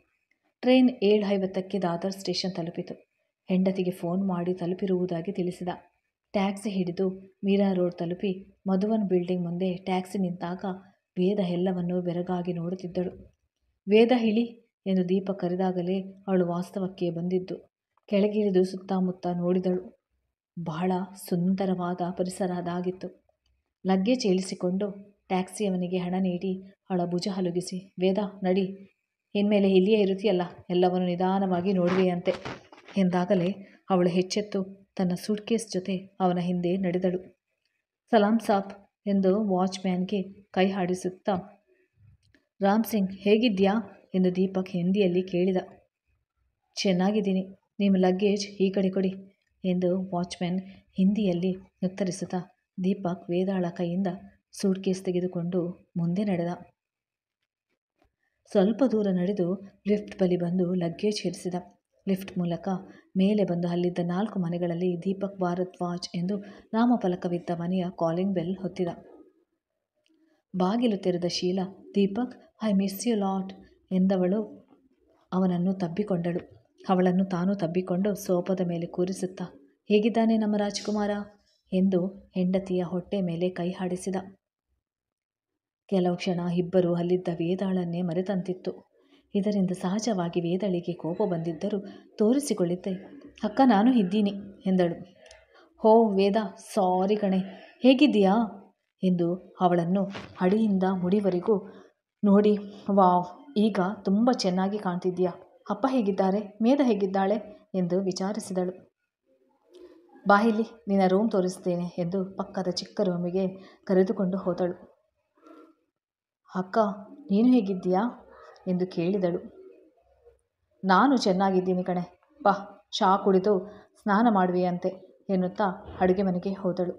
ಟ್ರೈನ್ 7:50ಕ್ಕೆ ದಾದರ್ ಸ್ಟೇಷನ್ ತಲುಪಿತು. ಹೆಂಡತಿಗೆ ಫೋನ್ ಮಾಡಿ ತಲುಪಿರುವುದಾಗಿ ತಿಳಿಸಿದ. ಟ್ಯಾಕ್ಸಿ ಹಿಡಿದು ಮೀರಾ ರೋಡ್ ತಲುಪಿ ಮಧುವನ್ ಬಿಲ್ಡಿಂಗ್ ಮುಂದೆ ಟ್ಯಾಕ್ಸಿ ನಿಂತಾಗ ವೇದ ಎಲ್ಲವನ್ನೂ ಬೆರಗಾಗಿ ನೋಡುತ್ತಿದ್ದಳು. ವೇದ ಇಳಿ ಎಂದು ದೀಪಕ್ ಕರೆದಾಗಲೇ ಅವಳು ವಾಸ್ತವಕ್ಕೆ ಬಂದಿದ್ದು. ಕೆಳಗಿಳಿದು ಸುತ್ತಮುತ್ತ ನೋಡಿದಳು. ಬಹಳ ಸುಂದರವಾದ ಪರಿಸರ ಅದಾಗಿತ್ತು. ಲಗೇಜ್ ಇಳಿಸಿಕೊಂಡು ಟ್ಯಾಕ್ಸಿಯವನಿಗೆ ಹಣ ನೀಡಿ ಅವಳ ಭುಜ ಹಲುಗಿಸಿ, ವೇದ ನಡಿ, ಇನ್ಮೇಲೆ ಇಲ್ಲಿಯೇ ಇರುತ್ತೀಯಲ್ಲ, ಎಲ್ಲವನ್ನು ನಿಧಾನವಾಗಿ ನೋಡುವೆಯಂತೆ ಎಂದಾಗಲೇ ಅವಳು ಎಚ್ಚೆತ್ತು ತನ್ನ ಸೂಟ್ಕೇಸ್ ಜೊತೆ ಅವನ ಹಿಂದೆ ನಡೆದಳು. ಸಲಾಂ ಸಾಬ್ ಎಂದು ವಾಚ್ಮ್ಯಾನ್ಗೆ ಕೈ ಆಡಿಸುತ್ತಾ, ರಾಮ್ ಸಿಂಗ್ ಹೇಗಿದ್ಯಾ ಎಂದು ದೀಪಕ್ ಹಿಂದಿಯಲ್ಲಿ ಕೇಳಿದ. ಚೆನ್ನಾಗಿದ್ದೀನಿ, ನಿಮ್ಮ ಲಗೇಜ್ ಈ ಕಡೆ ಕೊಡಿ ಎಂದು ವಾಚ್ಮ್ಯಾನ್ ಹಿಂದಿಯಲ್ಲಿ ಉತ್ತರಿಸುತ್ತಾ ದೀಪಕ್ ವೇದಾಳ ಕೈಯಿಂದ ಸೂಟ್ಕೇಸ್ ತೆಗೆದುಕೊಂಡು ಮುಂದೆ ನಡೆದ. ಸ್ವಲ್ಪ ದೂರ ನಡೆದು ಲಿಫ್ಟ್ ಬಳಿ ಬಂದು ಲಗೇಜ್ ಇರಿಸಿದ. ಲಿಫ್ಟ್ ಮೂಲಕ ಮೇಲೆ ಬಂದು ಅಲ್ಲಿದ್ದ 4 ಮನೆಗಳಲ್ಲಿ ದೀಪಕ್ ಭಾರದ್ವಾಜ್ ಎಂದು ನಾಮಫಲಕವಿದ್ದ ಮನೆಯ ಕಾಲಿಂಗ್ ಬೆಲ್ ಹೊತ್ತಿದ. ಬಾಗಿಲು ತೆರೆದ Sheela, Deepak, I miss you lot ಎಂದವಳು ಅವನನ್ನು ತಬ್ಬಿಕೊಂಡಳು. ಅವಳನ್ನು ತಾನು ತಬ್ಬಿಕೊಂಡು ಸೋಫಾದ ಮೇಲೆ ಕೂರಿಸುತ್ತಾ, ಹೇಗಿದ್ದಾನೆ ನಮ್ಮ ರಾಜ್ಕುಮಾರ ಎಂದು ಹೆಂಡತಿಯ ಹೊಟ್ಟೆ ಮೇಲೆ ಕೈ ಹಾಡಿಸಿದ. ಕೆಲವು ಕ್ಷಣ ಇಬ್ಬರು ಅಲ್ಲಿದ್ದ ವೇದಾಳನ್ನೇ ಮರೆತಂತಿತ್ತು. ಇದರಿಂದ ಸಹಜವಾಗಿ ವೇದಳಿಗೆ ಕೋಪ ಬಂದಿದ್ದರೂ ತೋರಿಸಿಕೊಳ್ಳಿದ್ದೆ. ಅಕ್ಕ, ನಾನು ಇದ್ದೀನಿ ಎಂದಳು. ಹೋ ವೇದ, ಸಾರಿ ಕಣೆ, ಹೇಗಿದ್ದೀಯಾ ಎಂದು ಅವಳನ್ನು ಅಡಿಯಿಂದ ಮುಡಿವರೆಗೂ ನೋಡಿ, ವಾವ್, ಈಗ ತುಂಬ ಚೆನ್ನಾಗಿ ಕಾಣ್ತಿದ್ದೀಯಾ. ಅಪ್ಪ ಹೇಗಿದ್ದಾರೆ, ಮೇಧ ಹೇಗಿದ್ದಾಳೆ ಎಂದು ವಿಚಾರಿಸಿದಳು. ಬಾಯಿಲಿ, ನಿನ್ನ ರೂಮ್ ತೋರಿಸ್ತೇನೆ ಎಂದು ಪಕ್ಕದ ಚಿಕ್ಕ ರೂಮಿಗೆ ಕರೆದುಕೊಂಡು ಹೋದಳು. ಅಕ್ಕ, ನೀನು ಹೇಗಿದ್ದೀಯಾ ಎಂದು ಕೇಳಿದಳು. ನಾನು ಚೆನ್ನಾಗಿದ್ದೀನಿ ಕಣೆ, ಬಾ ಚಹಾ ಕುಡಿದು ಸ್ನಾನ ಮಾಡುವೆಯಂತೆ ಎನ್ನುತ್ತಾ ಅಡುಗೆ ಮನೆಗೆ ಹೋದಳು.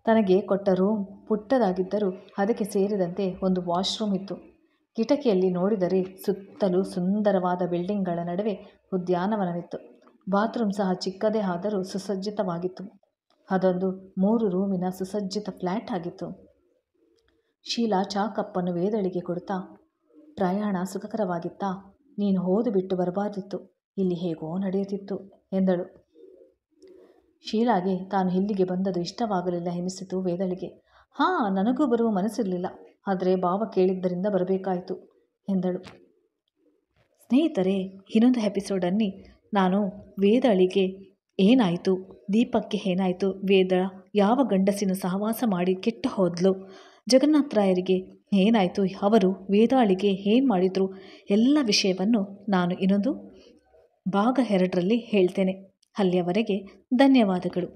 ತನಗೆ ಕೊಟ್ಟ ರೂಮ್ ಪುಟ್ಟದಾಗಿದ್ದರೂ ಅದಕ್ಕೆ ಸೇರಿದಂತೆ ಒಂದು ವಾಶ್ರೂಮ್ ಇತ್ತು. ಕಿಟಕಿಯಲ್ಲಿ ನೋಡಿದರೆ ಸುತ್ತಲೂ ಸುಂದರವಾದ ಬಿಲ್ಡಿಂಗ್ಗಳ ನಡುವೆ ಉದ್ಯಾನವನವಿತ್ತು. ಬಾತ್ರೂಮ್ ಸಹ ಚಿಕ್ಕದೇ ಆದರೂ ಸುಸಜ್ಜಿತವಾಗಿತ್ತು. ಅದೊಂದು 3 ರೂಮಿನ ಸುಸಜ್ಜಿತ ಫ್ಲ್ಯಾಟ್ ಆಗಿತ್ತು. ಶೀಲಾ ಚಹಾ ಕಪ್ಪನ್ನು ವೇದಳಿಗೆ ಕೊಡುತ್ತಾ, ಪ್ರಯಾಣ ಸುಖಕರವಾಗಿತ್ತಾ? ನೀನು ಓದು ಬಿಟ್ಟು ಬರಬಾರ್ದಿತ್ತು, ಇಲ್ಲಿ ಹೇಗೋ ನಡೆಯುತ್ತಿತ್ತು ಎಂದಳು. ಶೀಲಾಗೆ ತಾನು ಇಲ್ಲಿಗೆ ಬಂದದ್ದು ಇಷ್ಟವಾಗಲಿಲ್ಲ ಎನಿಸಿತು ವೇದಳಿಗೆ. ನನಗೂ ಬರುವ ಮನಸ್ಸಿರಲಿಲ್ಲ, ಆದರೆ ಭಾವ ಕೇಳಿದ್ದರಿಂದ ಬರಬೇಕಾಯಿತು ಎಂದಳು. ಸ್ನೇಹಿತರೆ, ಇನ್ನೊಂದು ಎಪಿಸೋಡಲ್ಲಿ ನಾನು ವೇದಳಿಗೆ ಏನಾಯಿತು, ದೀಪಕ್ಗೆ ಏನಾಯಿತು, ವೇದ ಯಾವ ಗಂಡಸಿನ ಸಹವಾಸ ಮಾಡಿ ಕೆಟ್ಟು ಹೋದ್ಲು, ಜಗನ್ನಾಥರಾಯರಿಗೆ ಏನಾಯಿತು, ಅವರು ವೇದಾಳಿಗೆ ಏನು ಮಾಡಿದರು, ಎಲ್ಲ ವಿಷಯವನ್ನು ನಾನು ಇನ್ನೊಂದು ಭಾಗ 2ರಲ್ಲಿ ಹೇಳ್ತೇನೆ. ಅಲ್ಲಿಯವರೆಗೆ ಧನ್ಯವಾದಗಳು.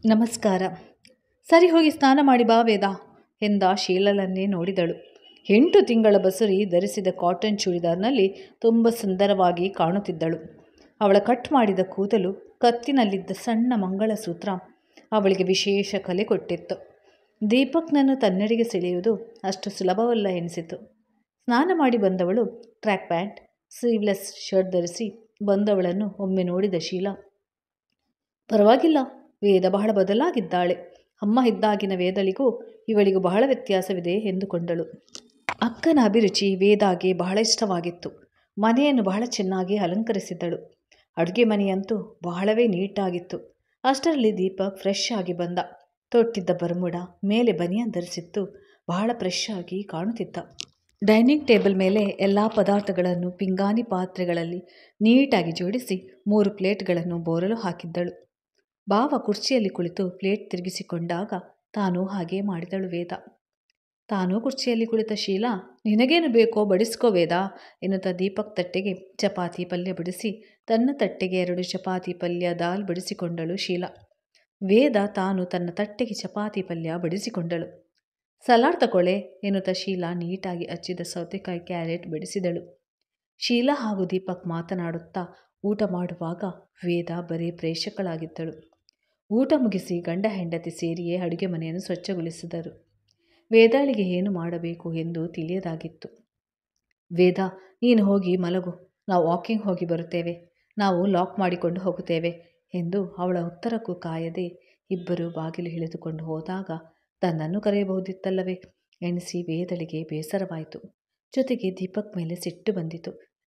ನಮಸ್ಕಾರ. ಸರಿ, ಹೋಗಿ ಸ್ನಾನ ಮಾಡಿ ಬಾ ವೇದ ಎಂದ ಶೀಲಳನ್ನೇ ನೋಡಿದಳು. 8 ತಿಂಗಳ ಬಸುರಿ ಧರಿಸಿದ ಕಾಟನ್ ಚೂಡಿದಾರ್ನಲ್ಲಿ ತುಂಬ ಸುಂದರವಾಗಿ ಕಾಣುತ್ತಿದ್ದಳು. ಅವಳ ಕಟ್ ಮಾಡಿದ ಕೂದಲು, ಕತ್ತಿನಲ್ಲಿದ್ದ ಸಣ್ಣ ಮಂಗಳಸೂತ್ರ ಅವಳಿಗೆ ವಿಶೇಷ ಕಲೆ ಕೊಟ್ಟಿತ್ತು. ದೀಪಕ್ನನ್ನು ತನ್ನೆಡೆಗೆ ಸೆಳೆಯುವುದು ಅಷ್ಟು ಸುಲಭವಲ್ಲ ಎನಿಸಿತು. ಸ್ನಾನ ಮಾಡಿ ಬಂದವಳು ಟ್ರ್ಯಾಕ್ ಪ್ಯಾಂಟ್, ಸ್ಲೀವ್ಲೆಸ್ ಶರ್ಟ್ ಧರಿಸಿ ಬಂದವಳನ್ನು ಒಮ್ಮೆ ನೋಡಿದ ಶೀಲಾ, ಪರವಾಗಿಲ್ಲ, ವೇದ ಬಹಳ ಬದಲಾಗಿದ್ದಾಳೆ. ಅಮ್ಮ ಇದ್ದಾಗಿನ ವೇದಳಿಗೂ ಇವಳಿಗೂ ಬಹಳ ವ್ಯತ್ಯಾಸವಿದೆ ಎಂದುಕೊಂಡಳು. ಅಕ್ಕನ ಅಭಿರುಚಿ ವೇದಾಗೆ ಬಹಳ ಇಷ್ಟವಾಗಿತ್ತು. ಮನೆಯನ್ನು ಬಹಳ ಚೆನ್ನಾಗಿ ಅಲಂಕರಿಸಿದ್ದಳು. ಅಡುಗೆ ಮನೆಯಂತೂ ಬಹಳವೇ ನೀಟಾಗಿತ್ತು. ಅಷ್ಟರಲ್ಲಿ ದೀಪಕ್ ಫ್ರೆಶ್ ಆಗಿ ಬಂದ. ತೊಟ್ಟಿದ್ದ ಬರ್ಮುಡ ಮೇಲೆ ಬನಿಯನ್ ಧರಿಸಿತ್ತು. ಬಹಳ ಫ್ರೆಶ್ ಆಗಿ ಕಾಣುತ್ತಿದ್ದ. ಡೈನಿಂಗ್ ಟೇಬಲ್ ಮೇಲೆ ಎಲ್ಲ ಪದಾರ್ಥಗಳನ್ನು ಪಿಂಗಾಣಿ ಪಾತ್ರೆಗಳಲ್ಲಿ ನೀಟಾಗಿ ಜೋಡಿಸಿ 3 ಪ್ಲೇಟ್ಗಳನ್ನು ಬೋರಲು ಹಾಕಿದ್ದಳು. ಭಾವ ಕುರ್ಚಿಯಲ್ಲಿ ಕುಳಿತು ಪ್ಲೇಟ್ ತಿರುಗಿಸಿಕೊಂಡಾಗ ತಾನೂ ಹಾಗೆ ಮಾಡಿದಳು ವೇದ. ತಾನೂ ಕುರ್ಚಿಯಲ್ಲಿ ಕುಳಿತ ಶೀಲಾ, ನಿನಗೇನು ಬೇಕೋ ಬಡಿಸ್ಕೋ ವೇದ ಎನ್ನುತ್ತಾ ದೀಪಕ್ ತಟ್ಟೆಗೆ ಚಪಾತಿ ಪಲ್ಯ ಬಡಿಸಿ ತನ್ನ ತಟ್ಟೆಗೆ 2 ಚಪಾತಿ ಪಲ್ಯ ದಾಲ್ ಬಡಿಸಿಕೊಂಡಳು ಶೀಲಾ. ವೇದ ತಾನು ತನ್ನ ತಟ್ಟೆಗೆ ಚಪಾತಿ ಪಲ್ಯ ಬಡಿಸಿಕೊಂಡಳು. ಸಲಾಡ್ ತಗೊಳ್ಳೆ ಎನ್ನುತ್ತಾ ಶೀಲಾ ನೀಟಾಗಿ ಹಚ್ಚಿದ ಸೌತೆಕಾಯಿ ಕ್ಯಾರೆಟ್ ಬಡಿಸಿದಳು. ಶೀಲಾ ಹಾಗೂ ದೀಪಕ್ ಮಾತನಾಡುತ್ತಾ ಊಟ ಮಾಡುವಾಗ ವೇದ ಬರೀ ಪ್ರೇಕ್ಷಕಳಾಗಿದ್ದಳು. ಊಟ ಮುಗಿಸಿ ಗಂಡ ಹೆಂಡತಿ ಸೇರಿಯೇ ಅಡುಗೆ ಮನೆಯನ್ನು ಸ್ವಚ್ಛಗೊಳಿಸಿದರು. ವೇದಾಳಿಗೆ ಏನು ಮಾಡಬೇಕು ಎಂದು ತಿಳಿಯದಾಗಿತ್ತು. ವೇದ, ನೀನು ಹೋಗಿ ಮಲಗು, ನಾವು ವಾಕಿಂಗ್ ಹೋಗಿ ಬರುತ್ತೇವೆ, ನಾವು ಲಾಕ್ ಮಾಡಿಕೊಂಡು ಹೋಗುತ್ತೇವೆ ಎಂದು ಅವಳ ಉತ್ತರಕ್ಕೂ ಕಾಯದೆ ಇಬ್ಬರು ಬಾಗಿಲು ಇಳಿದುಕೊಂಡು ಹೋದಾಗ ತನ್ನನ್ನು ಕರೆಯಬಹುದಿತ್ತಲ್ಲವೇ ಎನಿಸಿ ವೇದಳಿಗೆ ಬೇಸರವಾಯಿತು. ಜೊತೆಗೆ ದೀಪಕ್ ಮೇಲೆ ಸಿಟ್ಟು ಬಂದಿತು.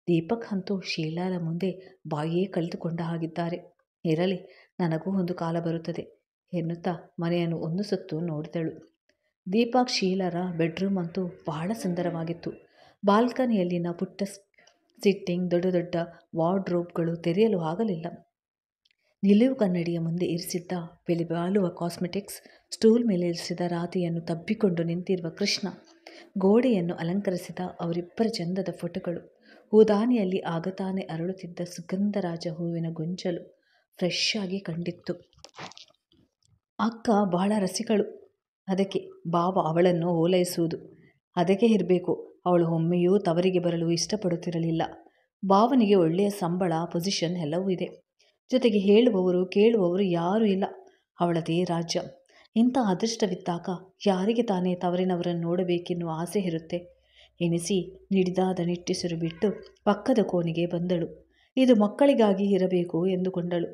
ದೀಪಕ್ ಅಂತೂ ಶೀಲಾಳ ಮುಂದೆ ಬಾಯೇ ಕಳೆದುಕೊಂಡ ಹಾಗಿದ್ದಾರೆ. ಇರಲಿ, ನನಗೂ ಒಂದು ಕಾಲ ಬರುತ್ತದೆ ಎನ್ನುತ್ತಾ ಮನೆಯನ್ನು ಒಂದು ಸುತ್ತು ನೋಡಿದಳು. ದೀಪಕ್ ಶೀಲಾರ ಬೆಡ್ರೂಮ್ ಅಂತೂ ಬಹಳ ಸುಂದರವಾಗಿತ್ತು. ಬಾಲ್ಕನಿಯಲ್ಲಿನ ಪುಟ್ಟ ಸಿಟ್ಟಿಂಗ್, ದೊಡ್ಡ ದೊಡ್ಡ ವಾರ್ಡ್ರೋಬ್ಗಳು ತೆರೆಯಲು ಆಗಲಿಲ್ಲ. ನಿಲುವು ಕನ್ನಡಿಯ ಮುಂದೆ ಇರಿಸಿದ್ದ ಬೆಲೆಬಾಳುವ ಕಾಸ್ಮೆಟಿಕ್ಸ್, ಸ್ಟೂಲ್ ಮೇಲೆ ಇರಿಸಿದ ರಾಧೆಯನ್ನು ತಬ್ಬಿಕೊಂಡು ನಿಂತಿರುವ ಕೃಷ್ಣ, ಗೋಡೆಯನ್ನು ಅಲಂಕರಿಸಿದ ಅವರಿಬ್ಬರ ಚಂದದ ಫೋಟೋಗಳು, ಹೂದಾನಿಯಲ್ಲಿ ಆಗತಾನೆ ಅರಳುತ್ತಿದ್ದ ಸುಗಂಧರಾಜ ಹೂವಿನ ಗೊಂಚಲು ಫ್ರೆಶ್ ಆಗಿ ಕಂಡಿತ್ತು. ಅಕ್ಕ ಬಹಳ ರಸಿಕಳು, ಅದಕ್ಕೆ ಭಾವ ಅವಳನ್ನು ಓಲೈಸುವುದು. ಅದಕ್ಕೆ ಇರಬೇಕು, ಅವಳು ಒಮ್ಮೆಯೂ ತವರಿಗೆ ಬರಲು ಇಷ್ಟಪಡುತ್ತಿರಲಿಲ್ಲ. ಭಾವನಿಗೆ ಒಳ್ಳೆಯ ಸಂಬಳ, ಪೊಸಿಷನ್ ಎಲ್ಲವೂ ಇದೆ. ಜೊತೆಗೆ ಹೇಳುವವರು ಕೇಳುವವರು ಯಾರೂ ಇಲ್ಲ. ಅವಳದೇ ರಾಜ್ಯ. ಇಂಥ ಅದೃಷ್ಟವಿದ್ದಾಗ ಯಾರಿಗೆ ತಾನೇ ತವರಿನವರನ್ನು ನೋಡಬೇಕೆನ್ನುವ ಆಸೆ ಇರುತ್ತೆ ಎನಿಸಿ ನಿಡಿದಾದ ನಿಟ್ಟುಸಿರು ಬಿಟ್ಟು ಪಕ್ಕದ ಕೋಣೆಗೆ ಬಂದಳು. ಇದು ಮಕ್ಕಳಿಗಾಗಿ ಇರಬೇಕು ಎಂದುಕೊಂಡಳು.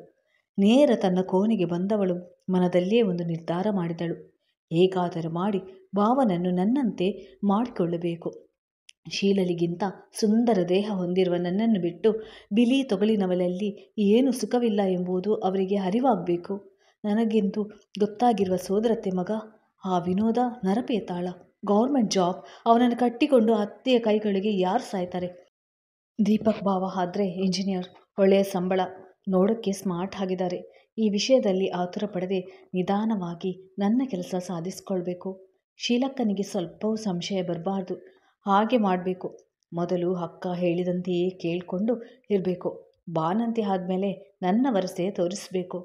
ನೇರ ತನ್ನ ಕೋಣೆಗೆ ಬಂದವಳು ಮನದಲ್ಲೇ ಒಂದು ನಿರ್ಧಾರ ಮಾಡಿದಳು. ಹೇಗಾದರೂ ಮಾಡಿ ಭಾವನನ್ನು ನನ್ನಂತೆ ಮಾಡಿಕೊಳ್ಳಬೇಕು. ಶೀಲಳಿಗಿಂತ ಸುಂದರ ದೇಹ ಹೊಂದಿರುವ ನನ್ನನ್ನು ಬಿಟ್ಟು ಬಿಳಿ ತೊಗಲಿನವಳಲ್ಲಿ ಏನು ಸುಖವಿಲ್ಲ ಎಂಬುದು ಅವರಿಗೆ ಅರಿವಾಗಬೇಕು. ನನಗೆಂದು ಗೊತ್ತಾಗಿರುವ ಸೋದರತ್ತೆ ಮಗ ಆ ವಿನೋದ ನರಪೇತಾಳ. Government job. ಅವನನ್ನು ಕಟ್ಟಿಕೊಂಡು ಅತ್ತೆಯ ಕೈಗಳಿಗೆ ಯಾರು ಸಾಯ್ತಾರೆ? ದೀಪಕ್ ಭಾವ ಆದರೆ ಇಂಜಿನಿಯರ್, ಒಳ್ಳೆಯ ಸಂಬಳ, ನೋಡೋಕ್ಕೆ ಸ್ಮಾರ್ಟ್ ಆಗಿದ್ದಾರೆ. ಈ ವಿಷಯದಲ್ಲಿ ಆತುರ ಪಡದೆ ನಿಧಾನವಾಗಿ ನನ್ನ ಕೆಲಸ ಸಾಧಿಸ್ಕೊಳ್ಬೇಕು. ಶೀಲಕ್ಕನಿಗೆ ಸ್ವಲ್ಪವೂ ಸಂಶಯ ಬರಬಾರ್ದು. ಹಾಗೆ ಮಾಡಬೇಕು. ಮೊದಲು ಅಕ್ಕ ಹೇಳಿದಂತೆಯೇ ಕೇಳಿಕೊಂಡು ಇರಬೇಕು. ಬಾನಂತೆ ಆದಮೇಲೆ ನನ್ನ ವರಸೆ ತೋರಿಸಬೇಕು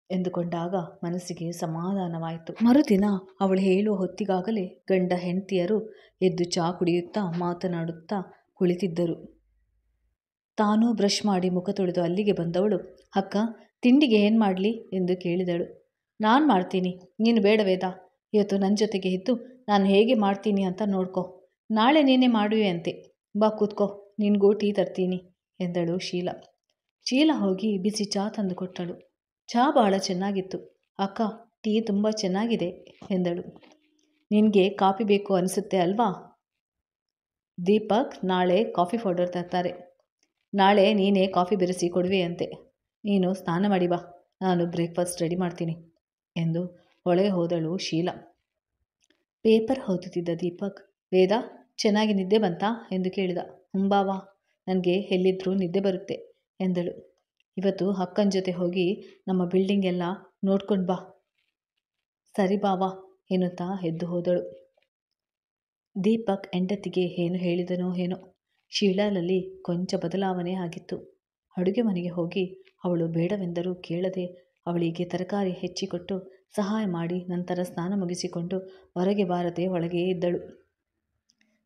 ಎಂದುಕೊಂಡಾಗ ಮನಸ್ಸಿಗೆ ಸಮಾಧಾನವಾಯಿತು. ಮರುದಿನ ಅವಳು ಹೇಳುವ ಹೊತ್ತಿಗಾಗಲೇ ಗಂಡ ಹೆಂಡತಿಯರು ಎದ್ದು ಚಹಾ ಕುಡಿಯುತ್ತಾ ಮಾತನಾಡುತ್ತಾ ಕುಳಿತಿದ್ದರು. ತಾನೂ ಬ್ರಷ್ ಮಾಡಿ ಮುಖ ತೊಳೆದು ಅಲ್ಲಿಗೆ ಬಂದವಳು, ಅಕ್ಕ ತಿಂಡಿಗೆ ಏನು ಮಾಡಲಿ ಎಂದು ಕೇಳಿದಳು. ನಾನು ಮಾಡ್ತೀನಿ, ನೀನು ಬೇಡ ವೇದ. ಇವತ್ತು ನನ್ನ ಜೊತೆಗೆ ಇದ್ದು ನಾನು ಹೇಗೆ ಮಾಡ್ತೀನಿ ಅಂತ ನೋಡ್ಕೊ. ನಾಳೆ ನೀನೇ ಮಾಡುವೆ ಅಂತೆ. ಬಾ ಕೂತ್ಕೋ, ನಿನಗೂ ಟೀ ತರ್ತೀನಿ ಎಂದಳು ಶೀಲಾ. ಶೀಲಾ ಹೋಗಿ ಬಿಸಿ ಚಹಾ ತಂದು ಕೊಟ್ಟಳು. ಚಹಾ ಭಾಳ ಚೆನ್ನಾಗಿತ್ತು. ಅಕ್ಕ ಟೀ ತುಂಬ ಚೆನ್ನಾಗಿದೆ ಎಂದಳು. ನಿನಗೆ ಕಾಫಿ ಬೇಕು ಅನಿಸುತ್ತೆ ಅಲ್ವಾ? ದೀಪಕ್ ನಾಳೆ ಕಾಫಿ ಪೌಡರ್ ತರ್ತಾರೆ. ನಾಳೆ ನೀನೇ ಕಾಫಿ ಬೆರೆಸಿ ಕೊಡುವೆ ಅಂತೆ. ನೀನು ಸ್ನಾನ ಮಾಡಿ ಬಾ, ನಾನು ಬ್ರೇಕ್ಫಾಸ್ಟ್ ರೆಡಿ ಮಾಡ್ತೀನಿ ಎಂದು ಒಳಗೆ ಹೋದಳು ಶೀಲಾ. ಪೇಪರ್ ಓದುತ್ತಿದ್ದ ದೀಪಕ್, ವೇದ ಚೆನ್ನಾಗಿ ನಿದ್ದೆ ಬಂತಾ ಎಂದು ಕೇಳಿದ. ಬಾವ, ನನಗೆ ಎಲ್ಲಿದ್ದರೂ ನಿದ್ದೆ ಬರುತ್ತೆ ಎಂದಳು. ಇವತ್ತು ಅಕ್ಕನ ಜೊತೆ ಹೋಗಿ ನಮ್ಮ ಬಿಲ್ಡಿಂಗ್ ಎಲ್ಲ ನೋಡ್ಕೊಂಡು ಬಾ. ಸರಿ ಬಾವ ಎನ್ನುತ್ತಾ ಎದ್ದು ಹೋದಳು. ದೀಪಕ್ ಹೆಂಡತಿಗೆ ಏನು ಹೇಳಿದನೋ ಏನೋ, ಶೀಲಾಳಲ್ಲಿ ಕೊಂಚ ಬದಲಾವಣೆ ಆಗಿತ್ತು. ಅಡುಗೆ ಮನೆಗೆ ಹೋಗಿ ಅವಳು ಬೇಡವೆಂದರೂ ಕೇಳದೆ ಅವಳಿಗೆ ತರಕಾರಿ ಹೆಚ್ಚಿಕೊಟ್ಟು ಸಹಾಯ ಮಾಡಿ ನಂತರ ಸ್ನಾನ ಮುಗಿಸಿಕೊಂಡು ಹೊರಗೆ ಬಾರದೆ ಒಳಗೆ ಇದ್ದಳು.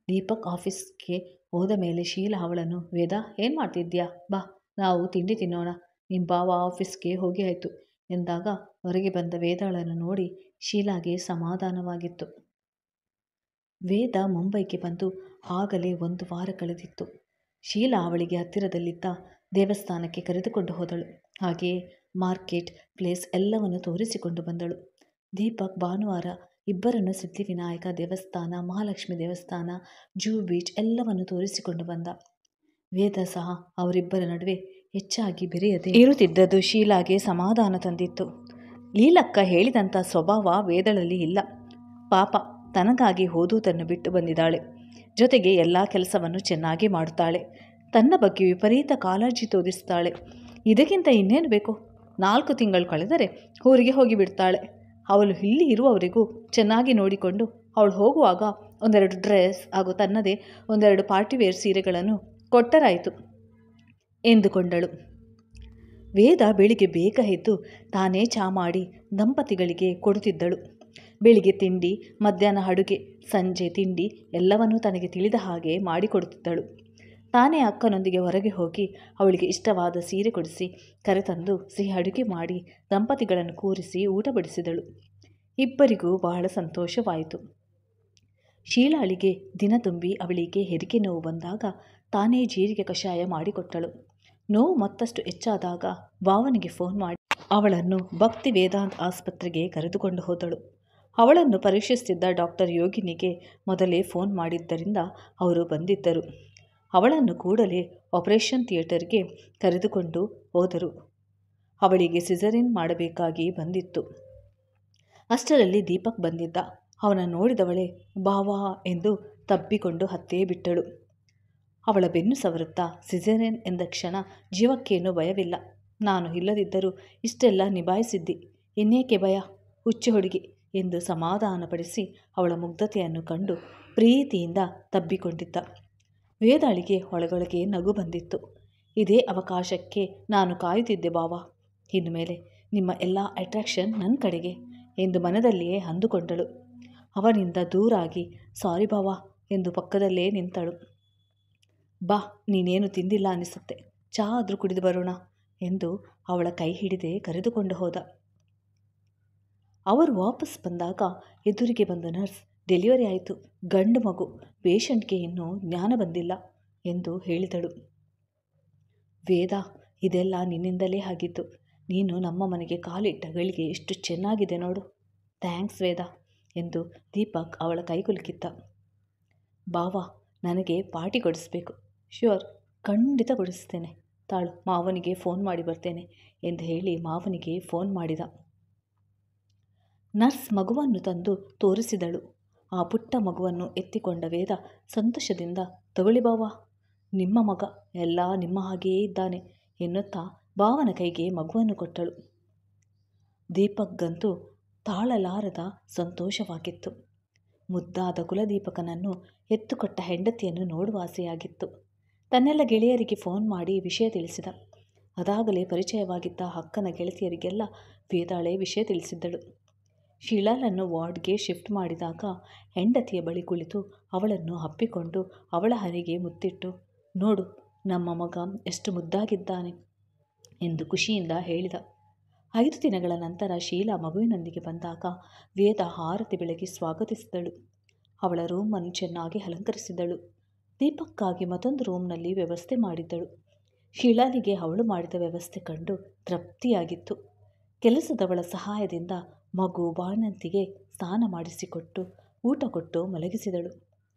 ದೀಪಕ್ ಆಫೀಸ್ಗೆ ಹೋದ ಮೇಲೆ ಶೀಲಾ ಅವಳನ್ನು, ವೇದ ಏನು ಮಾಡ್ತಿದ್ಯಾ, ಬಾ ನಾವು ತಿಂಡಿ ತಿನ್ನೋಣ, ನಿಮ್ಮ ಬಾವ ಆಫೀಸ್ಗೆ ಹೋಗಿ ಆಯಿತು ಎಂದಾಗ ಹೊರಗೆ ಬಂದ ವೇದಾಳನ್ನು ನೋಡಿ ಶೀಲಾಗೆ ಸಮಾಧಾನವಾಗಿತ್ತು. ವೇದ ಮುಂಬೈಗೆ ಬಂದು ಆಗಲೇ 1 ವಾರ ಕಳೆದಿತ್ತು. ಶೀಲಾ ಅವಳಿಗೆ ಹತ್ತಿರದಲ್ಲಿದ್ದ ದೇವಸ್ಥಾನಕ್ಕೆ ಕರೆದುಕೊಂಡು ಹೋದಳು. ಹಾಗೆಯೇ ಮಾರ್ಕೆಟ್ ಪ್ಲೇಸ್ ಎಲ್ಲವನ್ನು ತೋರಿಸಿಕೊಂಡು ಬಂದಳು. ದೀಪಕ್ ಭಾನುವಾರ ಇಬ್ಬರನ್ನು ಸಿದ್ಧಿವಿನಾಯಕ ದೇವಸ್ಥಾನ, ಮಹಾಲಕ್ಷ್ಮಿ ದೇವಸ್ಥಾನ, ಜೂ ಬೀಚ್ ಎಲ್ಲವನ್ನು ತೋರಿಸಿಕೊಂಡು ಬಂದ. ವೇದ ಸಹ ಅವರಿಬ್ಬರ ನಡುವೆ ಹೆಚ್ಚಾಗಿ ಬೆರೆಯದೆ ಇರುತ್ತಿದ್ದದ್ದು ಶೀಲಾಗೆ ಸಮಾಧಾನ ತಂದಿತ್ತು. ಲೀಲಕ್ಕ ಹೇಳಿದಂಥ ಸ್ವಭಾವ ವೇದಳಲ್ಲಿ ಇಲ್ಲ. ಪಾಪ, ತನಗಾಗಿ ಓದುವುದನ್ನು ಬಿಟ್ಟು ಬಂದಿದ್ದಾಳೆ. ಜೊತೆಗೆ ಎಲ್ಲ ಕೆಲಸವನ್ನು ಚೆನ್ನಾಗಿ ಮಾಡುತ್ತಾಳೆ. ತನ್ನ ಬಗ್ಗೆ ವಿಪರೀತ ಕಾಳಜಿ ತೋರಿಸ್ತಾಳೆ. ಇದಕ್ಕಿಂತ ಇನ್ನೇನು ಬೇಕು? 4 ತಿಂಗಳು ಕಳೆದರೆ ಊರಿಗೆ ಹೋಗಿಬಿಡ್ತಾಳೆ. ಅವಳು ಇಲ್ಲಿ ಇರುವವರೆಗೂ ಚೆನ್ನಾಗಿ ನೋಡಿಕೊಂಡು ಅವಳು ಹೋಗುವಾಗ 1-2 ಡ್ರೆಸ್ ಹಾಗೂ ತನ್ನದೇ 1-2 ಪಾರ್ಟಿವೇರ್ ಸೀರೆಗಳನ್ನು ಕೊಟ್ಟರಾಯಿತು ಎಂದುಕೊಂಡಳು. ವೇದ ಬೆಳಿಗ್ಗೆ ಬೇಗ ಎದ್ದು ತಾನೇ ಚಹಾ ಮಾಡಿ ದಂಪತಿಗಳಿಗೆ ಕೊಡುತ್ತಿದ್ದಳು. ಬೆಳಿಗ್ಗೆ ತಿಂಡಿ, ಮಧ್ಯಾಹ್ನ ಅಡುಗೆ, ಸಂಜೆ ತಿಂಡಿ ಎಲ್ಲವನ್ನೂ ತನಗೆ ತಿಳಿದ ಹಾಗೆ ಮಾಡಿಕೊಡುತ್ತಿದ್ದಳು. ತಾನೇ ಅಕ್ಕನೊಂದಿಗೆ ಹೊರಗೆ ಹೋಗಿ ಅವಳಿಗೆ ಇಷ್ಟವಾದ ಸೀರೆ ಕೊಡಿಸಿ ಕರೆತಂದು ಸಿಹಿ ಅಡುಗೆ ಮಾಡಿ ದಂಪತಿಗಳನ್ನು ಕೂರಿಸಿ ಊಟ ಬಡಿಸಿದಳು. ಇಬ್ಬರಿಗೂ ಬಹಳ ಸಂತೋಷವಾಯಿತು. ಶೀಲಾಳಿಗೆ ದಿನ ತುಂಬಿ ಅವಳಿಗೆ ಹೆರಿಗೆ ನೋವು ಬಂದಾಗ ತಾನೇ ಜೀರಿಗೆ ಕಷಾಯ ಮಾಡಿಕೊಟ್ಟಳು. ನೋವು ಮತ್ತಷ್ಟು ಹೆಚ್ಚಾದಾಗ ಭಾವನಿಗೆ ಫೋನ್ ಮಾಡಿ ಅವಳನ್ನು ಭಕ್ತಿ ವೇದಾಂತ್ ಆಸ್ಪತ್ರೆಗೆ ಕರೆದುಕೊಂಡು ಹೋದಳು. ಅವಳನ್ನು ಪರೀಕ್ಷಿಸುತ್ತಿದ್ದ ಡಾಕ್ಟರ್ ಯೋಗಿನಿಗೆ ಮೊದಲೇ ಫೋನ್ ಮಾಡಿದ್ದರಿಂದ ಅವರು ಬಂದಿದ್ದರು. ಅವಳನ್ನು ಕೂಡಲೇ ಆಪರೇಷನ್ ಥಿಯೇಟರ್ಗೆ ಕರೆದುಕೊಂಡು ಹೋದರು. ಅವಳಿಗೆ ಸಿಸರಿನ್ ಮಾಡಬೇಕಾಗಿ ಬಂದಿತ್ತು. ಅಷ್ಟರಲ್ಲಿ ದೀಪಕ್ ಬಂದಿದ್ದ. ಅವನ ನೋಡಿದವಳೆ ಬಾವಾ ಎಂದು ತಬ್ಬಿಕೊಂಡು ಹತ್ತೇ ಬಿಟ್ಟಳು. ಅವಳ ಬೆನ್ನು ಸವರುತ್ತಾ, ಸಿಸೇರಿಯನ್ ಎಂದ ಕ್ಷಣ ಜೀವಕ್ಕೇನೂ ಭಯವಿಲ್ಲ. ನಾನು ಇಲ್ಲದಿದ್ದರೂ ಇಷ್ಟೆಲ್ಲ ನಿಭಾಯಿಸಿದ್ದಿ, ಇನ್ನೇಕೆ ಭಯ, ಹುಚ್ಚು ಹುಡುಗಿ ಎಂದು ಸಮಾಧಾನಪಡಿಸಿ ಅವಳ ಮುಗ್ಧತೆಯನ್ನು ಕಂಡು ಪ್ರೀತಿಯಿಂದ ತಬ್ಬಿಕೊಂಡಿದ್ದ. ವೇದಾಳಿಗೆ ಒಳಗೊಳಗೆ ನಗು ಬಂದಿತ್ತು. ಇದೇ ಅವಕಾಶಕ್ಕೆ ನಾನು ಕಾಯುತ್ತಿದ್ದೆ ಬಾವ. ಇನ್ನು ಮೇಲೆ ನಿಮ್ಮ ಎಲ್ಲ ಅಟ್ರಾಕ್ಷನ್ ನನ್ನ ಕಡೆಗೆ ಎಂದು ಮನದಲ್ಲಿಯೇ ಅಂದುಕೊಂಡಳು. ಅವನಿಂದ ದೂರಾಗಿ ಸಾರಿ ಬಾವ ಎಂದು ಪಕ್ಕದಲ್ಲೇ ನಿಂತಳು. ಬಾ, ನೀನೇನು ತಿಂದಿಲ್ಲ ಅನಿಸುತ್ತೆ, ಚಹಾ ಆದರೂ ಕುಡಿದು ಬರೋಣ ಎಂದು ಅವಳ ಕೈ ಹಿಡಿದೇ ಕರೆದುಕೊಂಡು ಹೋದ. ಅವರು ವಾಪಸ್ ಬಂದಾಗ ಎದುರಿಗೆ ಬಂದ ನರ್ಸ್, ಡೆಲಿವರಿ ಆಯಿತು, ಗಂಡು ಮಗು, ಪೇಷಂಟ್ಗೆ ಇನ್ನೂ ಜ್ಞಾನ ಬಂದಿಲ್ಲ ಎಂದು ಹೇಳಿದಳು. ವೇದ, ಇದೆಲ್ಲ ನಿನ್ನಿಂದಲೇ ಆಗಿದ್ದು. ನೀನು ನಮ್ಮ ಮನೆಗೆ ಕಾಲಿಟ್ಟ ಗಳಿಗೆ ಎಷ್ಟು ಚೆನ್ನಾಗಿದೆ ನೋಡು. ಥ್ಯಾಂಕ್ಸ್ ವೇದ ಎಂದು ದೀಪಕ್ ಅವಳ ಕೈಕುಲುಕಿದ್ದ. ಬಾವ, ನನಗೆ ಪಾರ್ಟಿ ಕೊಡಿಸ್ಬೇಕು. ಶ್ಯೂರ್, ಖಂಡಿತ ಕೊಡಿಸ್ತೇನೆ. ತಾಳು, ಮಾವನಿಗೆ ಫೋನ್ ಮಾಡಿ ಬರ್ತೇನೆ ಎಂದು ಹೇಳಿ ಮಾವನಿಗೆ ಫೋನ್ ಮಾಡಿದ. ನರ್ಸ್ ಮಗುವನ್ನು ತಂದು ತೋರಿಸಿದಳು. ಆ ಪುಟ್ಟ ಮಗುವನ್ನು ಎತ್ತಿಕೊಂಡ ವೇದ ಸಂತೋಷದಿಂದ, ತಗೊಳ್ಳಿ ಬಾವ, ನಿಮ್ಮ ಮಗ ಎಲ್ಲ ನಿಮ್ಮ ಹಾಗೆಯೇ ಇದ್ದಾನೆ ಎನ್ನುತ್ತಾ ಬಾವನ ಕೈಗೆ ಮಗುವನ್ನು ಕೊಟ್ಟಳು. ದೀಪಕ್ಗಂತೂ ತಾಳಲಾರದ ಸಂತೋಷವಾಗಿತ್ತು. ಮುದ್ದಾದ ಕುಲದೀಪಕನನ್ನು ಎತ್ತುಕೊಟ್ಟ ಹೆಂಡತಿಯನ್ನು ನೋಡುವ ಆಸೆಯಾಗಿತ್ತು. ತನ್ನೆಲ್ಲ ಗೆಳೆಯರಿಗೆ ಫೋನ್ ಮಾಡಿ ವಿಷಯ ತಿಳಿಸಿದ. ಅದಾಗಲೇ ಪರಿಚಯವಾಗಿದ್ದ ಅಕ್ಕನ ಗೆಳತಿಯರಿಗೆಲ್ಲ ವೇದಾಳೆ ವಿಷಯ ತಿಳಿಸಿದ್ದಳು. ಶೀಲಾಳನ್ನು ವಾರ್ಡ್ಗೆ ಶಿಫ್ಟ್ ಮಾಡಿದಾಗ ಹೆಂಡತಿಯ ಬಳಿ ಕುಳಿತು ಅವಳನ್ನು ಅಪ್ಪಿಕೊಂಡು ಅವಳ ಹಣೆಗೆ ಮುತ್ತಿಟ್ಟು, ನೋಡು ನಮ್ಮ ಮಗ ಎಷ್ಟು ಮುದ್ದಾಗಿದ್ದಾನೆ ಎಂದು ಖುಷಿಯಿಂದ ಹೇಳಿದ. 5 ದಿನಗಳ ನಂತರ ಶೀಲಾ ಮಗುವಿನೊಂದಿಗೆ ಬಂದಾಗ ವೇದ ಆರತಿ ಬೆಳಗಿ ಸ್ವಾಗತಿಸಿದಳು. ಅವಳ ರೂಮನ್ನು ಚೆನ್ನಾಗಿ ಅಲಂಕರಿಸಿದಳು. ದೀಪಕ್ಕಾಗಿ ಮತ್ತೊಂದು ರೂಮ್ನಲ್ಲಿ ವ್ಯವಸ್ಥೆ ಮಾಡಿದ್ದಳು. ಶೀಲಾಳಿಗೆ ಅವಳು ಮಾಡಿದ ವ್ಯವಸ್ಥೆ ಕಂಡು ತೃಪ್ತಿಯಾಗಿತ್ತು. ಕೆಲಸದವಳ ಸಹಾಯದಿಂದ ಮಗು ಬಾಣಂತಿಗೆ ಸ್ನಾನ ಮಾಡಿಸಿಕೊಟ್ಟು ಊಟ ಕೊಟ್ಟು ಮಲಗಿಸಿದಳು.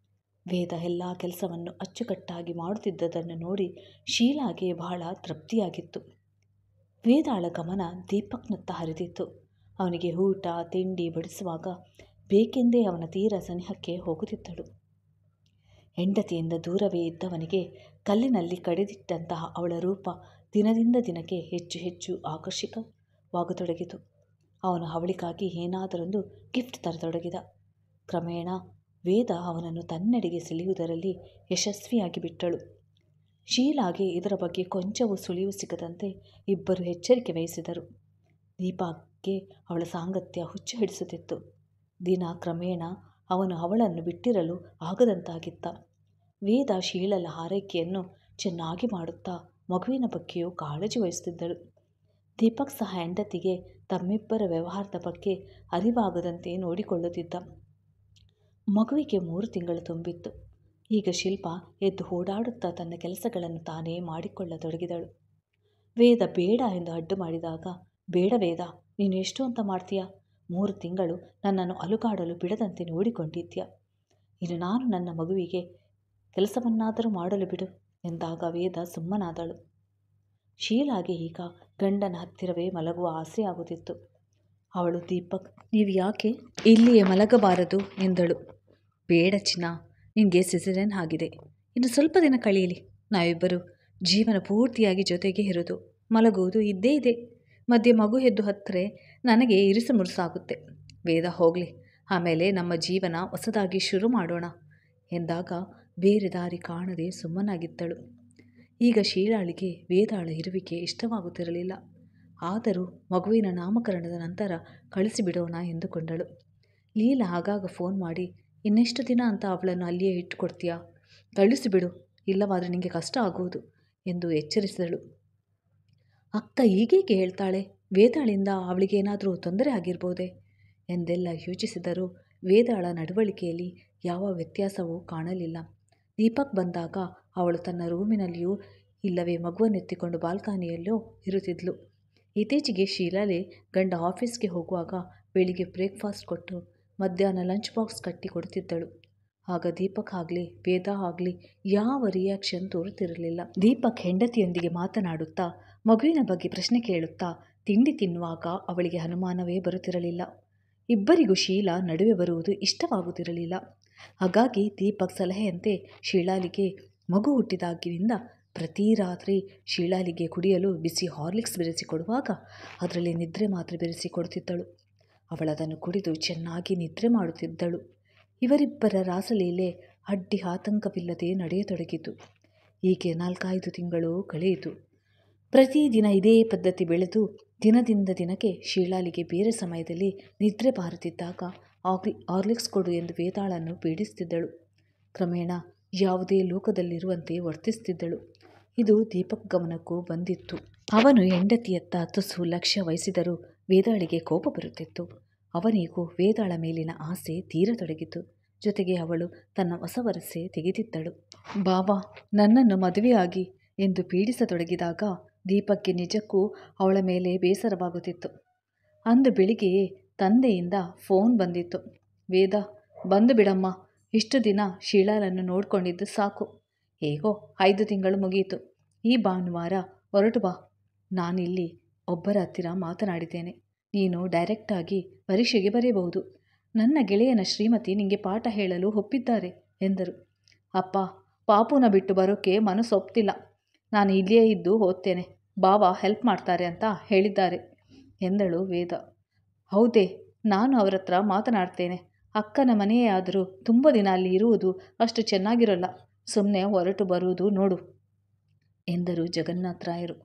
ವೇದ ಎಲ್ಲ ಕೆಲಸವನ್ನು ಅಚ್ಚುಕಟ್ಟಾಗಿ ಮಾಡುತ್ತಿದ್ದುದನ್ನು ನೋಡಿ ಶೀಲಾಗೆ ಬಹಳ ತೃಪ್ತಿಯಾಗಿತ್ತು. ವೇದಾಳ ಗಮನ ದೀಪಕ್ನತ್ತ ಹರಿದಿತ್ತು. ಅವನಿಗೆ ಊಟ ತಿಂಡಿ ಬಡಿಸುವಾಗ ಬೇಕೆಂದೇ ಅವನ ತೀರ ಸನಿಹಕ್ಕೆ ಹೋಗುತ್ತಿದ್ದಳು. ಹೆಂಡತಿಯಿಂದ ದೂರವೇ ಇದ್ದವನಿಗೆ ಕಲ್ಲಿನಲ್ಲಿ ಕಡಿದಿಟ್ಟಂತಹ ಅವಳ ರೂಪ ದಿನದಿಂದ ದಿನಕ್ಕೆ ಹೆಚ್ಚು ಹೆಚ್ಚು ಆಕರ್ಷಕವಾಗತೊಡಗಿತು. ಅವನು ಅವಳಿಗಾಗಿ ಏನಾದರೊಂದು ಗಿಫ್ಟ್ ತರತೊಡಗಿದ. ಕ್ರಮೇಣ ವೇದ ಅವನನ್ನು ತನ್ನೆಡೆಗೆ ಸೆಳೆಯುವುದರಲ್ಲಿ ಯಶಸ್ವಿಯಾಗಿ ಬಿಟ್ಟಳು. ಶೀಲಾಗೆ ಇದರ ಬಗ್ಗೆ ಕೊಂಚವೂ ಸುಳಿವು ಸಿಗದಂತೆ ಇಬ್ಬರು ಎಚ್ಚರಿಕೆ ವಹಿಸಿದರು. ದೀಪಕ್ಗೆ ಅವಳ ಸಾಂಗತ್ಯ ಹುಚ್ಚು ಹಿಡಿಸುತ್ತಿತ್ತು. ದಿನ ಕ್ರಮೇಣ ಅವನು ಅವಳನ್ನು ಬಿಟ್ಟಿರಲು ಆಗದಂತಾಗಿದ್ದ. ವೇದ ಶೀಲಳ ಆರೈಕೆಯನ್ನು ಚೆನ್ನಾಗಿ ಮಾಡುತ್ತಾ ಮಗುವಿನ ಬಗ್ಗೆಯೂ ಕಾಳಜಿ ವಹಿಸುತ್ತಿದ್ದಳು. ದೀಪಕ್ ಸಹ ಹೆಂಡತಿಗೆ ತಮ್ಮಿಬ್ಬರ ವ್ಯವಹಾರದ ಬಗ್ಗೆ ಅರಿವಾಗದಂತೆ ನೋಡಿಕೊಳ್ಳುತ್ತಿದ್ದ. ಮಗುವಿಗೆ 3 ತಿಂಗಳು ತುಂಬಿತ್ತು. ಈಗ ಶಿಲ್ಪ ಎದ್ದು ಓಡಾಡುತ್ತಾ ತನ್ನ ಕೆಲಸಗಳನ್ನು ತಾನೇ ಮಾಡಿಕೊಳ್ಳತೊಡಗಿದಳು. ವೇದ ಬೇಡ ಎಂದು ಅಡ್ಡು ಮಾಡಿದಾಗ, ಬೇಡ ವೇದ, ನೀನು ಎಷ್ಟು ಅಂತ ಮಾಡ್ತೀಯಾ? 3 ತಿಂಗಳು ನನ್ನನ್ನು ಅಲುಗಾಡಲು ಬಿಡದಂತೆ ನೋಡಿಕೊಂಡಿದ್ಯಾ. ಇನ್ನು ನಾನು ನನ್ನ ಮಗುವಿಗೆ ಕೆಲಸವನ್ನಾದರೂ ಮಾಡಲು ಬಿಡು ಎಂದಾಗ ವೇದ ಸುಮ್ಮನಾದಳು. ಶೀಲಾಗೆ ಈಗ ಗಂಡನ ಹತ್ತಿರವೇ ಮಲಗುವ ಆಸೆ ಆಗುತ್ತಿತ್ತು. ಅವಳು, ದೀಪಕ್, ನೀವು ಯಾಕೆ ಇಲ್ಲಿಯೇ ಮಲಗಬಾರದು ಎಂದಳು. ಬೇಡ ಚಿನ್ನ, ನಿನಗೆ ಸಿಸೇರಿಯನ್ ಆಗಿದೆ, ಇನ್ನು ಸ್ವಲ್ಪ ದಿನ ಕಳೆಯಲಿ, ನಾವಿಬ್ಬರು ಜೀವನ ಪೂರ್ತಿಯಾಗಿ ಜೊತೆಗೆ ಇರೋದು ಮಲಗುವುದು ಇದ್ದೇ ಇದೆ. ಮಧ್ಯೆ ಮಗು ಎದ್ದು ಹತ್ತರೆ ನನಗೆ ಇರಿಸು ಮುರುಸಾಗುತ್ತೆ. ವೇದ ಹೋಗಲಿ, ಆಮೇಲೆ ನಮ್ಮ ಜೀವನ ಹೊಸದಾಗಿ ಶುರು ಮಾಡೋಣ ಎಂದಾಗ ಬೇರೆ ದಾರಿ ಕಾಣದೆ ಸುಮ್ಮನಾಗಿದ್ದಳು. ಈಗ ಶೀಲಾಳಿಗೆ ವೇದಾಳ ಇರುವಿಕೆ ಇಷ್ಟವಾಗುತ್ತಿರಲಿಲ್ಲ. ಆದರೂ ಮಗುವಿನ ನಾಮಕರಣದ ನಂತರ ಕಳಿಸಿಬಿಡೋಣ ಎಂದುಕೊಂಡಳು. ಲೀಲಾ ಆಗಾಗ ಫೋನ್ ಮಾಡಿ, ಇನ್ನೆಷ್ಟು ದಿನ ಅಂತ ಅವಳನ್ನು ಅಲ್ಲಿಯೇ ಇಟ್ಟುಕೊಡ್ತೀಯಾ? ಕಳಿಸಿಬಿಡು, ಇಲ್ಲವಾದರೆ ನಿಮಗೆ ಕಷ್ಟ ಆಗುವುದು ಎಂದು ಎಚ್ಚರಿಸಿದಳು. ಅಕ್ಕ ಹೀಗೇಕೆ ಹೇಳ್ತಾಳೆ? ವೇದಾಳಿಂದ ಅವಳಿಗೇನಾದರೂ ತೊಂದರೆ ಆಗಿರ್ಬೋದೆ ಎಂದೆಲ್ಲ ಯೋಚಿಸಿದರೂ ವೇದಾಳ ನಡವಳಿಕೆಯಲ್ಲಿ ಯಾವ ವ್ಯತ್ಯಾಸವೂ ಕಾಣಲಿಲ್ಲ. ದೀಪಕ್ ಬಂದಾಗ ಅವಳು ತನ್ನ ರೂಮಿನಲ್ಲಿಯೂ ಇಲ್ಲವೇ ಮಗುವನ್ನೆತ್ತಿಕೊಂಡು ಬಾಲ್ಕನಿಯಲ್ಲೋ ಇರುತ್ತಿದ್ಲು. ಇತ್ತೀಚೆಗೆ ಶೀಲಾಳೆ ಗಂಡ ಆಫೀಸ್ಗೆ ಹೋಗುವಾಗ ಬೆಳಿಗ್ಗೆ ಬ್ರೇಕ್ಫಾಸ್ಟ್ ಕೊಟ್ಟು ಮಧ್ಯಾಹ್ನ ಲಂಚ್ ಬಾಕ್ಸ್ ಕಟ್ಟಿ ಕೊಡುತ್ತಿದ್ದಳು. ಆಗ ದೀಪಕ್ ಆಗಲಿ ವೇದ ಆಗಲಿ ಯಾವ ರಿಯಾಕ್ಷನ್ ತೋರುತ್ತಿರಲಿಲ್ಲ. ದೀಪಕ್ ಹೆಂಡತಿಯೊಂದಿಗೆ ಮಾತನಾಡುತ್ತಾ ಮಗುವಿನ ಬಗ್ಗೆ ಪ್ರಶ್ನೆ ಕೇಳುತ್ತಾ ತಿಂಡಿ ತಿನ್ನುವಾಗ ಅವಳಿಗೆ ಅನುಮಾನವೇ ಬರುತ್ತಿರಲಿಲ್ಲ. ಇಬ್ಬರಿಗೂ ಶೀಲಾ ನಡುವೆ ಬರುವುದು ಇಷ್ಟವಾಗುತ್ತಿರಲಿಲ್ಲ. ಹಾಗಾಗಿ ದೀಪಕ್ ಸಲಹೆಯಂತೆ ಶೀಲಾಳಿಗೆ ಮಗು ಹುಟ್ಟಿದಾಗಿನಿಂದ ಪ್ರತಿ ರಾತ್ರಿ ಶೀಲಾಳಿಗೆ ಕುಡಿಯಲು ಬಿಸಿ ಹಾರ್ಲಿಕ್ಸ್ ಬೆರೆಸಿ ಕೊಡುವಾಗ ಅದರಲ್ಲಿ ನಿದ್ರೆ ಮಾತ್ರೆ ಬೆರೆಸಿ ಕೊಡುತ್ತಿದ್ದಳು. ಅವಳದನ್ನು ಕುಡಿದು ಚೆನ್ನಾಗಿ ನಿದ್ರೆ ಮಾಡುತ್ತಿದ್ದಳು. ಇವರಿಬ್ಬರ ರಾಸಲೀಲೆ ಅಡ್ಡಿ ಆತಂಕವಿಲ್ಲದೆ ನಡೆಯತೊಡಗಿತು. ಹೀಗೆ 4-5 ತಿಂಗಳು ಕಳೆಯಿತು. ಪ್ರತಿದಿನ ಇದೇ ಪದ್ಧತಿ ಬೆಳೆದು ದಿನದಿಂದ ದಿನಕ್ಕೆ ಶೀಲಾಳಿಗೆ ಬೇರೆ ಸಮಯದಲ್ಲಿ ನಿದ್ರೆ ಬಾರದಿದ್ದಾಗ ಹಾರ್ಲಿಕ್ಸ್ ಕೊಡು ಎಂದು ವೇದಾಳನ್ನು ಪೀಡಿಸುತ್ತಿದ್ದಳು. ಕ್ರಮೇಣ ಯಾವುದೇ ಲೋಕದಲ್ಲಿರುವಂತೆ ವರ್ತಿಸುತ್ತಿದ್ದಳು. ಇದು ದೀಪಕ್ ಗಮನಕ್ಕೂ ಬಂದಿತ್ತು. ಅವನು ಹೆಂಡತಿಯತ್ತ ತುಸು ಲಕ್ಷ್ಯ ವಹಿಸಿದರೂ ವೇದಾಳಿಗೆ ಕೋಪ ಬರುತ್ತಿತ್ತು. ಅವನಿಗೂ ವೇದಾಳ ಮೇಲಿನ ಆಸೆ ತೀರತೊಡಗಿತು. ಜೊತೆಗೆ ಅವಳು ತನ್ನ ಹೊಸ ವರಸೆ ತೆಗೆದಿದ್ದಳು. ಬಾಬಾ ನನ್ನನ್ನು ಮದುವೆಯಾಗಿ ಎಂದು ಪೀಡಿಸತೊಡಗಿದಾಗ ದೀಪಕ್ಗೆ ನಿಜಕ್ಕೂ ಅವಳ ಮೇಲೆ ಬೇಸರವಾಗುತ್ತಿತ್ತು. ಅಂದು ಬೆಳಿಗ್ಗೆಯೇ ತಂದೆಯಿಂದ ಫೋನ್ ಬಂದಿತ್ತು. ವೇದ, ಬಂದು ಬಿಡಮ್ಮ, ಇಷ್ಟು ದಿನ ಶೀಲಾಳನ್ನು ನೋಡ್ಕೊಂಡಿದ್ದು ಸಾಕು. ಹೇಗೋ 5 ತಿಂಗಳು ಮುಗಿಯಿತು. ಈ ಭಾನುವಾರ ಹೊರಟು ಬಾ. ನಾನಿಲ್ಲಿ ಒಬ್ಬರ ಹತ್ತಿರ ಮಾತನಾಡಿದ್ದೇನೆ. ನೀನು ಡೈರೆಕ್ಟಾಗಿ ಪರೀಕ್ಷೆಗೆ ಬರೆಯಬಹುದು. ನನ್ನ ಗೆಳೆಯನ ಶ್ರೀಮತಿ ನಿಂಗೆ ಪಾಠ ಹೇಳಲು ಒಪ್ಪಿದ್ದಾರೆ ಎಂದರು. ಅಪ್ಪ, ಪಾಪುನ ಬಿಟ್ಟು ಬರೋಕ್ಕೆ ಮನಸ್ಸೊಪ್ತಿಲ್ಲ. ನಾನು ಇಲ್ಲಿಯೇ ಇದ್ದು ಓದ್ತೇನೆ. ಬಾಬಾ ಹೆಲ್ಪ್ ಮಾಡ್ತಾರೆ ಅಂತ ಹೇಳಿದ್ದಾರೆ ಎಂದಳು ವೇದ. ಹೌದೇ, ನಾನು ಅವರ ಹತ್ರ ಮಾತನಾಡ್ತೇನೆ. ಅಕ್ಕನ ಮನೆಯೇ ಆದರೂ ತುಂಬ ದಿನ ಅಲ್ಲಿ ಇರುವುದು ಅಷ್ಟು ಚೆನ್ನಾಗಿರೋಲ್ಲ. ಸುಮ್ಮನೆ ಹೊರಟು ಬರುವುದು ನೋಡು ಎಂದರು ಜಗನ್ನಾಥರಾಯರು.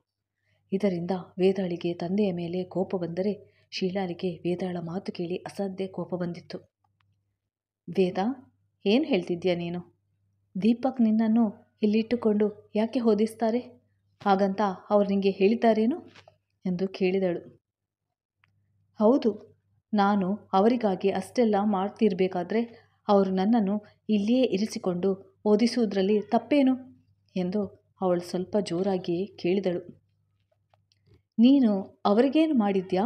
ಇದರಿಂದ ವೇದಾಳಿಗೆ ತಂದೆಯ ಮೇಲೆ ಕೋಪ ಬಂದರೆ ಶೀಲಾಳಿಗೆ ವೇದಾಳ ಮಾತು ಕೇಳಿ ಅಸಾಧ್ಯ ಕೋಪ ಬಂದಿತ್ತು. ವೇದ, ಏನು ಹೇಳ್ತಿದ್ಯಾ ನೀನು? ದೀಪಕ್ ನಿನ್ನನ್ನು ಇಲ್ಲಿಟ್ಟುಕೊಂಡು ಯಾಕೆ ಓದಿಸ್ತಾರೆ? ಹಾಗಂತ ಅವ್ರು ನಿಮಗೆ ಹೇಳಿದ್ದಾರೇನು ಎಂದು ಕೇಳಿದಳು. ಹೌದು, ನಾನು ಅವರಿಗಾಗಿ ಅಷ್ಟೆಲ್ಲ ಮಾಡ್ತಿರ್ಬೇಕಾದ್ರೆ ಅವರು ನನ್ನನ್ನು ಇಲ್ಲಿಯೇ ಇರಿಸಿಕೊಂಡು ಓದಿಸುವುದರಲ್ಲಿ ತಪ್ಪೇನು ಎಂದು ಅವಳು ಸ್ವಲ್ಪ ಜೋರಾಗಿಯೇ ಕೇಳಿದಳು. ನೀನು ಅವರಿಗೇನು ಮಾಡಿದ್ಯಾ?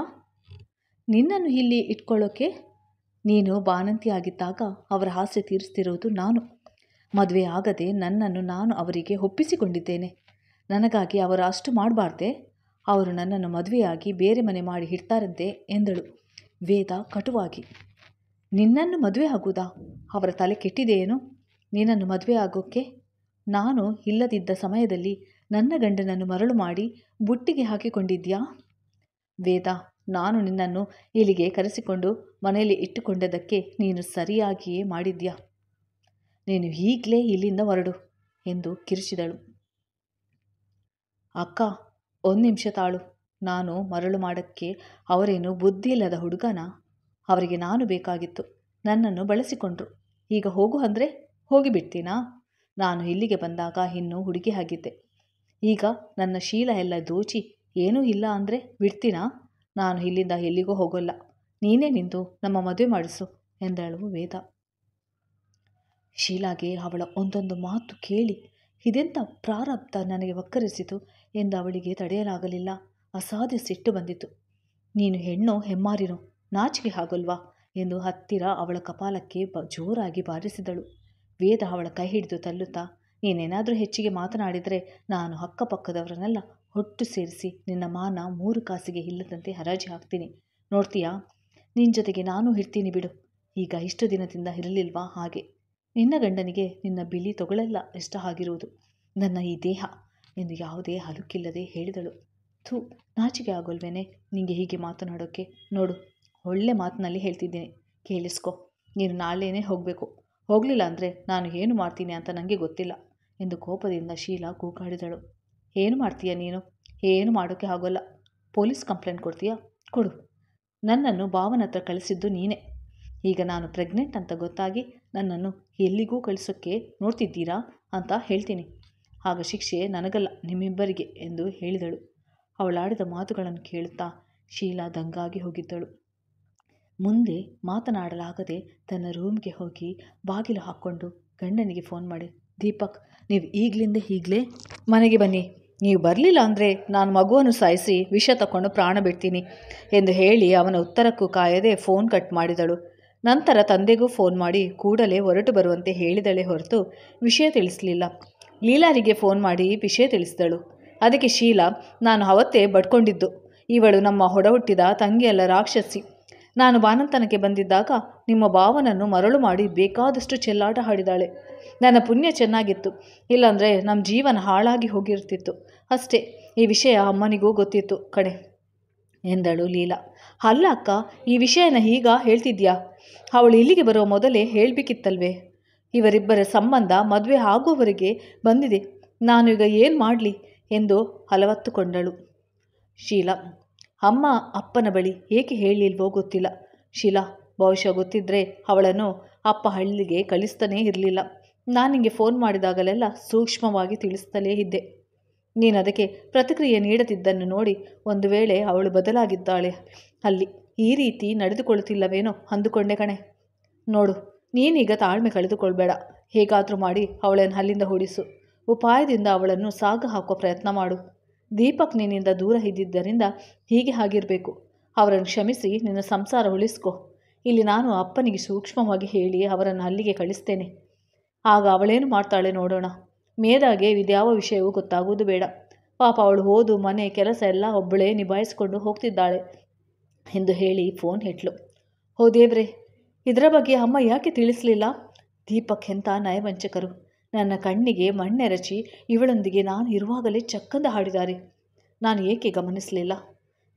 ನಿನ್ನನ್ನು ಇಲ್ಲಿ ಇಟ್ಕೊಳ್ಳೋಕೆ? ನೀನು ಬಾಣಂತಿಯಾಗಿದ್ದಾಗ ಅವರ ಆಸೆ ತೀರಿಸ್ತಿರೋದು ನಾನು. ಮದುವೆ ಆಗದೆ ನನ್ನನ್ನು ನಾನು ಅವರಿಗೆ ಒಪ್ಪಿಸಿಕೊಂಡಿದ್ದೇನೆ. ನನಗಾಗಿ ಅವರು ಅಷ್ಟು ಮಾಡಬಾರ್ದೆ? ಅವರು ನನ್ನನ್ನು ಮದುವೆಯಾಗಿ ಬೇರೆ ಮನೆ ಮಾಡಿ ಇಡ್ತಾರಂತೆ ಎಂದಳು ವೇದ ಕಟುವಾಗಿ. ನಿನ್ನನ್ನು ಮದುವೆ ಆಗುವುದಾ? ಅವರ ತಲೆ ಕೆಟ್ಟಿದೆಯೇನು? ನಿನ್ನನ್ನು ಮದುವೆ ಆಗೋಕ್ಕೆ? ನಾನು ಇಲ್ಲದಿದ್ದ ಸಮಯದಲ್ಲಿ ನನ್ನ ಗಂಡನನ್ನು ಮರಳು ಮಾಡಿ ಬುಟ್ಟಿಗೆ ಹಾಕಿಕೊಂಡಿದ್ಯಾ? ವೇದ, ನಾನು ನಿನ್ನನ್ನು ಇಲ್ಲಿಗೆ ಕರೆಸಿಕೊಂಡು ಮನೆಯಲ್ಲಿ ಇಟ್ಟುಕೊಂಡದಕ್ಕೆ ನೀನು ಸರಿಯಾಗಿಯೇ ಮಾಡಿದ್ಯಾ. ನೀನು ಈಗಲೇ ಇಲ್ಲಿಂದ ಹೊರಡು ಎಂದು ಕಿರುಚಿದಳು. ಅಕ್ಕ, 1 ನಿಮಿಷ ತಾಳು. ನಾನು ಮರಳು ಮಾಡೋಕ್ಕೆ ಅವರೇನು ಬುದ್ಧಿ ಇಲ್ಲದ ಹುಡುಗನ? ಅವರಿಗೆ ನಾನು ಬೇಕಾಗಿತ್ತು. ನನ್ನನ್ನು ಬಳಸಿಕೊಂಡ್ರು. ಈಗ ಹೋಗು ಅಂದರೆ ಹೋಗಿಬಿಡ್ತೀನಾ? ನಾನು ಇಲ್ಲಿಗೆ ಬಂದಾಗ ಇನ್ನೂ ಹುಡುಗಿ ಆಗಿದ್ದೆ. ಈಗ ನನ್ನ ಶೀಲ ಎಲ್ಲ ದೋಚಿ ಏನೂ ಇಲ್ಲ ಅಂದರೆ ಬಿಡ್ತೀನಾ? ನಾನು ಇಲ್ಲಿಂದ ಎಲ್ಲಿಗೂ ಹೋಗೋಲ್ಲ. ನೀನೇ ನಿಂತು ನಮ್ಮ ಮದುವೆ ಮಾಡಿಸು ಎಂದಳು ವೇದ. ಶೀಲಾಗೆ ಅವಳ ಒಂದೊಂದು ಮಾತು ಕೇಳಿ ಇದೆಂಥ ಪ್ರಾರಬ್ಧ ನನಗೆ ವಕ್ಕರಿಸಿತು ಎಂದು ಅವಳಿಗೆ ತಡೆಯಲಾಗಲಿಲ್ಲ. ಅಸಾಧ್ಯ ಸಿಟ್ಟು ಬಂದಿತು. ನೀನು ಹೆಣ್ಣೋ ಹೆಮ್ಮಾರಿನೋ, ನಾಚಿಕೆ ಆಗೋಲ್ವಾ ಎಂದು ಹತ್ತಿರ ಅವಳ ಕಪಾಲಕ್ಕೆ ಜೋರಾಗಿ ಬಾರಿಸಿದಳು. ವೇದ ಅವಳ ಕೈ ಹಿಡಿದು ತಳ್ಳುತ್ತಾ, ನೀನೇನಾದರೂ ಹೆಚ್ಚಿಗೆ ಮಾತನಾಡಿದರೆ ನಾನು ಅಕ್ಕಪಕ್ಕದವರನ್ನೆಲ್ಲ ಒಟ್ಟು ಸೇರಿಸಿ ನಿನ್ನ ಮಾನ 3 ಕಾಸಿಗೆ ಇಲ್ಲದಂತೆ ಹರಾಜಿ ಹಾಕ್ತೀನಿ. ನೋಡ್ತೀಯಾ? ನಿನ್ನ ಜೊತೆಗೆ ನಾನು ಇರ್ತೀನಿ ಬಿಡು. ಈಗ ಇಷ್ಟು ದಿನದಿಂದ ಇರಲಿಲ್ವಾ ಹಾಗೆ. ನಿನ್ನ ಗಂಡನಿಗೆ ನಿನ್ನ ಬಿಳಿ ತೊಗಳೆಲ್ಲ ಇಷ್ಟ ಆಗಿರುವುದು, ನನ್ನ ಈ ದೇಹ ಎಂದು ಯಾವುದೇ ಹಲುಕಿಲ್ಲದೆ ಹೇಳಿದಳು. ಥೂ, ನಾಚಿಕೆ ಆಗೋಲ್ವೇನೆ ನಿಂಗೆ ಹೀಗೆ ಮಾತನಾಡೋಕ್ಕೆ? ನೋಡು, ಒಳ್ಳೆ ಮಾತಿನಲ್ಲಿ ಹೇಳ್ತಿದ್ದೀನಿ, ಕೇಳಿಸ್ಕೊ. ನೀನು ನಾಳೆನೇ ಹೋಗಬೇಕು. ಹೋಗಲಿಲ್ಲ ಅಂದರೆ ನಾನು ಏನು ಮಾಡ್ತೀನಿ ಅಂತ ನನಗೆ ಗೊತ್ತಿಲ್ಲ ಎಂದು ಕೋಪದಿಂದ ಶೀಲಾ ಕೂಗಾಡಿದಳು. ಏನು ಮಾಡ್ತೀಯ ನೀನು? ಏನು ಮಾಡೋಕ್ಕೆ ಆಗೋಲ್ಲ. ಪೊಲೀಸ್ ಕಂಪ್ಲೇಂಟ್ ಕೊಡ್ತೀಯಾ? ಕೊಡು. ನನ್ನನ್ನು ಭಾವನ ಹತ್ರ ಕಳಿಸಿದ್ದು ನೀನೇ. ಈಗ ನಾನು ಪ್ರೆಗ್ನೆಂಟ್ ಅಂತ ಗೊತ್ತಾಗಿ ನನ್ನನ್ನು ಎಲ್ಲಿಗೂ ಕಳಿಸೋಕ್ಕೆ ನೋಡ್ತಿದ್ದೀರಾ ಅಂತ ಹೇಳ್ತೀನಿ. ಆಗ ಶಿಕ್ಷೆ ನನಗಲ್ಲ, ನಿಮ್ಮಿಬ್ಬರಿಗೆ ಎಂದು ಹೇಳಿದಳು. ಅವಳಾಡಿದ ಮಾತುಗಳನ್ನು ಕೇಳುತ್ತಾ ಶೀಲಾ ದಂಗಾಗಿ ಹೋಗಿದ್ದಳು. ಮುಂದೆ ಮಾತನಾಡಲಾಗದೆ ತನ್ನ ರೂಮ್ಗೆ ಹೋಗಿ ಬಾಗಿಲು ಹಾಕ್ಕೊಂಡು ಗಂಡನಿಗೆ ಫೋನ್ ಮಾಡಿ, ದೀಪಕ್, ನೀವು ಈಗಲೇ ಮನೆಗೆ ಬನ್ನಿ. ನೀವು ಬರಲಿಲ್ಲ ಅಂದರೆ ನಾನು ಮಗುವನ್ನು ಸಾಯಿಸಿ ವಿಷ ತಗೊಂಡು ಪ್ರಾಣ ಬಿಡ್ತೀನಿ ಎಂದು ಹೇಳಿ ಅವನ ಉತ್ತರಕ್ಕೂ ಕಾಯದೆ ಫೋನ್ ಕಟ್ ಮಾಡಿದಳು. ನಂತರ ತಂದೆಗೂ ಫೋನ್ ಮಾಡಿ ಕೂಡಲೇ ಹೊರಟು ಬರುವಂತೆ ಹೇಳಿದಳೇ ಹೊರತು ವಿಷಯ ತಿಳಿಸಲಿಲ್ಲ. ಲೀಲಾರಿಗೆ ಫೋನ್ ಮಾಡಿ ವಿಷಯ ತಿಳಿಸಿದಳು. ಅದಕ್ಕೆ ಶೀಲಾ, ನಾನು ಅವತ್ತೇ ಬಡ್ಕೊಂಡಿದ್ದು. ಇವಳು ನಮ್ಮ ಹೊಡಹುಟ್ಟಿದ ತಂಗಿಯಲ್ಲ, ರಾಕ್ಷಸಿ. ನಾನು ಬಾಣಂತನಕ್ಕೆ ಬಂದಿದ್ದಾಗ ನಿಮ್ಮ ಭಾವನನ್ನು ಮರಳು ಮಾಡಿ ಬೇಕಾದಷ್ಟು ಚೆಲ್ಲಾಟ ಆಡಿದಾಳೆ. ನನ್ನ ಪುಣ್ಯ ಚೆನ್ನಾಗಿತ್ತು, ಇಲ್ಲಾಂದರೆ ನಮ್ಮ ಜೀವನ ಹಾಳಾಗಿ ಹೋಗಿರ್ತಿತ್ತು ಅಷ್ಟೇ. ಈ ವಿಷಯ ಅಮ್ಮನಿಗೂ ಗೊತ್ತಿತ್ತು ಕಣೆ ಎಂದಳು ಲೀಲಾ. ಅಲ್ಲ ಅಕ್ಕ, ಈ ವಿಷಯನ ಈಗ ಹೇಳ್ತಿದ್ಯಾ? ಅವಳು ಇಲ್ಲಿಗೆ ಬರೋ ಮೊದಲೇ ಹೇಳಬೇಕಿತ್ತಲ್ವೇ? ಇವರಿಬ್ಬರ ಸಂಬಂಧ ಮದುವೆ ಆಗೋವರೆಗೆ ಬಂದಿದೆ. ನಾನು ಈಗ ಏನು ಮಾಡಲಿ ಎಂದು ಅಲವತ್ತುಕೊಂಡಳು ಶೀಲಾ. ಅಮ್ಮ ಅಪ್ಪನ ಬಳಿ ಏಕೆ ಹೇಳಿಲ್ವೋ ಗೊತ್ತಿಲ್ಲ. ಶೀಲಾ, ಬಹುಶಃ ಗೊತ್ತಿದ್ದರೆ ಅವಳನ್ನು ಅಪ್ಪ ಹಳ್ಳಿಗೆ ಕಳಿಸ್ತಾನೇ ಇರಲಿಲ್ಲ. ನಾನು ನಿಮಗೆ ಫೋನ್ ಮಾಡಿದಾಗಲೆಲ್ಲ ಸೂಕ್ಷ್ಮವಾಗಿ ತಿಳಿಸ್ತಲೇ ಇದ್ದೆ. ನೀನು ಅದಕ್ಕೆ ಪ್ರತಿಕ್ರಿಯೆ ನೀಡದಿದ್ದನ್ನು ನೋಡಿ ಒಂದು ವೇಳೆ ಅವಳು ಬದಲಾಗಿದ್ದಾಳೆ ಅಲ್ಲಿ ಈ ರೀತಿ ನಡೆದುಕೊಳ್ಳುತ್ತಿಲ್ಲವೇನೋ ಅಂದುಕೊಂಡೆ ಕಣೆ. ನೋಡು, ನೀನೀಗ ತಾಳ್ಮೆ ಕಳೆದುಕೊಳ್ಬೇಡ. ಹೇಗಾದರೂ ಮಾಡಿ ಅವಳನ್ನು ಅಲ್ಲಿಂದ ಓಡಿಸು. ಉಪಾಯದಿಂದ ಅವಳನ್ನು ಸಾಗ ಹಾಕೋ ಪ್ರಯತ್ನ ಮಾಡು. ದೀಪಕ್ ನಿನ್ನಿಂದ ದೂರ ಇದ್ದಿದ್ದರಿಂದ ಹೀಗೆ ಆಗಿರಬೇಕು. ಅವರನ್ನು ಕ್ಷಮಿಸಿ ನಿನ್ನ ಸಂಸಾರ ಉಳಿಸ್ಕೊ. ಇಲ್ಲಿ ನಾನು ಅಪ್ಪನಿಗೆ ಸೂಕ್ಷ್ಮವಾಗಿ ಹೇಳಿ ಅವರನ್ನು ಅಲ್ಲಿಗೆ ಕಳಿಸ್ತೇನೆ. ಆಗ ಅವಳೇನು ಮಾಡ್ತಾಳೆ ನೋಡೋಣ. ಮೇಧಾಗೆ ಇದ್ಯಾವ ವಿಷಯವೂ ಗೊತ್ತಾಗುವುದು ಬೇಡ. ಪಾಪ ಅವಳು ಓದು ಮನೆ ಕೆಲಸ ಎಲ್ಲ ಒಬ್ಬಳೇ ನಿಭಾಯಿಸಿಕೊಂಡು ಹೋಗ್ತಿದ್ದಾಳೆ ಎಂದು ಹೇಳಿ ಫೋನ್ ಇಟ್ಲು. ಹೋ ದೇವ್ರೆ, ಇದರ ಬಗ್ಗೆ ಅಮ್ಮ ಯಾಕೆ ತಿಳಿಸಲಿಲ್ಲ? ದೀಪಕ್ ಎಂಥ ನಯವಂಚಕರು. ನನ್ನ ಕಣ್ಣಿಗೆ ಮಣ್ಣೆರಚಿ ಇವಳೊಂದಿಗೆ ನಾನು ಇರುವಾಗಲೇ ಚಕ್ಕಂದ ಹಾಡಿದ್ದಾರೆ. ನಾನು ಏಕೆ ಗಮನಿಸಲಿಲ್ಲ?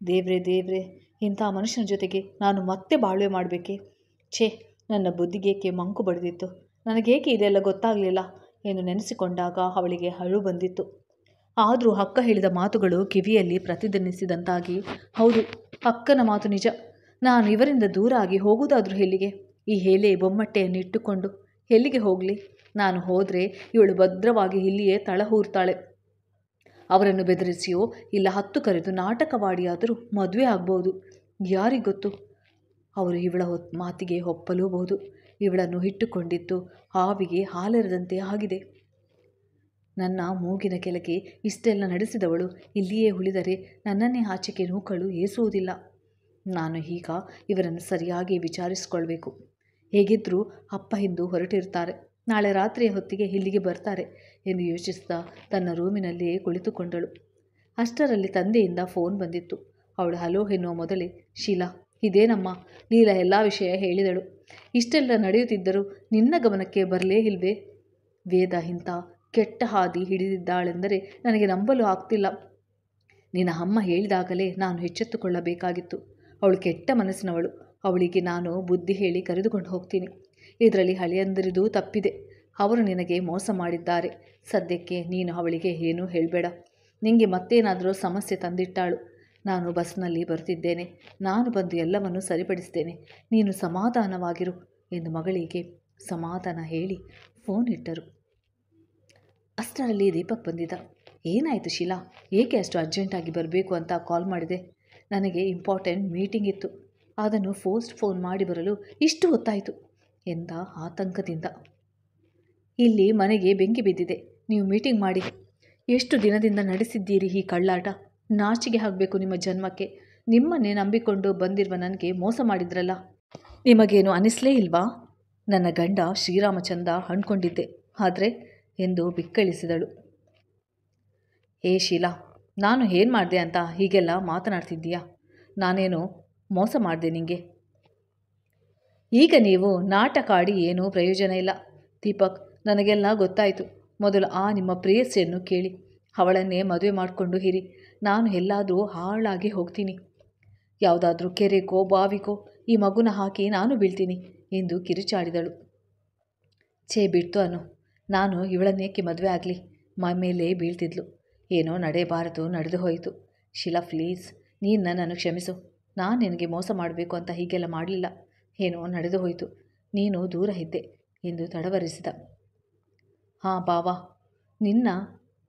ದೇವ್ರೆ ದೇವ್ರೆ, ಇಂಥ ಮನುಷ್ಯನ ಜೊತೆಗೆ ನಾನು ಮತ್ತೆ ಬಾಳ್ವೆ ಮಾಡಬೇಕೆ? ಛೇ, ನನ್ನ ಬುದ್ಧಿಗೇಕೆ ಮಂಕು ಬಡಿದಿತ್ತು. ನನಗೇಕೆ ಇದೆಲ್ಲ ಗೊತ್ತಾಗಲಿಲ್ಲ ಎಂದು ನೆನೆಸಿಕೊಂಡಾಗ ಅವಳಿಗೆ ಅಳು ಬಂದಿತ್ತು. ಆದರೂ ಅಕ್ಕ ಹೇಳಿದ ಮಾತುಗಳು ಕಿವಿಯಲ್ಲಿ ಪ್ರತಿಧ್ವನಿಸಿದಂತಾಗಿ, ಹೌದು, ಅಕ್ಕನ ಮಾತು ನಿಜ. ನಾನು ಇವರಿಂದ ದೂರ ಆಗಿ ಹೋಗುವುದಾದ್ರೂ ಎಲ್ಲಿಗೆ? ಈ ಹೇಲೆ ಬೊಮ್ಮಟ್ಟೆಯನ್ನು ಇಟ್ಟುಕೊಂಡು ಎಲ್ಲಿಗೆ ಹೋಗಲಿ? ನಾನು ಹೋದರೆ ಇವಳು ಭದ್ರವಾಗಿ ಇಲ್ಲಿಯೇ ತಳಹೂರ್ತಾಳೆ. ಅವರನ್ನು ಬೆದರಿಸಿಯೋ ಇಲ್ಲ ಹತ್ತು ಕರೆದು ನಾಟಕವಾಡಿಯಾದರೂ ಮದುವೆ ಆಗ್ಬೋದು. ಯಾರಿಗೊತ್ತು? ಅವರು ಇವಳ ಮಾತಿಗೆ ಒಪ್ಪಲೂಬಹುದು. ಇವಳನ್ನು ಇಟ್ಟುಕೊಂಡಿದ್ದು ಹಾವಿಗೆ ಹಾಲೆರದಂತೆ ಆಗಿದೆ. ನನ್ನ ಮೂಗಿನ ಕೆಳಗೆ ಇಷ್ಟೆಲ್ಲ ನಡೆಸಿದವಳು ಇಲ್ಲಿಯೇ ಉಳಿದರೆ ನನ್ನನ್ನೇ ಆಚೆಗೆ ನೂಕಲು ಏಸುವುದಿಲ್ಲ. ನಾನು ಈಗ ಇವರನ್ನು ಸರಿಯಾಗಿ ವಿಚಾರಿಸಿಕೊಳ್ಬೇಕು. ಹೇಗಿದ್ದರೂ ಅಪ್ಪ ಇಂದು ಹೊರಟಿರ್ತಾರೆ, ನಾಳೆ ರಾತ್ರಿಯ ಹೊತ್ತಿಗೆ ಇಲ್ಲಿಗೆ ಬರ್ತಾರೆ ಎಂದು ಯೋಚಿಸ್ತಾ ತನ್ನ ರೂಮಿನಲ್ಲಿಯೇ ಕುಳಿತುಕೊಂಡಳು. ಅಷ್ಟರಲ್ಲಿ ತಂದೆಯಿಂದ ಫೋನ್ ಬಂದಿತ್ತು. ಅವಳು ಹಲೋ ಎನ್ನುವ ಮೊದಲೇ, ಶೀಲಾ, ಇದೇನಮ್ಮ? ಲೀಲಾ ಎಲ್ಲ ವಿಷಯ ಹೇಳಿದಳು. ಇಷ್ಟೆಲ್ಲ ನಡೆಯುತ್ತಿದ್ದರೂ ನಿನ್ನ ಗಮನಕ್ಕೆ ಬರಲೇ ಇಲ್ವೇ? ವೇದ ಇಂಥ ಕೆಟ್ಟ ಹಾದಿ ಹಿಡಿದಿದ್ದಾಳೆಂದರೆ ನನಗೆ ನಂಬಲು ಆಗ್ತಿಲ್ಲ. ನಿನ್ನ ಅಮ್ಮ ಹೇಳಿದಾಗಲೇ ನಾನು ಎಚ್ಚೆತ್ತುಕೊಳ್ಳಬೇಕಾಗಿತ್ತು. ಅವಳು ಕೆಟ್ಟ ಮನಸ್ಸಿನವಳು. ಅವಳಿಗೆ ನಾನು ಬುದ್ಧಿ ಹೇಳಿ ಕರೆದುಕೊಂಡು ಹೋಗ್ತೀನಿ. ಇದರಲ್ಲಿ ಹಳೆಯಂದರಿದೂ ತಪ್ಪಿದೆ. ಅವರು ನಿನಗೆ ಮೋಸ ಮಾಡಿದ್ದಾರೆ. ಸದ್ಯಕ್ಕೆ ನೀನು ಅವಳಿಗೆ ಏನೂ ಹೇಳಬೇಡ. ನಿನಗೆ ಮತ್ತೇನಾದರೂ ಸಮಸ್ಯೆ ತಂದಿಟ್ಟಾಳು. ನಾನು ಬಸ್ನಲ್ಲಿ ಬರ್ತಿದ್ದೇನೆ. ನಾನು ಬಂದು ಎಲ್ಲವನ್ನೂ ಸರಿಪಡಿಸ್ತೇನೆ. ನೀನು ಸಮಾಧಾನವಾಗಿರು ಎಂದು ಮಗಳಿಗೆ ಸಮಾಧಾನ ಹೇಳಿ ಫೋನ್ ಇಟ್ಟರು. ಅಷ್ಟರಲ್ಲಿ ದೀಪಕ್ ಬಂದಿದ್ದ. ಏನಾಯಿತು ಶೀಲಾ? ಏಕೆ ಅಷ್ಟು ಅರ್ಜೆಂಟಾಗಿ ಬರಬೇಕು ಅಂತ ಕಾಲ್ ಮಾಡಿದೆ? ನನಗೆ ಇಂಪಾರ್ಟೆಂಟ್ ಮೀಟಿಂಗ್ ಇತ್ತು. ಅದನ್ನು ಫೋನ್ ಮಾಡಿ ಬರಲು ಇಷ್ಟು ಹೊತ್ತಾಯಿತು ಎಂದ ಆತಂಕದಿಂದ. ಇಲ್ಲಿ ಮನೆಗೆ ಬೆಂಕಿ ಬಿದ್ದಿದೆ. ನೀವು ಮೀಟಿಂಗ್ ಮಾಡಿ. ಎಷ್ಟು ದಿನದಿಂದ ನಡೆಸಿದ್ದೀರಿ ಈ ಕಳ್ಳಾಟ? ನಾಚಿಗೆ ಆಗಬೇಕು ನಿಮ್ಮ ಜನ್ಮಕ್ಕೆ. ನಿಮ್ಮನ್ನೇ ನಂಬಿಕೊಂಡು ಬಂದಿರುವ ನನಗೆ ಮೋಸ ಮಾಡಿದ್ರಲ್ಲ. ನಿಮಗೇನು ಅನಿಸ್ಲೇ ಇಲ್ವಾ? ನನ್ನ ಗಂಡ ಶ್ರೀರಾಮಚಂದ್ರ ಅಂದ್ಕೊಂಡಿದ್ದೆ, ಆದರೆ ಎಂದು ಬಿಕ್ಕಳಿಸಿದಳು. ಏ ಶೀಲಾ, ನಾನು ಏನು ಮಾಡಿದೆ ಅಂತ ಹೀಗೆಲ್ಲ ಮಾತನಾಡ್ತಿದ್ದೀಯಾ? ನಾನೇನು ಮೋಸ ಮಾಡಿದೆ ನಿಮಗೆ? ಈಗ ನೀವು ನಾಟಕ ಆಡಿ ಏನೂ ಪ್ರಯೋಜನ ಇಲ್ಲ. ದೀಪಕ್, ನನಗೆಲ್ಲ ಗೊತ್ತಾಯಿತು. ಮೊದಲು ಆ ನಿಮ್ಮ ಪ್ರೇಯಸಿಯನ್ನು ಕೇಳಿ ಅವಳನ್ನೇ ಮದುವೆ ಮಾಡಿಕೊಂಡು ಇರಿ. ನಾನು ಎಲ್ಲಾದರೂ ಹಾಳಾಗಿ ಹೋಗ್ತೀನಿ. ಯಾವುದಾದ್ರೂ ಕೆರೆಗೋ ಬಾವಿಗೋ ಈ ಮಗುನ ಹಾಕಿ ನಾನು ಬೀಳ್ತೀನಿ ಎಂದು ಕಿರುಚಾಡಿದಳು. ಛೇ ಬಿಡ್ತು ಅನ್ನು. ನಾನು ಇವಳನ್ನೇಕೆ ಮದುವೆ ಆಗಲಿ? ಮೇಲೆ ಬೀಳ್ತಿದ್ಲು. ಏನೋ ನಡೆಯಬಾರದು ನಡೆದು ಹೋಯಿತು. ಶೀಲಾ ಪ್ಲೀಸ್, ನೀನು ನನ್ನನ್ನು ಕ್ಷಮಿಸು. ನಾನು ನಿನಗೆ ಮೋಸ ಮಾಡಬೇಕು ಅಂತ ಹೀಗೆಲ್ಲ ಮಾಡಲಿಲ್ಲ. ಏನೋ ನಡೆದು ಹೋಯಿತು. ನೀನು ದೂರ ಇದ್ದೆ ಎಂದು ತಡವರಿಸಿದ. ಹಾಂ ಬಾವಾ, ನಿನ್ನ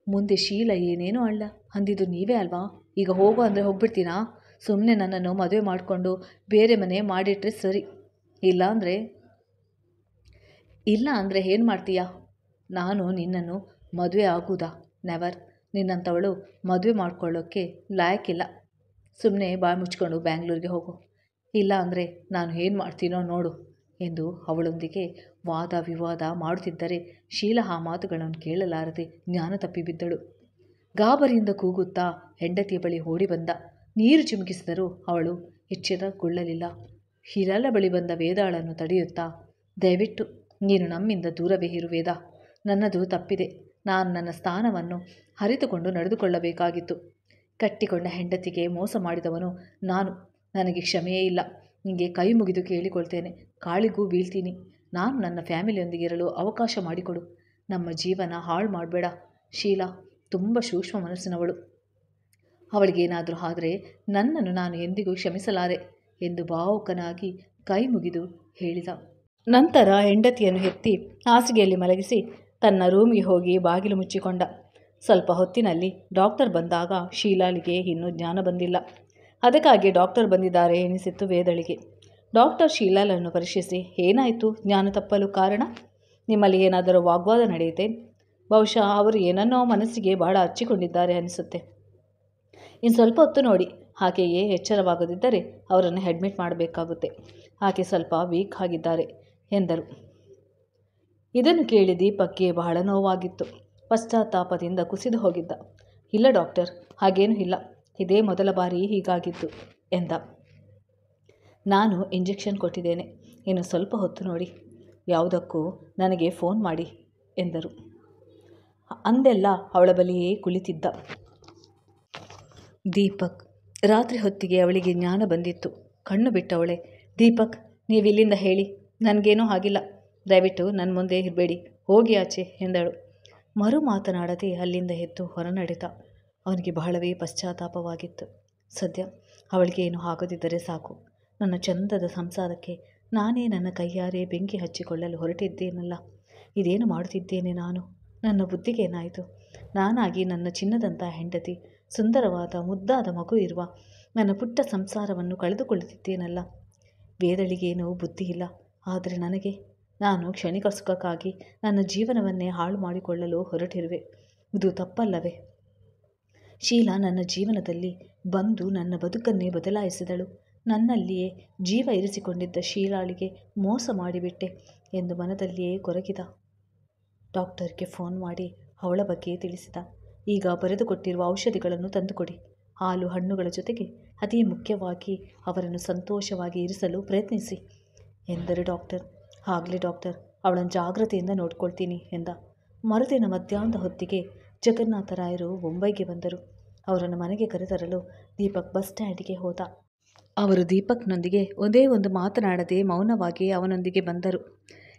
ಮುಂದೆ ಶೀಲ ಏನೇನೋ ಅಲ್ಲ ಅಂದಿದ್ದು ನೀವೇ ಅಲ್ವಾ? ಈಗ ಹೋಗು ಅಂದರೆ ಹೋಗ್ಬಿಡ್ತೀನಾ? ಸುಮ್ಮನೆ ನನ್ನನ್ನು ಮದುವೆ ಮಾಡಿಕೊಂಡು ಬೇರೆ ಮನೆ ಮಾಡಿಟ್ರೆ ಸರಿ. ಇಲ್ಲ ಅಂದರೆ ಏನು ಮಾಡ್ತೀಯಾ? ನಾನು ನಿನ್ನನ್ನು ಮದುವೆ ಆಗುವುದಾ? ನೆವರ್. ನಿನ್ನಂಥವಳು ಮದುವೆ ಮಾಡ್ಕೊಳ್ಳೋಕ್ಕೆ ಲಾಯಕ್ಕಿಲ್ಲ. ಸುಮ್ಮನೆ ಬಾಯಿ ಮುಚ್ಕೊಂಡು ಬ್ಯಾಂಗ್ಳೂರಿಗೆ ಹೋಗು. ಇಲ್ಲ ಅಂದರೆ ನಾನು ಏನು ಮಾಡ್ತೀನೋ ನೋಡು ಎಂದು ಅವಳೊಂದಿಗೆ ವಾದ ವಿವಾದ ಮಾಡುತ್ತಿದ್ದರೆ ಶೀಲಾ ಆ ಮಾತುಗಳನ್ನು ಕೇಳಲಾರದೆ ಜ್ಞಾನ ತಪ್ಪಿಬಿದ್ದಳು. ಗಾಬರಿಯಿಂದ ಕೂಗುತ್ತಾ ಹೆಂಡತಿಯ ಬಳಿ ಓಡಿ ಬಂದ. ನೀರು ಚಿಮುಕಿಸಿದರೂ ಅವಳು ಎಚ್ಚರಗೊಳ್ಳಲಿಲ್ಲ. ಶೀಲಾಳ ಬಳಿ ಬಂದ ವೇದಾಳನ್ನು ತಡೆಯುತ್ತಾ, ದಯವಿಟ್ಟು ನೀನು ನಮ್ಮಿಂದ ದೂರವೇ ಇರು ವೇದ. ನನ್ನದು ತಪ್ಪಿದೆ. ನಾನು ನನ್ನ ಸ್ಥಾನವನ್ನು ಅರಿತುಕೊಂಡು ನಡೆದುಕೊಳ್ಳಬೇಕಾಗಿತ್ತು. ಕಟ್ಟಿಕೊಂಡ ಹೆಂಡತಿಗೆ ಮೋಸ ಮಾಡಿದವನು ನಾನು. ನನಗೆ ಕ್ಷಮೆಯೇ ಇಲ್ಲ. ನಿನಗೆ ಕೈ ಮುಗಿದು ಕೇಳಿಕೊಳ್ತೇನೆ. ಕಾಳಿಗೂ ಬೀಳ್ತೀನಿ. ನಾನು ನನ್ನ ಫ್ಯಾಮಿಲಿಯೊಂದಿಗೆ ಇರಲು ಅವಕಾಶ ಮಾಡಿಕೊಡು. ನಮ್ಮ ಜೀವನ ಹಾಳು ಮಾಡಬೇಡ. ಶೀಲಾ ತುಂಬ ಸೂಕ್ಷ್ಮ ಮನಸ್ಸಿನವಳು. ಅವಳಿಗೇನಾದರೂ ಆದರೆ ನನ್ನನ್ನು ನಾನು ಎಂದಿಗೂ ಕ್ಷಮಿಸಲಾರೆ ಎಂದು ಭಾವುಕನಾಗಿ ಕೈ ಮುಗಿದು ಹೇಳಿದ. ನಂತರ ಹೆಂಡತಿಯನ್ನು ಎತ್ತಿ ಹಾಸಿಗೆಯಲ್ಲಿ ಮಲಗಿಸಿ ತನ್ನ ರೂಮಿಗೆ ಹೋಗಿ ಬಾಗಿಲು ಮುಚ್ಚಿಕೊಂಡ. ಸ್ವಲ್ಪ ಹೊತ್ತಿನಲ್ಲಿ ಡಾಕ್ಟರ್ ಬಂದಾಗ ಶೀಲಾಳಿಗೆ ಇನ್ನೂ ಜ್ಞಾನ ಬಂದಿಲ್ಲ. ಅದಕ್ಕಾಗಿ ಡಾಕ್ಟರ್ ಬಂದಿದ್ದಾರೆ ಎನಿಸಿತ್ತು ವೇದಳಿಗೆ. ಡಾಕ್ಟರ್ ಶೀಲಾಳನ್ನು ಪರೀಕ್ಷಿಸಿ, ಏನಾಯಿತು? ಜ್ಞಾನ ತಪ್ಪಲು ಕಾರಣ? ನಿಮ್ಮಲ್ಲಿ ಏನಾದರೂ ವಾಗ್ವಾದ ನಡೆಯುತ್ತೆ? ಬಹುಶಃ ಅವರು ಏನನ್ನೋ ಮನಸ್ಸಿಗೆ ಬಹಳ ಹಚ್ಚಿಕೊಂಡಿದ್ದಾರೆ ಅನಿಸುತ್ತೆ. ಇನ್ನು ಸ್ವಲ್ಪ ಹೊತ್ತು ನೋಡಿ. ಆಕೆಯೇ ಎಚ್ಚರವಾಗದಿದ್ದರೆ ಅವರನ್ನು ಅಡ್ಮಿಟ್ ಮಾಡಬೇಕಾಗುತ್ತೆ. ಆಕೆ ಸ್ವಲ್ಪ ವೀಕ್ ಆಗಿದ್ದಾರೆ ಎಂದರು. ಇದನ್ನು ಕೇಳಿ ದೀಪಕ್ಗೆ ಬಹಳ ನೋವಾಗಿತ್ತು. ಪಶ್ಚಾತ್ತಾಪದಿಂದ ಕುಸಿದು ಹೋಗಿದ್ದ. ಇಲ್ಲ ಡಾಕ್ಟರ್, ಹಾಗೇನೂ ಇಲ್ಲ. ಇದೇ ಮೊದಲ ಬಾರಿ ಹೀಗಾಗಿದ್ದು ಎಂದ. ನಾನು ಇಂಜೆಕ್ಷನ್ ಕೊಟ್ಟಿದ್ದೇನೆ. ಇನ್ನು ಸ್ವಲ್ಪ ಹೊತ್ತು ನೋಡಿ. ಯಾವುದಕ್ಕೂ ನನಗೆ ಫೋನ್ ಮಾಡಿ ಎಂದರು. ಅಂದೆಲ್ಲ ಅವಳ ಬಳಿಯೇ ಕುಳಿತಿದ್ದ ದೀಪಕ್. ರಾತ್ರಿ ಹೊತ್ತಿಗೆ ಅವಳಿಗೆ ಜ್ಞಾನ ಬಂದಿತ್ತು. ಕಣ್ಣು ಬಿಟ್ಟವಳೆ. ದೀಪಕ್, ನೀವಿಲ್ಲಿಂದ ಹೇಳಿ. ನನಗೇನೂ ಆಗಿಲ್ಲ. ದಯವಿಟ್ಟು ನನ್ನ ಮುಂದೆ ಇರಬೇಡಿ. ಹೋಗಿ ಆಚೆ ಎಂದಳು. ಮರು ಮಾತನಾಡದೆ ಅಲ್ಲಿಂದ ಎದ್ದು ಹೊರನಡೆದ. ಅವನಿಗೆ ಬಹಳವೇ ಪಶ್ಚಾತ್ತಾಪವಾಗಿತ್ತು. ಸದ್ಯ ಅವಳಿಗೆ ಏನು ಆಗದಿದ್ದರೆ ಸಾಕು. ನನ್ನ ಚಂದದ ಸಂಸಾರಕ್ಕೆ ನಾನೇ ನನ್ನ ಕೈಯಾರೆ ಬೆಂಕಿ ಹಚ್ಚಿಕೊಳ್ಳಲು ಹೊರಟಿದ್ದೇನಲ್ಲ. ಇದೇನು ಮಾಡುತ್ತಿದ್ದೇನೆ ನಾನು? ನನ್ನ ಬುದ್ಧಿಗೆ ಏನಾಯಿತು? ನಾನಾಗಿ ನನ್ನ ಚಿನ್ನದಂಥ ಹೆಂಡತಿ, ಸುಂದರವಾದ ಮುದ್ದಾದ ಮಗು ಇರುವ ನನ್ನ ಪುಟ್ಟ ಸಂಸಾರವನ್ನು ಕಳೆದುಕೊಳ್ಳುತ್ತಿದ್ದೇನಲ್ಲ. ವೇದಳಿಗೇನೂ ಬುದ್ಧಿ ಇಲ್ಲ. ಆದರೆ ನನಗೆ, ನಾನು ಕ್ಷಣಿಕ ಸುಖಕ್ಕಾಗಿ ನನ್ನ ಜೀವನವನ್ನೇ ಹಾಳು ಮಾಡಿಕೊಳ್ಳಲು ಹೊರಟಿರುವೆ. ಇದು ತಪ್ಪಲ್ಲವೇ? ಶೀಲಾ ನನ್ನ ಜೀವನದಲ್ಲಿ ಬಂದು ನನ್ನ ಬದುಕನ್ನೇ ಬದಲಾಯಿಸಿದಳು. ನನ್ನಲ್ಲಿಯೇ ಜೀವ ಇರಿಸಿಕೊಂಡಿದ್ದ ಶೀಲಾಳಿಗೆ ಮೋಸ ಮಾಡಿಬಿಟ್ಟೆ ಎಂದು ಮನದಲ್ಲಿಯೇ ಕೊರಗಿದ. ಡಾಕ್ಟರ್ಗೆ ಫೋನ್ ಮಾಡಿ ಅವಳ ಬಗ್ಗೆ ತಿಳಿಸಿದ. ಈಗ ಬರೆದುಕೊಟ್ಟಿರುವ ಔಷಧಿಗಳನ್ನು ತಂದುಕೊಡಿ. ಹಾಲು ಹಣ್ಣುಗಳ ಜೊತೆಗೆ ಅತಿ ಮುಖ್ಯವಾಗಿ ಅವರನ್ನು ಸಂತೋಷವಾಗಿ ಇರಿಸಲು ಪ್ರಯತ್ನಿಸಿ ಎಂದರು ಡಾಕ್ಟರ್. ಆಗಲಿ ಡಾಕ್ಟರ್, ಅವಳನ್ನು ಜಾಗ್ರತೆಯಿಂದ ನೋಡ್ಕೊಳ್ತೀನಿ ಎಂದ. ಮರುದಿನ ಮಧ್ಯಾಹ್ನದ ಹೊತ್ತಿಗೆ ಜಗನ್ನಾಥರಾಯರು ಮುಂಬೈಗೆ ಬಂದರು. ಅವರನ್ನು ಮನೆಗೆ ಕರೆತರಲು ದೀಪಕ್ ಬಸ್ ಸ್ಟ್ಯಾಂಡಿಗೆ ಹೋದ. ಅವರು ದೀಪಕ್ನೊಂದಿಗೆ ಒಂದೇ ಒಂದು ಮಾತನಾಡದೆ ಮೌನವಾಗಿ ಅವನೊಂದಿಗೆ ಬಂದರು.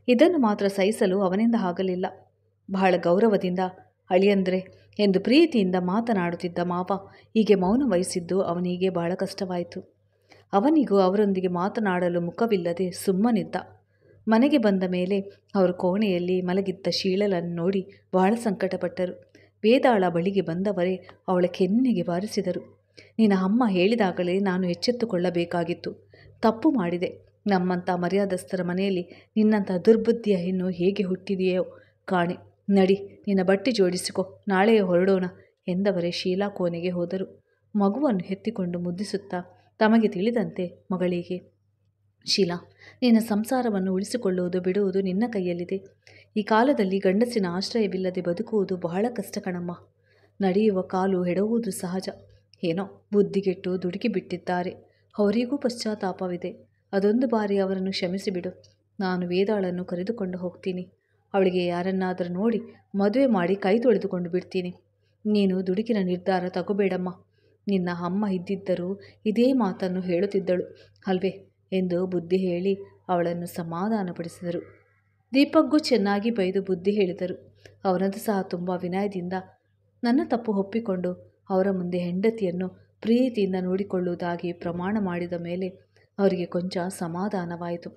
ಇದನ್ನು ಮಾತ್ರ ಸಹಿಸಲು ಅವನಿಂದ ಆಗಲಿಲ್ಲ. ಬಹಳ ಗೌರವದಿಂದ ಅಳಿಯಂದ್ರೆ ಎಂದು ಪ್ರೀತಿಯಿಂದ ಮಾತನಾಡುತ್ತಿದ್ದ ಮಾವ ಹೀಗೆ ಮೌನ ವಹಿಸಿದ್ದು ಅವನಿಗೆ ಬಹಳ ಕಷ್ಟವಾಯಿತು. ಅವನಿಗೂ ಅವರೊಂದಿಗೆ ಮಾತನಾಡಲು ಮುಖವಿಲ್ಲದೆ ಸುಮ್ಮನಿದ್ದ. ಮನೆಗೆ ಬಂದ ಮೇಲೆ ಅವರು ಕೋಣೆಯಲ್ಲಿ ಮಲಗಿದ್ದ ಶೀಲಳನ್ನು ನೋಡಿ ಬಹಳ ಸಂಕಟಪಟ್ಟರು. ವೇದಾಳ ಬಳಿಗೆ ಬಂದವರೇ ಅವಳ ಕೆನ್ನೆಗೆ ಬಾರಿಸಿದರು. ನಿನ್ನ ಅಮ್ಮ ಹೇಳಿದಾಗಲೇ ನಾನು ಎಚ್ಚೆತ್ತುಕೊಳ್ಳಬೇಕಾಗಿತ್ತು. ತಪ್ಪು ಮಾಡಿದೆ. ನಮ್ಮಂಥ ಮರ್ಯಾದಸ್ಥರ ಮನೆಯಲ್ಲಿ ನಿನ್ನಂಥ ದುರ್ಬುದ್ಧಿಯ ಹೆಣ್ಣು ಹೇಗೆ ಹುಟ್ಟಿದೆಯೋ ಕಾಣೆ. ನಡಿ, ನಿನ್ನ ಬಟ್ಟೆ ಜೋಡಿಸಿಕೊ, ನಾಳೆಯೇ ಹೊರಡೋಣ ಎಂದವರೇ ಶೀಲಾ ಕೋಣೆಗೆ ಹೋದರು. ಮಗುವನ್ನು ಎತ್ತಿಕೊಂಡು ಮುದ್ದಿಸುತ್ತಾ ತಮಗೆ ತಿಳಿದಂತೆ ಮಗಳಿಗೆ, ಶೀಲಾ, ನಿನ್ನ ಸಂಸಾರವನ್ನು ಉಳಿಸಿಕೊಳ್ಳುವುದು ಬಿಡುವುದು ನಿನ್ನ ಕೈಯಲ್ಲಿದೆ. ಈ ಕಾಲದಲ್ಲಿ ಗಂಡಸಿನ ಆಶ್ರಯವಿಲ್ಲದೆ ಬದುಕುವುದು ಬಹಳ ಕಷ್ಟ ಕಣಮ್ಮ. ನಡೆಯುವ ಕಾಲು ಎಡವುವುದು ಸಹಜ. ಏನೋ ಬುದ್ಧಿಗೆಟ್ಟು ದುಡುಕಿ ಬಿಟ್ಟಿದ್ದಾರೆ. ಅವರಿಗೂ ಪಶ್ಚಾತ್ತಾಪವಿದೆ. ಅದೊಂದು ಬಾರಿ ಅವರನ್ನು ಕ್ಷಮಿಸಿಬಿಡು. ನಾನು ವೇದಾಳನ್ನು ಕರೆದುಕೊಂಡು ಹೋಗ್ತೀನಿ. ಅವಳಿಗೆ ಯಾರನ್ನಾದರೂ ನೋಡಿ ಮದುವೆ ಮಾಡಿ ಕೈ ತೊಳೆದುಕೊಂಡು ಬಿಡ್ತೀನಿ. ನೀನು ದುಡುಕಿನ ನಿರ್ಧಾರ ತಗೋಬೇಡಮ್ಮ. ನಿನ್ನ ಅಮ್ಮ ಇದ್ದಿದ್ದರೂ ಇದೇ ಮಾತನ್ನು ಹೇಳುತ್ತಿದ್ದಳು ಅಲ್ವೇ ಎಂದು ಬುದ್ಧಿ ಹೇಳಿ ಅವಳನ್ನು ಸಮಾಧಾನಪಡಿಸಿದರು. ದೀಪಕ್ಗೂ ಚೆನ್ನಾಗಿ ಬೈದು ಬುದ್ಧಿ ಹೇಳಿದರು. ಅವನದು ಸಹ ತುಂಬ ವಿನಯದಿಂದ ನನ್ನ ತಪ್ಪು ಒಪ್ಪಿಕೊಂಡು ಅವರ ಮುಂದೆ ಹೆಂಡತಿಯನ್ನು ಪ್ರೀತಿಯಿಂದ ನೋಡಿಕೊಳ್ಳುವುದಾಗಿ ಪ್ರಮಾಣ ಮಾಡಿದ ಮೇಲೆ ಅವರಿಗೆ ಕೊಂಚ ಸಮಾಧಾನವಾಯಿತು.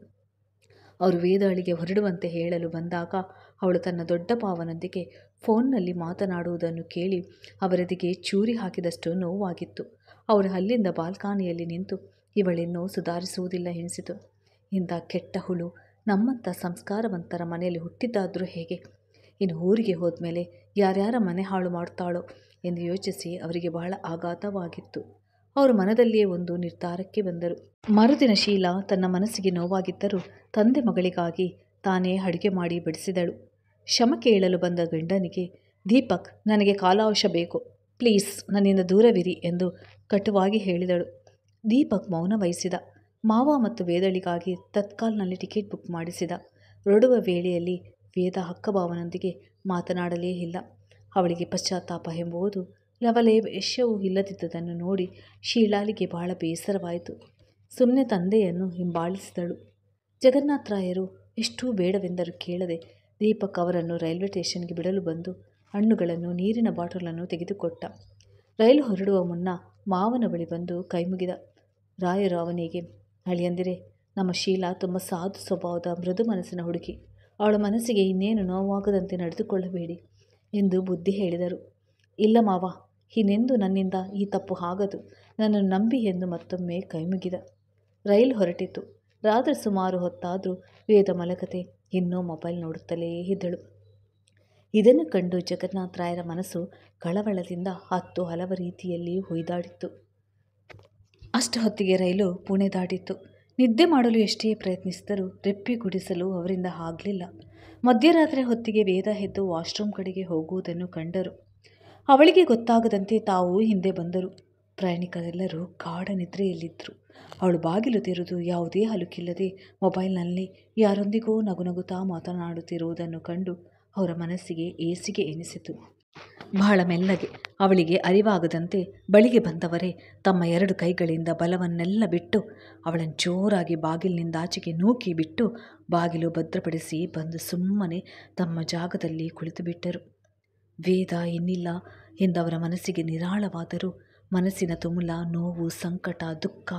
ಅವರು ವೇದಾಳಿಗೆ ಹೊರಡುವಂತೆ ಹೇಳಲು ಬಂದಾಗ ಅವಳು ತನ್ನ ದೊಡ್ಡ ಭಾವನೊಂದಿಗೆ ಫೋನ್ನಲ್ಲಿ ಮಾತನಾಡುವುದನ್ನು ಕೇಳಿ ಅವರದಿಗೆ ಚೂರಿ ಹಾಕಿದಷ್ಟು ನೋವಾಗಿತ್ತು. ಅವರು ಅಲ್ಲಿಂದ ಬಾಲ್ಕನಿಯಲ್ಲಿ ನಿಂತು ಇವಳಿನ್ನೂ ಸುಧಾರಿಸುವುದಿಲ್ಲ ಎನಿಸಿತು. ಇಂಥ ಕೆಟ್ಟ ಹುಳು ನಮ್ಮಂಥ ಸಂಸ್ಕಾರವಂತರ ಮನೆಯಲ್ಲಿ ಹುಟ್ಟಿದ್ದಾದರೂ ಹೇಗೆ? ಇನ್ನು ಊರಿಗೆ ಹೋದ್ಮೇಲೆ ಯಾರ್ಯಾರ ಮನೆ ಹಾಳು ಮಾಡ್ತಾಳೋ ಎಂದು ಯೋಚಿಸಿ ಅವರಿಗೆ ಬಹಳ ಆಘಾತವಾಗಿತ್ತು. ಅವರು ಮನದಲ್ಲಿಯೇ ಒಂದು ನಿರ್ಧಾರಕ್ಕೆ ಬಂದರು. ಮರುದಿನ ಶೀಲಾ ತನ್ನ ಮನಸ್ಸಿಗೆ ನೋವಾಗಿದ್ದರೂ ತಂದೆ ಮಗಳಿಗಾಗಿ ತಾನೇ ಅಡುಗೆ ಮಾಡಿ ಬಡಿಸಿದಳು. ಕ್ಷಮ ಕೇಳಲು ಬಂದ ಗಂಡನಿಗೆ, ದೀಪಕ್, ನನಗೆ ಕಾಲಾವಶ ಬೇಕು, ಪ್ಲೀಸ್ ನನ್ನಿಂದ ದೂರವಿರಿ ಎಂದು ಕಟುವಾಗಿ ಹೇಳಿದಳು. ದೀಪಕ್ ಮೌನ ವಹಿಸಿದ. ಮಾವ ಮತ್ತು ವೇದಳಿಗಾಗಿ ತತ್ಕಾಲ್ನಲ್ಲಿ ಟಿಕೆಟ್ ಬುಕ್ ಮಾಡಿಸಿದ. ಹೊರಡುವ ವೇಳೆಯಲ್ಲಿ ವೇದ ಅಕ್ಕಭಾವನೊಂದಿಗೆ ಮಾತನಾಡಲೇ ಇಲ್ಲ. ಅವಳಿಗೆ ಪಶ್ಚಾತ್ತಾಪ ಎಂಬುದು ಲವಲೇಶವೂ ಇಲ್ಲದಿದ್ದುದನ್ನು ನೋಡಿ ಶೀಲಾಳಿಗೆ ಬಹಳ ಬೇಸರವಾಯಿತು. ಸುಮ್ಮನೆ ತಂದೆಯನ್ನು ಹಿಂಬಾಲಿಸಿದಳು. ಜಗನ್ನಾಥರಾಯರು ಎಷ್ಟೂ ಬೇಡವೆಂದರೂ ಕೇಳದೆ ದೀಪಕ್ ಅವರನ್ನು ರೈಲ್ವೆ ಸ್ಟೇಷನ್ಗೆ ಬಿಡಲು ಬಂದು ಹಣ್ಣುಗಳನ್ನು, ನೀರಿನ ಬಾಟಲನ್ನು ತೆಗೆದುಕೊಟ್ಟ. ರೈಲು ಹೊರಡುವ ಮುನ್ನ ಮಾವನ ಬಳಿ ಬಂದು ಕೈಮುಗಿದ. ರಾಯರು ಅವನಿಗೆ, ಅಳಿಯಂದಿರೆ, ನಮ್ಮ ಶೀಲಾ ತುಂಬ ಸಾಧು ಸ್ವಭಾವದ ಮೃದು ಮನಸ್ಸಿನ ಹುಡುಗಿ. ಅವಳ ಮನಸ್ಸಿಗೆ ಇನ್ನೇನು ನೋವಾಗದಂತೆ ನಡೆದುಕೊಳ್ಳಬೇಡಿ ಎಂದು ಬುದ್ಧಿ ಹೇಳಿದರು. ಇಲ್ಲ ಮಾವ, ಇನ್ನೆಂದು ನನ್ನಿಂದ ಈ ತಪ್ಪು ಆಗದು, ನನ್ನನ್ನು ನಂಬಿ ಎಂದು ಮತ್ತೊಮ್ಮೆ ಕೈಮುಗಿದ. ರೈಲು ಹೊರಟಿತು. ರಾತ್ರಿ ಸುಮಾರು ಹೊತ್ತಾದರೂ ವೇದ ಮಲಗದೆ ಇನ್ನೂ ಮೊಬೈಲ್ ನೋಡುತ್ತಲೇ ಇದ್ದಳು. ಇದನ್ನು ಕಂಡು ಜಗನ್ನಾಥರಾಯರ ಮನಸ್ಸು ಕಳವಳದಿಂದ ಹಲವು ರೀತಿಯಲ್ಲಿ ಹೊಯ್ದಾಡಿತ್ತು. ಅಷ್ಟು ಹೊತ್ತಿಗೆ ರೈಲು ಪುಣೆ ದಾಟಿತ್ತು. ನಿದ್ದೆ ಮಾಡಲು ಎಷ್ಟೇ ಪ್ರಯತ್ನಿಸಿದರೂ ರೆಪ್ಪೆ ಗುಡಿಸಲು ಅವರಿಂದ ಆಗಲಿಲ್ಲ. ಮಧ್ಯರಾತ್ರಿ ಹೊತ್ತಿಗೆ ವೇದ ಎದ್ದು ವಾಶ್ರೂಮ್ ಕಡೆಗೆ ಹೋಗುವುದನ್ನು ಕಂಡರು. ಅವಳಿಗೆ ಗೊತ್ತಾಗದಂತೆ ತಾವು ಹಿಂದೆ ಬಂದರು. ಪ್ರಯಾಣಿಕರೆಲ್ಲರೂ ಗಾಢ ನಿದ್ರೆಯಲ್ಲಿದ್ದರು. ಅವಳು ಬಾಗಿಲು ತೆರೆದು ಯಾವುದೇ ಅಲುಕಿಲ್ಲದೆ ಮೊಬೈಲ್ನಲ್ಲಿ ಯಾರೊಂದಿಗೋ ನಗುನಗುತ್ತಾ ಮಾತನಾಡುತ್ತಿರುವುದನ್ನು ಕಂಡು ಅವರ ಮನಸ್ಸಿಗೆ ಏಸಿಗೆ ಎನಿಸಿತು. ಬಹಳ ಮೆಲ್ಲಗೆ, ಅವಳಿಗೆ ಅರಿವಾಗದಂತೆ ಬಳಿಗೆ ಬಂದವರೇ ತಮ್ಮ 2 ಕೈಗಳಿಂದ ಬಲವನ್ನೆಲ್ಲ ಬಿಟ್ಟು ಅವಳನ್ನು ಜೋರಾಗಿ ಬಾಗಿಲಿನಿಂದಾಚೆಗೆ ನೂಕಿ ಬಿಟ್ಟು ಬಾಗಿಲು ಭದ್ರಪಡಿಸಿ ಬಂದು ಸುಮ್ಮನೆ ತಮ್ಮ ಜಾಗದಲ್ಲಿ ಕುಳಿತು ಬಿಟ್ಟರು. ವೇದ ಇನ್ನಿಲ್ಲ ಎಂದವರ ಮನಸ್ಸಿಗೆ ನಿರಾಳವಾದರೂ ಮನಸ್ಸಿನ ತುಮುಲ, ನೋವು, ಸಂಕಟ, ದುಃಖ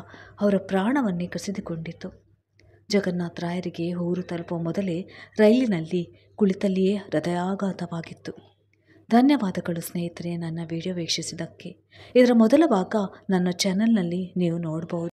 ಅವರ ಪ್ರಾಣವನ್ನೇ ಕಸಿದುಕೊಂಡಿತು. ಜಗನ್ನಾಥರಾಯರಿಗೆ ಊರು ತಲುಪುವ ಮೊದಲೇ ರೈಲಿನಲ್ಲಿ ಕುಳಿತಲ್ಲಿಯೇ ಹೃದಯಾಘಾತವಾಗಿತ್ತು. ಧನ್ಯವಾದಗಳು ಸ್ನೇಹಿತರೆ, ನನ್ನ ವಿಡಿಯೋ ವೀಕ್ಷಿಸಿದ್ದಕ್ಕೆ. ಇದರ ಮೊದಲ ಭಾಗ ನನ್ನ ಚಾನೆಲ್ನಲ್ಲಿ ನೀವು ನೋಡಬಹುದು.